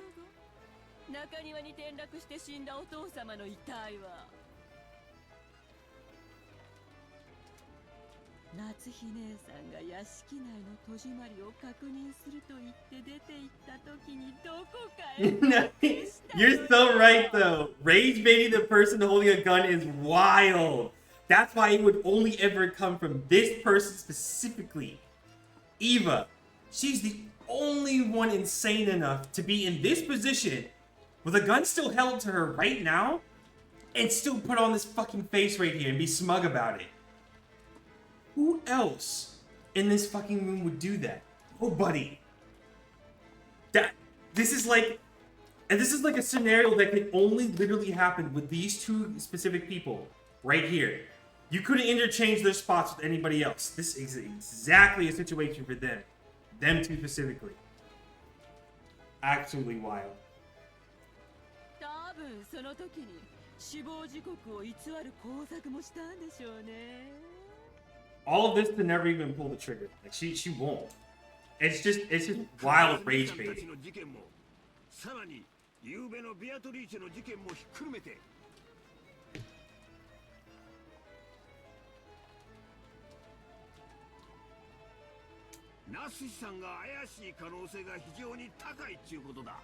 中庭に転落して死んだお父様の遺体は夏日姉さんが屋敷内の戸締まりを確認すると言って出て行った時にどこかへ You're so right though. Rage baiting the person holding a gun is wild. That's why it would only ever come from this person specifically. Eva. She's the only one insane enough to be in this position with a gun still held to her right now and still put on this fucking face right here and be smug about it. Who else in this fucking room would do that? Nobody. This is like a scenario that could only literally happen with these two specific people right here. You couldn't interchange their spots with anybody else. This is exactly a situation for them. Them two specifically. Absolutely wild. 多分その時に死亡時刻を偽る工作もしたんでしょうね。 All of this to never even pull the trigger. Like she won't. It's just wild rage baiting. さらに昨夜のベアトリーチェの事件もひっくるめてナスシさんが怪しい可能性が非常に高いっちゅうことだ。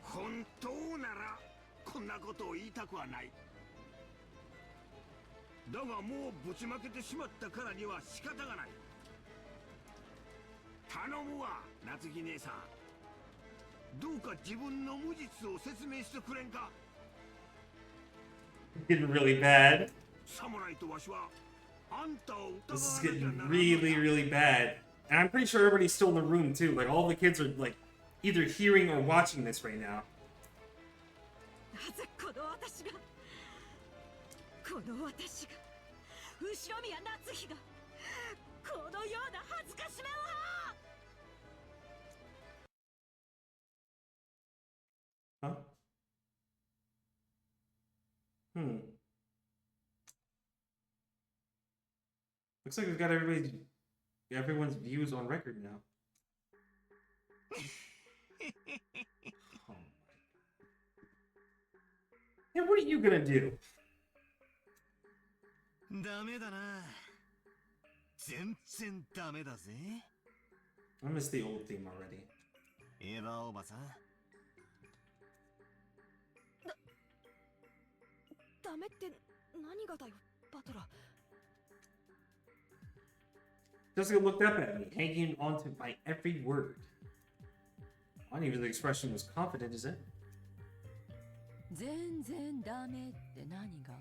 本当ならこんなことを言いたくはない。だがもうぶちまけてしまったからには仕方がない。頼むわ、夏日姉さん。どうか自分の無実を説明してくれんか。 Getting really bad. 侍とわしはあんたを疑 This is わなきゃ getting ならない。 really, really bad. And I'm pretty sure everybody's still in the room too. Like all the kids are like either hearing or watching this right now. なぜこの私が後ろ宮夏日がこのような恥ずかしめを。 Huh? Looks like we've got everyone's views on record now. Oh. Yeah, what are you gonna do? ダメだな。全然ダメだぜ。I miss the old theme already. エヴァおばさん。ダメって何がだよ、バトラ。 Jessica looked up at me, hanging onto my every word. I don't even think the expression was confident, is it? 全然ダメって何が？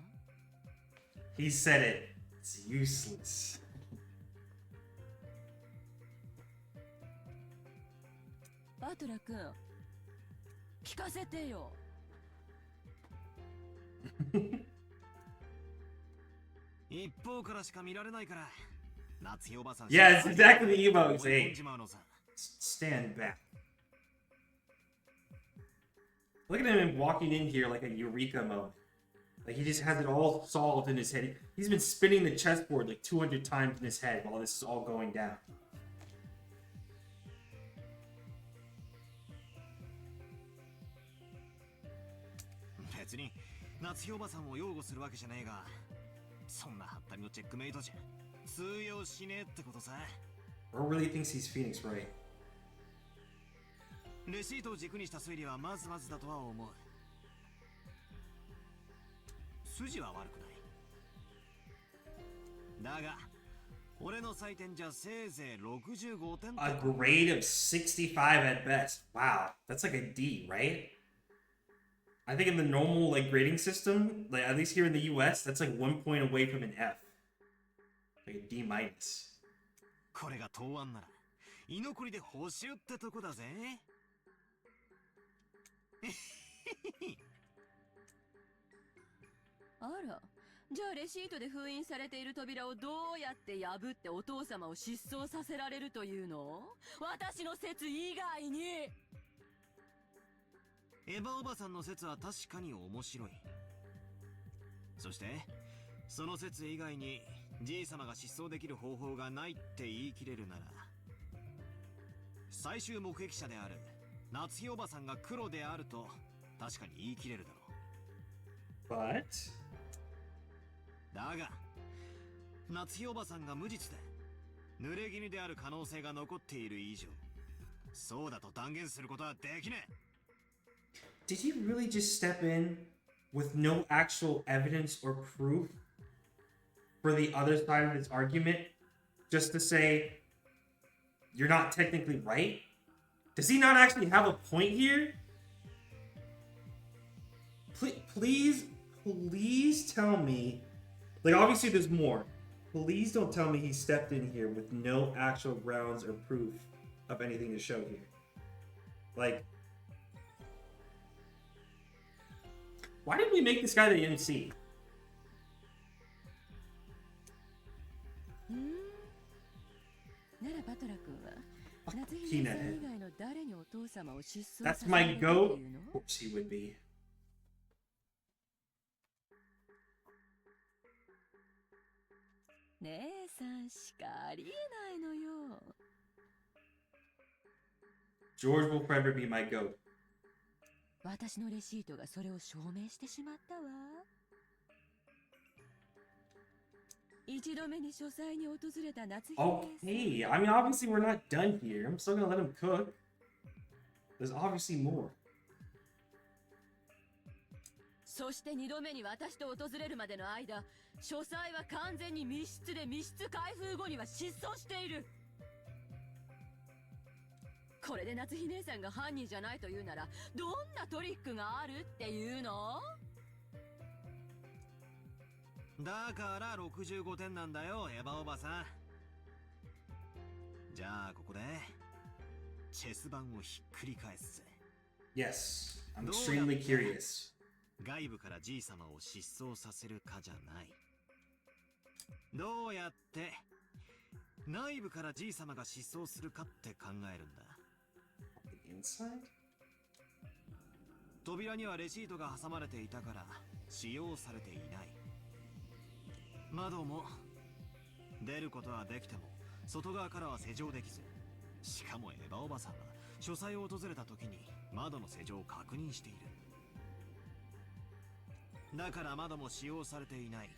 He said it. It's useless. バトラ君、聞かせてよ。一方からしか見られないから、夏日おばさん。Yeah, it's exactly the emo saying. 追い込んじまうのさ。Stand back. Look at him walking in here like a Eureka mode. Like he just has it all solved in his head. He's been spinning the chessboard like 200 times in his head while this is all going down. 別に夏日おばさんを擁護するわけじゃねえが、そんなハッタリのチェックメイトじゃ通用しねえってことさ。Or really thinks he's Phoenix, right? レシートを軸にした推理はまずまずだとは思う。筋は悪くない。だが、俺の採点じゃせいぜい65点。A grade of 65 at best. Wow, that's like a D, right? I think in the normal like grading system, like at least here in the US, that's like 1 point away from an F. Like a D minus. これが答案なら、居残りで補修ってとこだぜ。あら、じゃあレシートで封印されている扉をどうやって破ってお父様を失踪させられるというの？私の説以外に。エヴァおばさんの説は確かに面白い。そしてその説以外にじい様が失踪できる方法がないって言い切れるなら、最終目撃者である夏日おばさんが黒であると確かに言い切れるだろう。 But だが夏日おばさんが無実で濡れ衣である可能性が残っている以上、そうだと断言することはできねえ。 did he really just step in with no actual evidence or proof for the other side of this argument just to say you're not technically right? Does he not actually have a point here? Please tell me. Like, obviously there's more. Please don't tell me he stepped in here with no actual grounds or proof of anything to show here. Like, why did we make this guy the MC? ならバトラ君は夏日 Peanut さん head. 以外の誰にお父様を失踪 That's させら my れたと goat. いうの？ Of course he would be. 姉さんしかありえないのよ。 George will forever be my goat. 私のレシートがそれを証明してしまったわ。一度目に書斎に訪れた夏日姉さん。 Okay, I mean, obviously we're not done here. I'm still gonna let him cook. There's obviously more. そして二度目に私と訪れるまでの間、書斎は完全に密室で密室開封後には失踪している。これで夏日姉さんが犯人じゃないというなら、どんなトリックがあるっていうの？だから65点なんだよ、エヴァおばさん。じゃあここでチェス盤をひっくり返すぜ。 Yes, I'm extremely curious. 外部からじい様を失踪させるかじゃない。どうやって内部からじい様が失踪するかって考えるんだ。 Inside? 扉にはレシートが挟まれていたから使用されていない。窓も出ることはできても外側からは施錠できず、しかもエヴァおばさんは書斎を訪れた時に窓の施錠を確認している。だから窓も使用されていない。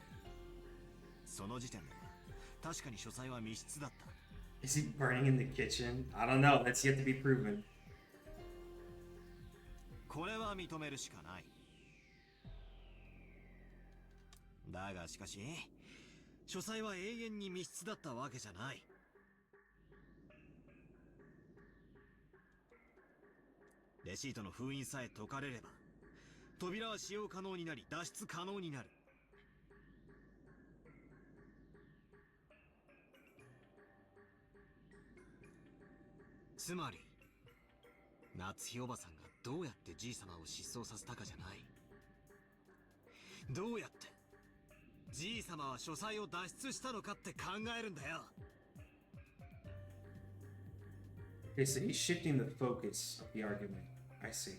その時点では確かに書斎は密室だった。 Is he burning in the kitchen? I don't know. That's yet to be proven. これは認めるしかない。だがしかし書斎は永遠に密室だったわけじゃない。レシートの封印さえ解かれれば扉は使用可能になり脱出可能になる。つまり夏日おばさんがどうやってじい様を失踪させたかじゃない。どうやってじい様は書斎を脱出したのかって考えるんだよ。Okay, so he's shifting the focus of the argument. I see.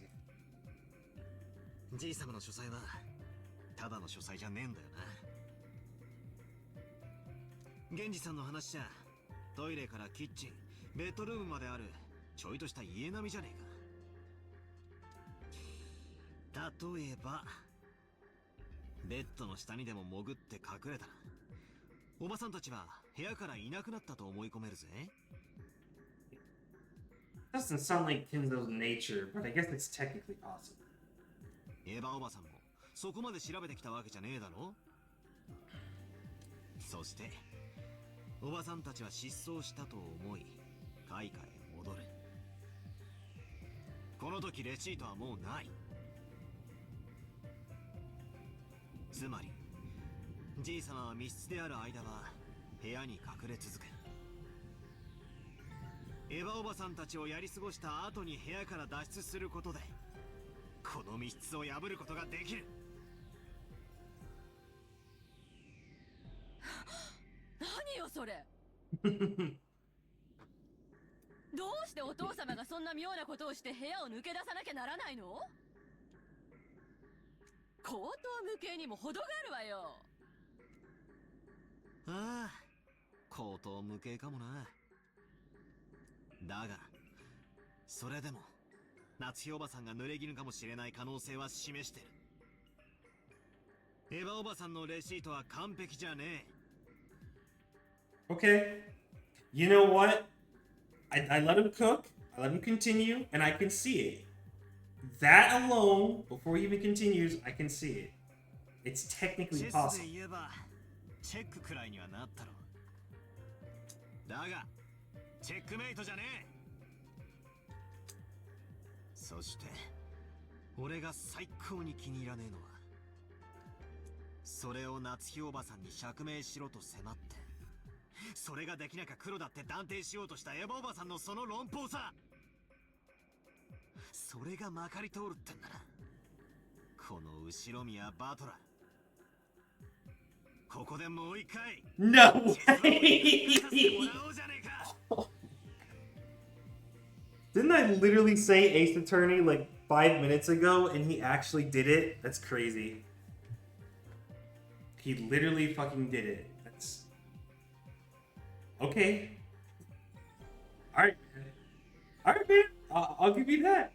じい様の書斎はただの書斎じゃねえんだよな。源氏さんの話じゃトイレからキッチン、ベッドルームまであるちょいとした家並みじゃねえか。例えばベッドの下にでも潜って隠れたら、おばさんたちは部屋からいなくなったと思い込めるぜ。Doesn't sound like Kinzo's nature, but I guess it's technically possible. エヴァおばさんもそこまで調べてきたわけじゃねえだろ。そしておばさんたちは失踪したと思い開花へ戻る。この時レシートはもうない。つまりじい様は密室である間は部屋に隠れ続け、エヴァおばさんたちをやり過ごした後に部屋から脱出することでこの密室を破ることができる。何よそれどうしてお父様がそんな妙なことをして部屋を抜け出さなきゃならないの？口頭無形にも程があるわよ。ああ、口頭無形かもな。だがそれでも夏日おばさんが濡れ衣かもしれない可能性は示してる。エヴァおばさんのレシートは完璧じゃねえ。Okay. You know what? I let him cook, I let him continue, and I can see it. That alone, before he even continues, I can see it. It's technically possible. チェスで言えばチェックくらいにはなったろ。だがチェックメイトじゃねえ。そして俺が最高に気に入らねえのは、それを夏日おばさんに釈明しろと迫って、それができなきゃ黒だって断定しようとしたエヴァおばさんのその論法さ。それがまかり通るってんだな。この後ろ宮バトラー、ここでもう一回 No way! Didn't I literally say Ace Attorney like 5 minutes ago and he actually did it? That's crazy. He literally fucking did it. That's... Okay. Alright. Alright, man. I'll give you that.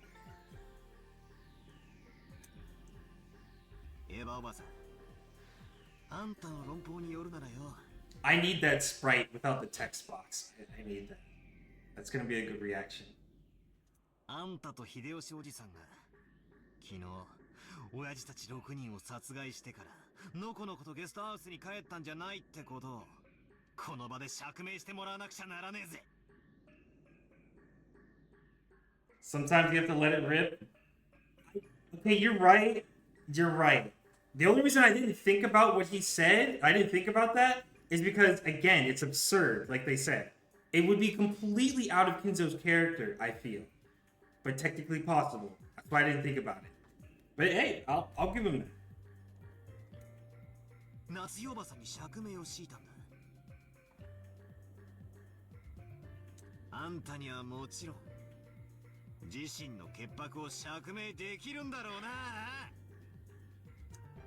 エヴァおばさん、あんたの論法によるならよ。I need that sprite without the text box. I need that. That's gonna be a good reaction. あんたと秀吉おじさんが昨日親父たち6人を殺害してからのこのことゲストハウスに帰ったんじゃないってことをこの場で釈明してもらわなくちゃならねえぜ。Sometimes you have to let it rip. Okay, you're right. You're right. The only reason I didn't think about what he said, I didn't think about that, is because, again, it's absurd, like they said. It would be completely out of Kinzo's character, I feel. But technically possible. That's why I didn't think about it. But hey, I'll give him that. 夏日おばさんに釈明を強いたんだ。あんたにはもちろん自身の潔白を釈明できるんだろうな。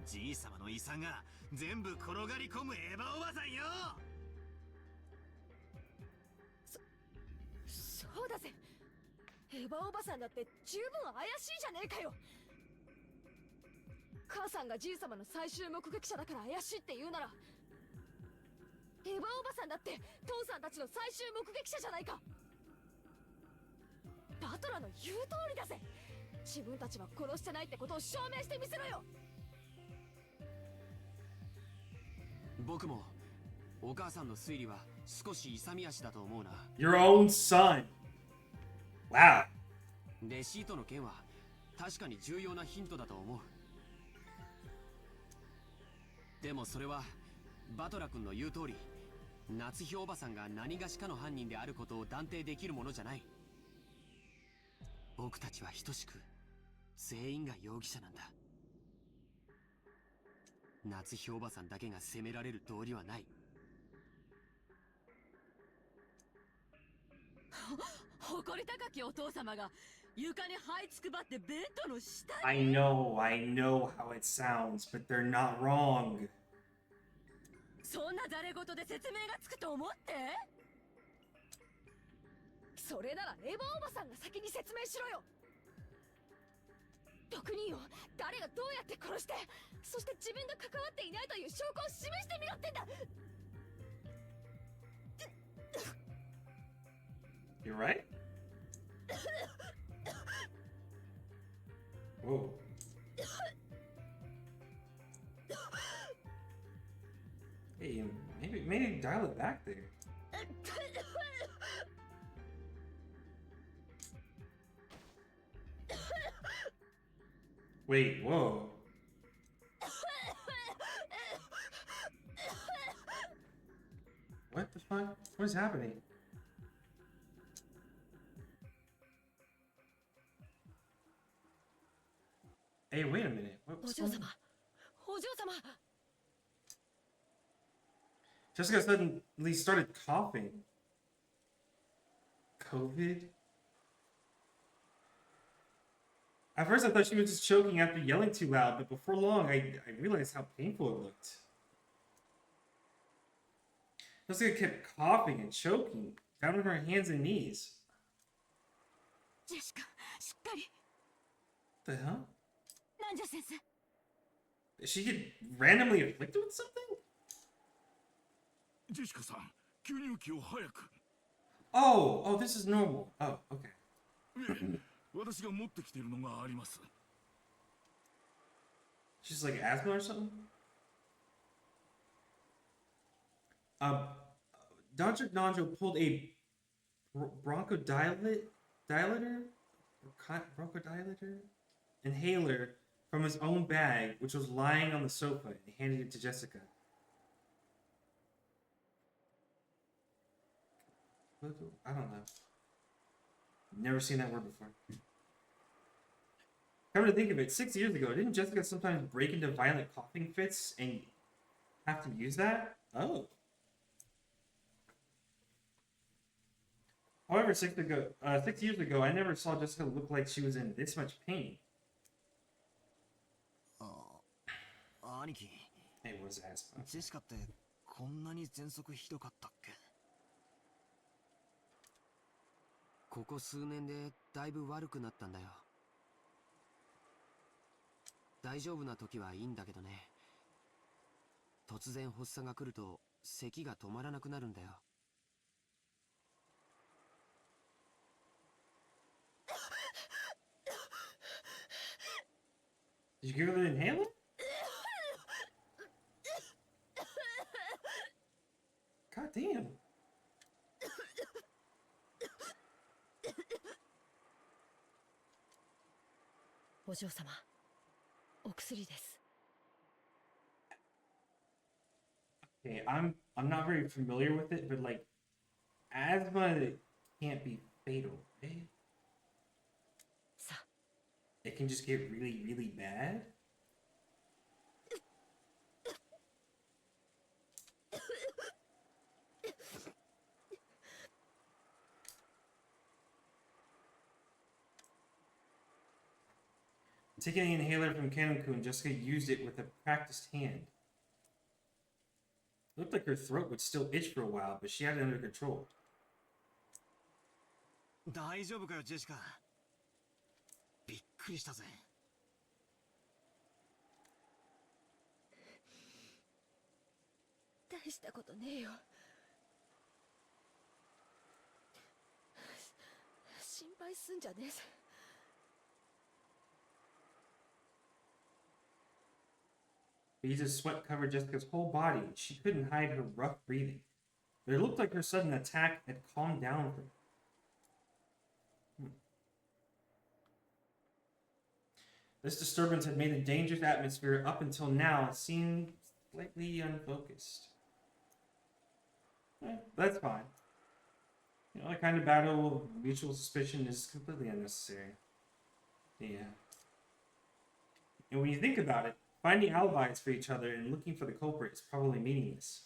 じい様の遺産が全部転がり込むエヴァおばさんよ。そうだぜ。エヴァおばさんだって十分怪しいじゃねえかよ。母さんがじい様の最終目撃者だから怪しいって言うなら、エヴァおばさんだって父さんたちの最終目撃者じゃないか。バトラの言う通りだぜ。自分たちは殺してないってことを証明してみせろよ。僕もお母さんの推理は少し勇み足だと思うな。 Your own son. Wow. レシートの件は確かに重要なヒントだと思う。でもそれはバトラ君の言う通り、夏日おばさんが何がしかの犯人であることを断定できるものじゃない。僕たちは等しく全員が容疑者なんだ。夏日おばさんだけが責められる道理はない。誇り高きお父様が床に這いつくばってベッドの下に。 I know how it sounds, but they're not wrong. そんなざれ言で説明がつくと思って。それならエヴァおばさんが先に説明しろよ。特任を誰がどうやって殺して、そして自分が関わっていないという証拠を示してみろってんだ。 You're right? Whoa. Hey, maybe dial it back there. Wait, whoa. What the fuck? What is happening? Hey, wait a minute. What's going on? Jessica suddenly started coughing. COVID? At first I thought she was just choking after yelling too loud, but before long I realized how painful it looked. Jessica kept coughing and choking, down on her hands and knees. Jessica, しっかり。 What the hell? 南條先生。 Did she get randomly afflicted with something? ジェシカさん、吸入器を早く。Oh, this is normal. Oh, okay. 私が持ってきているのがあります。 She's like asthma or something? Dr. Nonjo pulled a bronchodilator inhaler from his own bag, which was lying on the sofa, and handed it to Jessica. I don't know. Never seen that word before. Come to think of it, 6 years ago, didn't Jessica sometimes break into violent coughing fits and have to use that? Oh. However, 6 years ago, I never saw Jessica look like she was in this much pain. 兄貴。 Hey, what was asthma? ジェシカってこんなに喘息ひどかったっけ？ここ数年でだいぶ悪くなったんだよ。大丈夫な時はいいんだけどね。突然発作が来ると咳が止まらなくなるんだよ。Did you give her an inhaler? God damn. お嬢様、お薬です。 Okay, I'm not very familiar with it, but like asthma can't be fatal, right? さあ。 It can just get really, really bad? Taking an inhaler from Canon-kun, Jessica used it with a practiced hand. It looked like her throat would still itch for a while, but she had it under control. 大丈夫かよ、ジェシカ。びっくりしたぜ。大したことねえよ。心配すんじゃねえぜ。 Lisa's sweat covered Jessica's whole body, and she couldn't hide her rough breathing. But it looked like her sudden attack had calmed down for her. This disturbance had made the dangerous atmosphere up until now seem slightly unfocused. That's fine. You know, that kind of battle of mutual suspicion is completely unnecessary. Yeah. And when you think about it, finding alibis for each other and looking for the culprit is probably meaningless.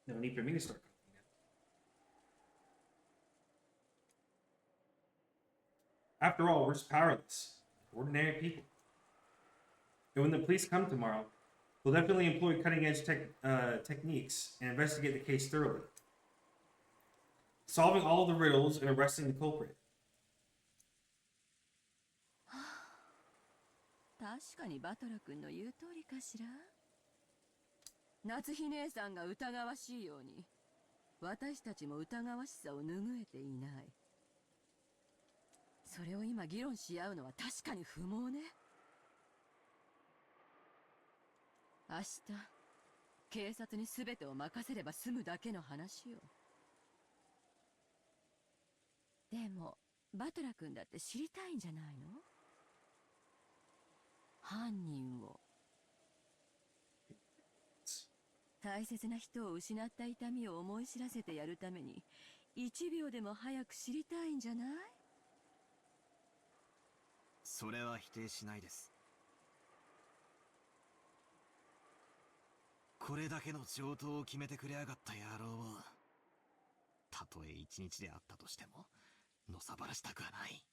No need for me to start cooking now. After all, we're just powerless. Ordinary people. And when the police come tomorrow, we'll definitely employ cutting-edge techniques and investigate the case thoroughly. Solving all the riddles and arresting the culprit. 確かにバトラ君の言う通りかしら。夏日姉さんが疑わしいように、私たちも疑わしさを拭えていない。それを今議論し合うのは確かに不毛ね。明日、警察に全てを任せれば済むだけの話よ。でも、バトラ君だって知りたいんじゃないの？犯人を。大切な人を失った痛みを思い知らせてやるために、1秒でも早く知りたいんじゃない？それは否定しないです。これだけの上等を決めてくれやがった野郎を、たとえ一日であったとしてものさばらしたくはない。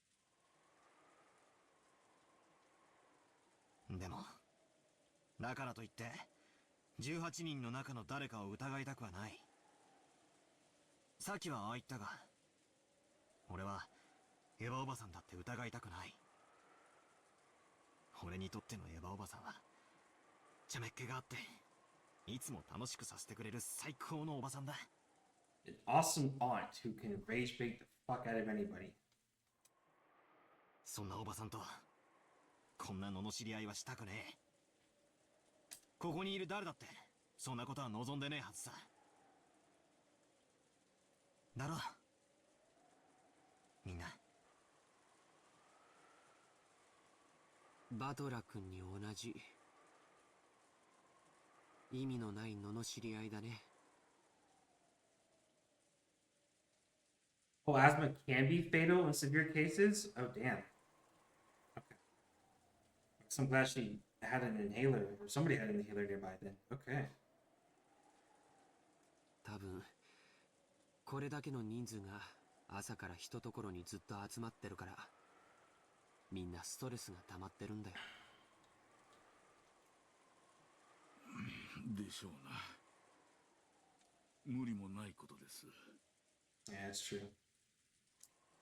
でもだからといって18人の中の誰かを疑いたくはない。さっきはああ言ったが、俺はエヴァおばさんだって疑いたくない。俺にとってのエヴァおばさんはちゃめっ気があっていつも楽しくさせてくれる最高のおばさんだ。An awesome aunt who can rage bait the fuck out of anybody. そんなおばさんとこんな罵り合いはしたくねえ。ここにいる誰だってそんなことは望んでねえはずさ。だろみんな。バトラ君に同じ意味のない罵り合いだね。Oh, asthma can be fatal in severe cases? Oh, damn. Okay. So I'm glad she had an inhaler, or somebody had an inhaler nearby then. Okay. 多分これだけの人数が朝から一ところにずっと集まってるから、みんなストレスが溜まってるんだよ。でしょうな。無理もないことです。Yeah, it's true.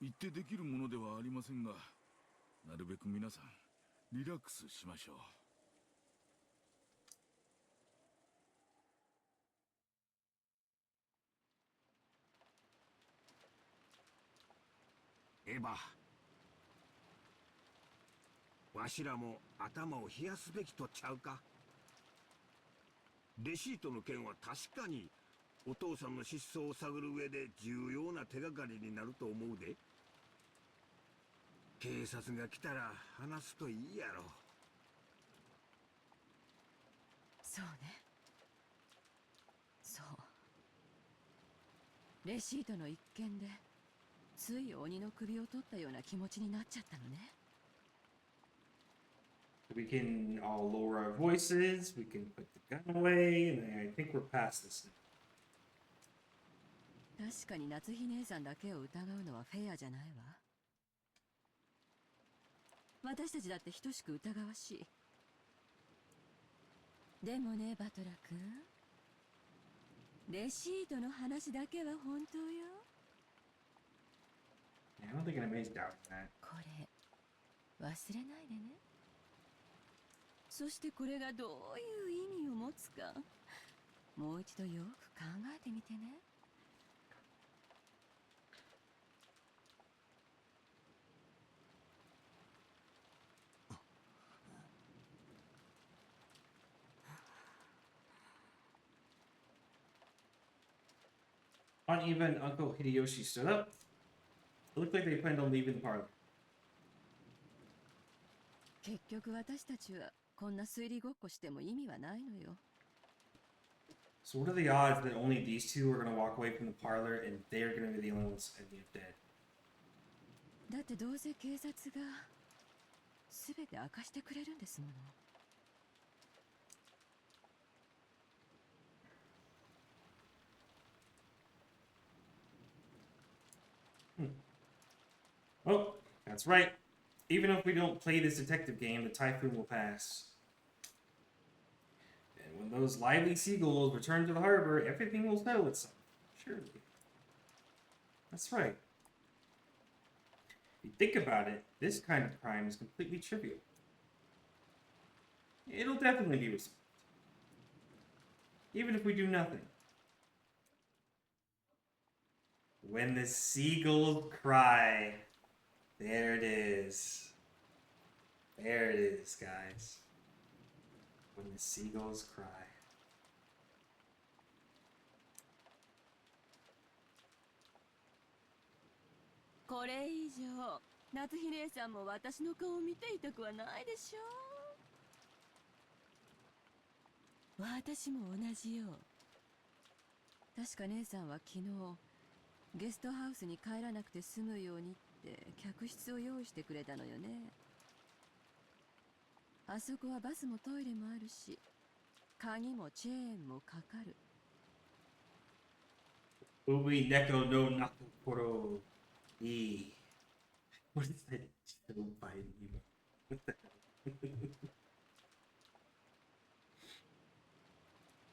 言ってできるものではありませんが、なるべく皆さんリラックスしましょエヴァ、わしらも頭を冷やすべきとちゃうか。レシートの件は確かにお父さんの失踪を探る上で重要な手がかりになると思うで。警察が来たら話すといいやろ。そうね。そう。レシートの一件でつい鬼の首を取ったような気持ちになっちゃったのね。We can all lower our voices, we can put the gun away, and I think we're past this now. 確かに夏日姉さんだけを疑うのはフェアじゃないわ。私たちだって等しく疑わしい。でもね、バトラ君、レシートの話だけは本当よ。I don't think anybody's doubting that. これ忘れないでね。そしてこれがどういう意味を持つか、もう一度よく考えてみてね。Aunt Eva and Uncle Hideyoshi stood up. It looked like they planned on leaving the parlor. 結局私たちはこんな推理ごっこしても意味はないのよ。So what are the odds that only these two are going to walk away from the parlor and they're going to be the only ones ending up dead? だってどうせ警察が全て明かしてくれるんですもの。Oh, that's right. Even if we don't play this detective game, the typhoon will pass. And when those lively seagulls return to the harbor, everything will settle itself. Surely. That's right. If you think about it, this kind of crime is completely trivial. It'll definitely be resolved. Even if we do nothing. When the seagulls cry. There it is. There it is, guys. When the seagulls cry. これ以上夏日姉さんも私の顔を見ていたくはないでしょう。私も同じよ。確か姉さんは昨日ゲストハウスに帰らなくて済むようにって客室を用意してくれたのよね。あそこはバスもトイレもあるし、鍵もチェーンもかかる。Umineko no Nakokoro E. What is that? Joe Biden emo? What the hell?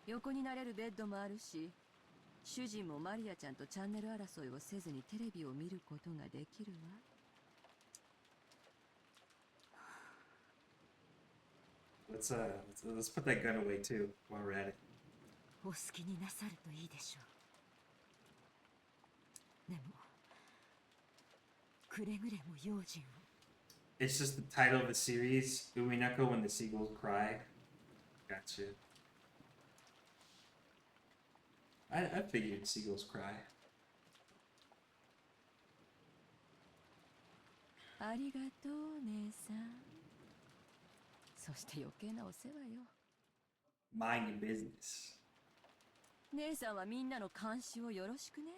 横になれるベッドもあるし、主人もマリアちゃんとチャンネル争いをせずにテレビを見ることができるわ。Let's put that gun away too while we're at it. お好きになさるといいでしょう。でもくれぐれも用心を。 It's just the title of the series, Umineko When the Seagulls Cry. Gotcha. I figured seagulls cry. ありがとう姉さん。そして余計なお世話よ。Mind your business. 姉さんはみんなの監視をよろしくね。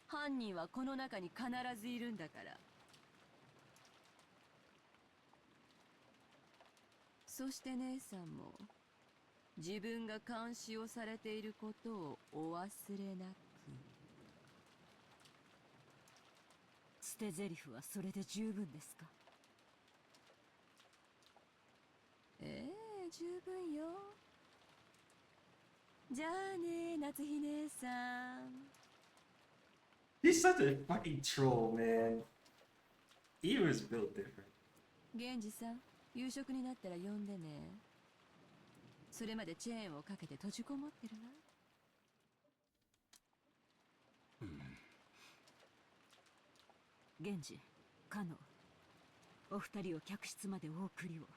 犯人はこの中に必ずいるんだから。そして姉さんも自分が監視をされていることをお忘れなく。捨て台詞はそれで十分ですか？ええ、十分よ。じゃあね、夏日姉さん。He's such a fucking troll, man. He was built different. 源氏さん、夕食になったら呼んでね。それまでチェーンをかけて閉じこもってるわ。源氏、カノ、お二人を客室までお送りを。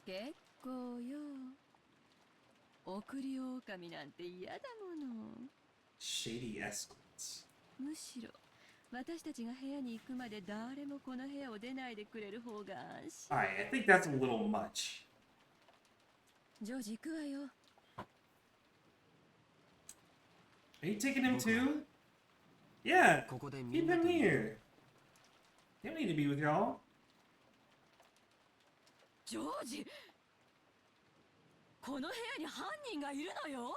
結構よ。送り狼なんて嫌だもの。Shady escorts. むしろ私たちが部屋に行くまで誰もこの部屋を出ないでくれる方が安心。Alright, I think that's a little much. ジョージ行くわよ。Are you taking him too? Yeah, ここで keep みんな him と here. They don't need to be with y'all. ジョージ、この部屋に犯人がいるのよ。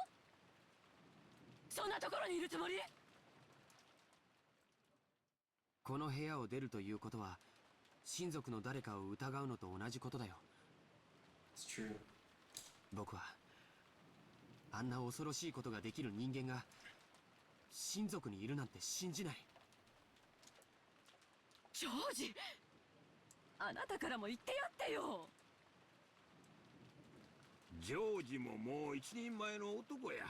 そんなところにいるつもり？この部屋を出るということは親族の誰かを疑うのと同じことだよ。 It's true. 僕はあんな恐ろしいことができる人間が親族にいるなんて信じない。ジョージ、あなたからも言ってやってよ。ジョージももう一人前の男や。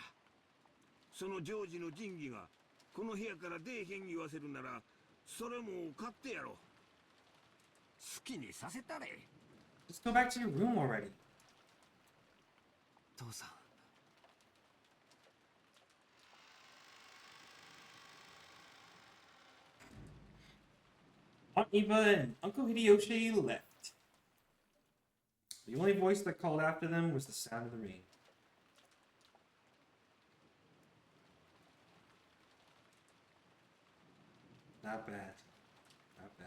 そのジョージの仁義がこの部屋から出えへん言わせるならそれも買ってやろ。好きにさせたれ。 Just go back to your room already. 父さん。Aunt Eva and Uncle Hideyoshi left. The only voice that called after them was the sound of the rain. Not bad. Not bad.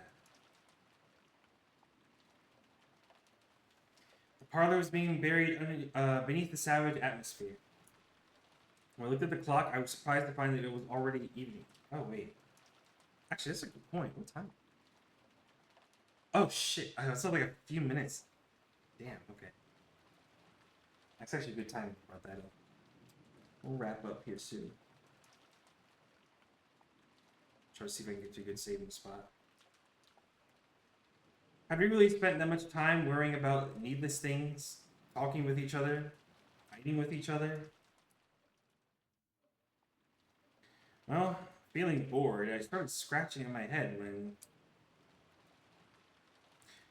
The parlor was being buried beneath the savage atmosphere. When I looked at the clock, I was surprised to find that it was already evening. Oh, wait. Actually, that's a good point. What time? Oh, shit. It's not like a few minutes. Damn, okay. That's actually a good time to brought that up. We'll wrap up here soon. Try to see if I can get to a good saving spot. Have we really spent that much time worrying about needless things? Talking with each other? Fighting with each other? Well, feeling bored, I started scratching in my head when...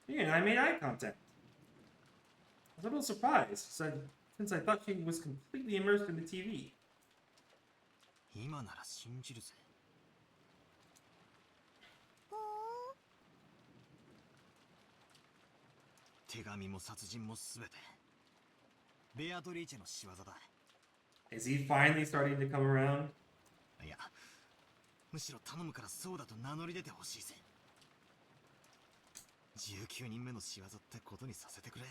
Yeah, I made eye contact. I was a little surprised, since I thought she was completely immersed in the TV. 今なら信じるぜ。手紙も殺人もすべてベアトリーチェの仕業だ。Is he finally starting to come around? いや、むしろ頼むからそうだと名乗り出てほしいぜ。19人目の仕業ってことにさせてくれ。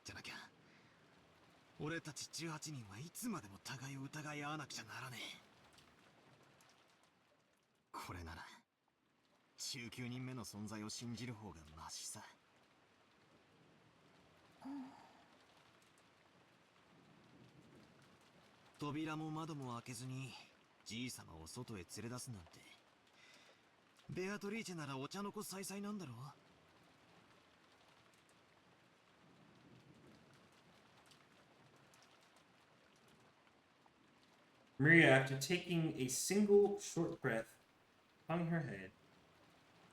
じゃなきゃ俺たち18人はいつまでも互いを疑い合わなくちゃならねえ。これなら19人目の存在を信じる方がマシさ。扉も窓も開けずにじいさまを外へ連れ出すなんて、ベアトリーチェならお茶の子さいさいなんだろう。Maria, after taking a single short breath, hung her head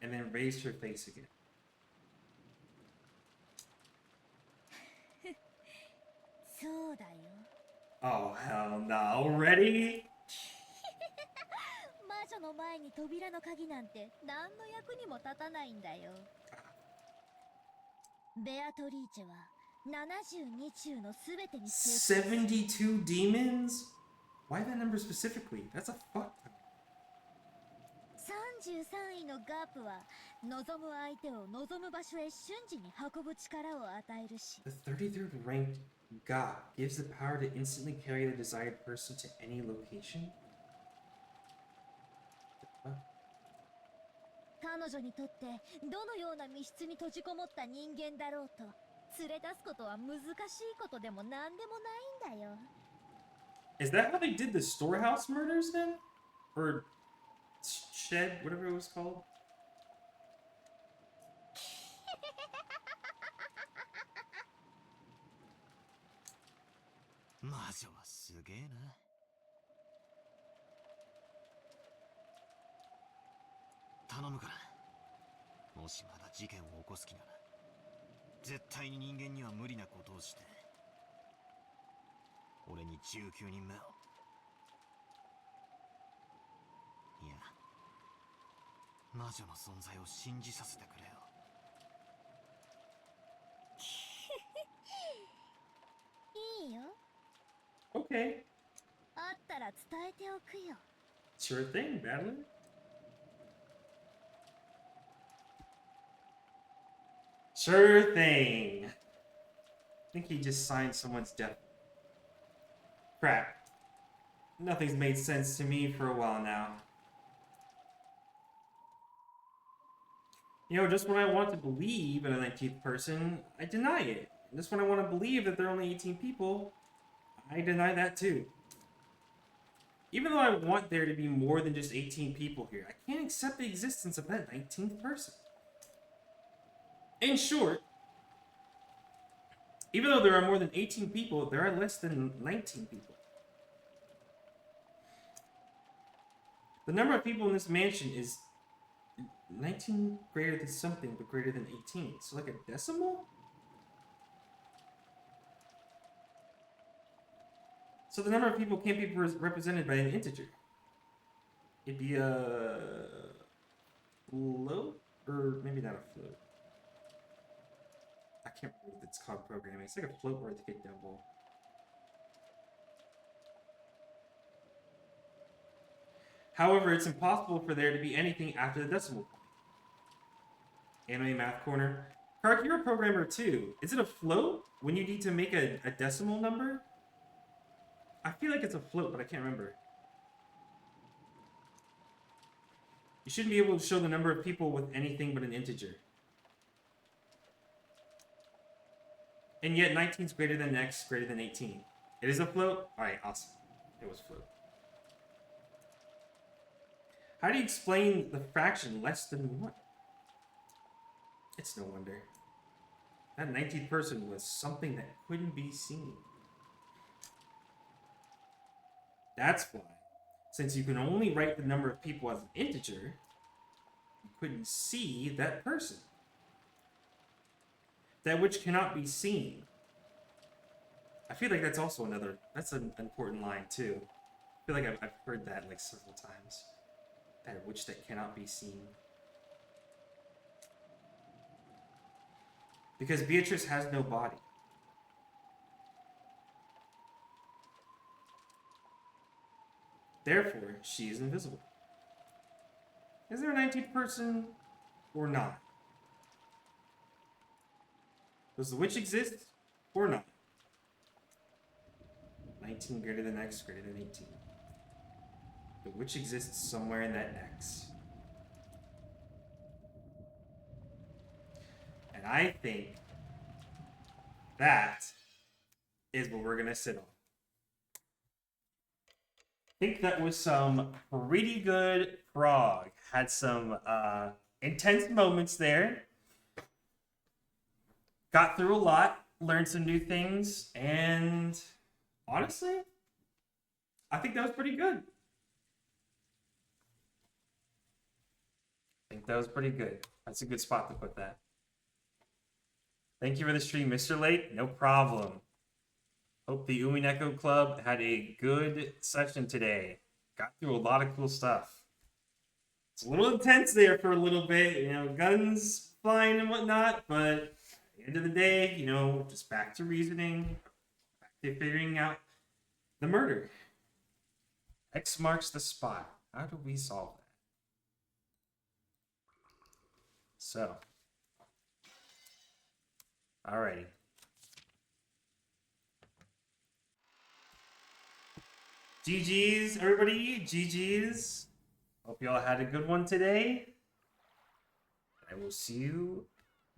and then raised her face again. そうだよ。 Oh, hell no. Already? 魔女の前に扉の鍵なんて何の役にも立たないんだよ。ベアトリーチェは72中のすべてに成功。72 demons? Why that number specifically? That's a fuck. 33位のガープは望む相手を望む場所へ瞬時に運ぶ力を与えるし。 The 33rd ranked God gives the power to instantly carry the desired person to any location? 彼女にとってどのような密室に閉じこもった人間だろうと連れ出すことは難しいことでも何でもないんだよ。 Is that how they did the storehouse murders then? Or shed, whatever it was called? 魔女はすげえな。頼むから、もしまだ事件を起こす気なら絶対に人間には無理なことをして俺に19人目を、いや魔女の存在を信じさせてくれよ。いいよ。 Okay. あったら伝えておくよ。 Sure thing, Battler. Sure thing. I think he just signed someone's death. Crap. Nothing's made sense to me for a while now. You know, just when I want to believe in a 19th person, I deny it. Just when I want to believe that there are only 18 people, I deny that too. Even though I want there to be more than just 18 people here, I can't accept the existence of that 19th person. In short, even though there are more than 18 people, there are less than 19 people. The number of people in this mansion is 19 greater than something, but greater than 18. So like a decimal? So the number of people can't be represented by an integer. It'd be a float? Or maybe not a float. can't remember what it's called programming. It's like a float or a ticket double. However, it's impossible for there to be anything after the decimal point. Anime Math Corner. Kark, you're a programmer too. Is it a float when you need to make a decimal number? I feel like it's a float, but I can't remember. You shouldn't be able to show the number of people with anything but an integer. And yet 19 is greater than x greater than 18. It is a float? Alright, awesome. It was a float. How do you explain the fraction less than 1? It's no wonder. That 19th person was something that couldn't be seen. That's why, since you can only write the number of people as an integer, you couldn't see that person. That which cannot be seen. I feel like that's also that's an important line too. I feel like I've heard that like several times. That which that cannot be seen. Because Beatrice has no body. Therefore, she is invisible. Is there a 19th person or not? Does the witch exist or not? 19 greater than x greater than 18. The witch exists somewhere in that x. And I think that is what we're going to sit on. I think that was some pretty good prog. Had some intense moments there. Got through a lot, learned some new things, and honestly, I think that was pretty good. I think that was pretty good. That's a good spot to put that. Thank you for the stream, Mr. Lake. No problem. Hope the Umineko Club had a good session today. Got through a lot of cool stuff. It's a little intense there for a little bit, you know, guns flying and whatnot, but at the end of the day, you know, just back to reasoning, back to figuring out the murder. X marks the spot. How do we solve that? So, alrighty. GG's, everybody. GG's. Hope y'all had a good one today. I will see you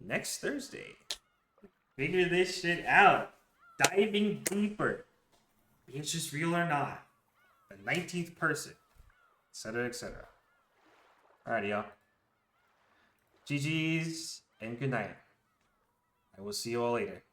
next Thursday. Figure this shit out. Diving deeper. Being just real or not. The 19th person. Etc., etc. Alrighty, y'all. GG's and good night. I will see you all later.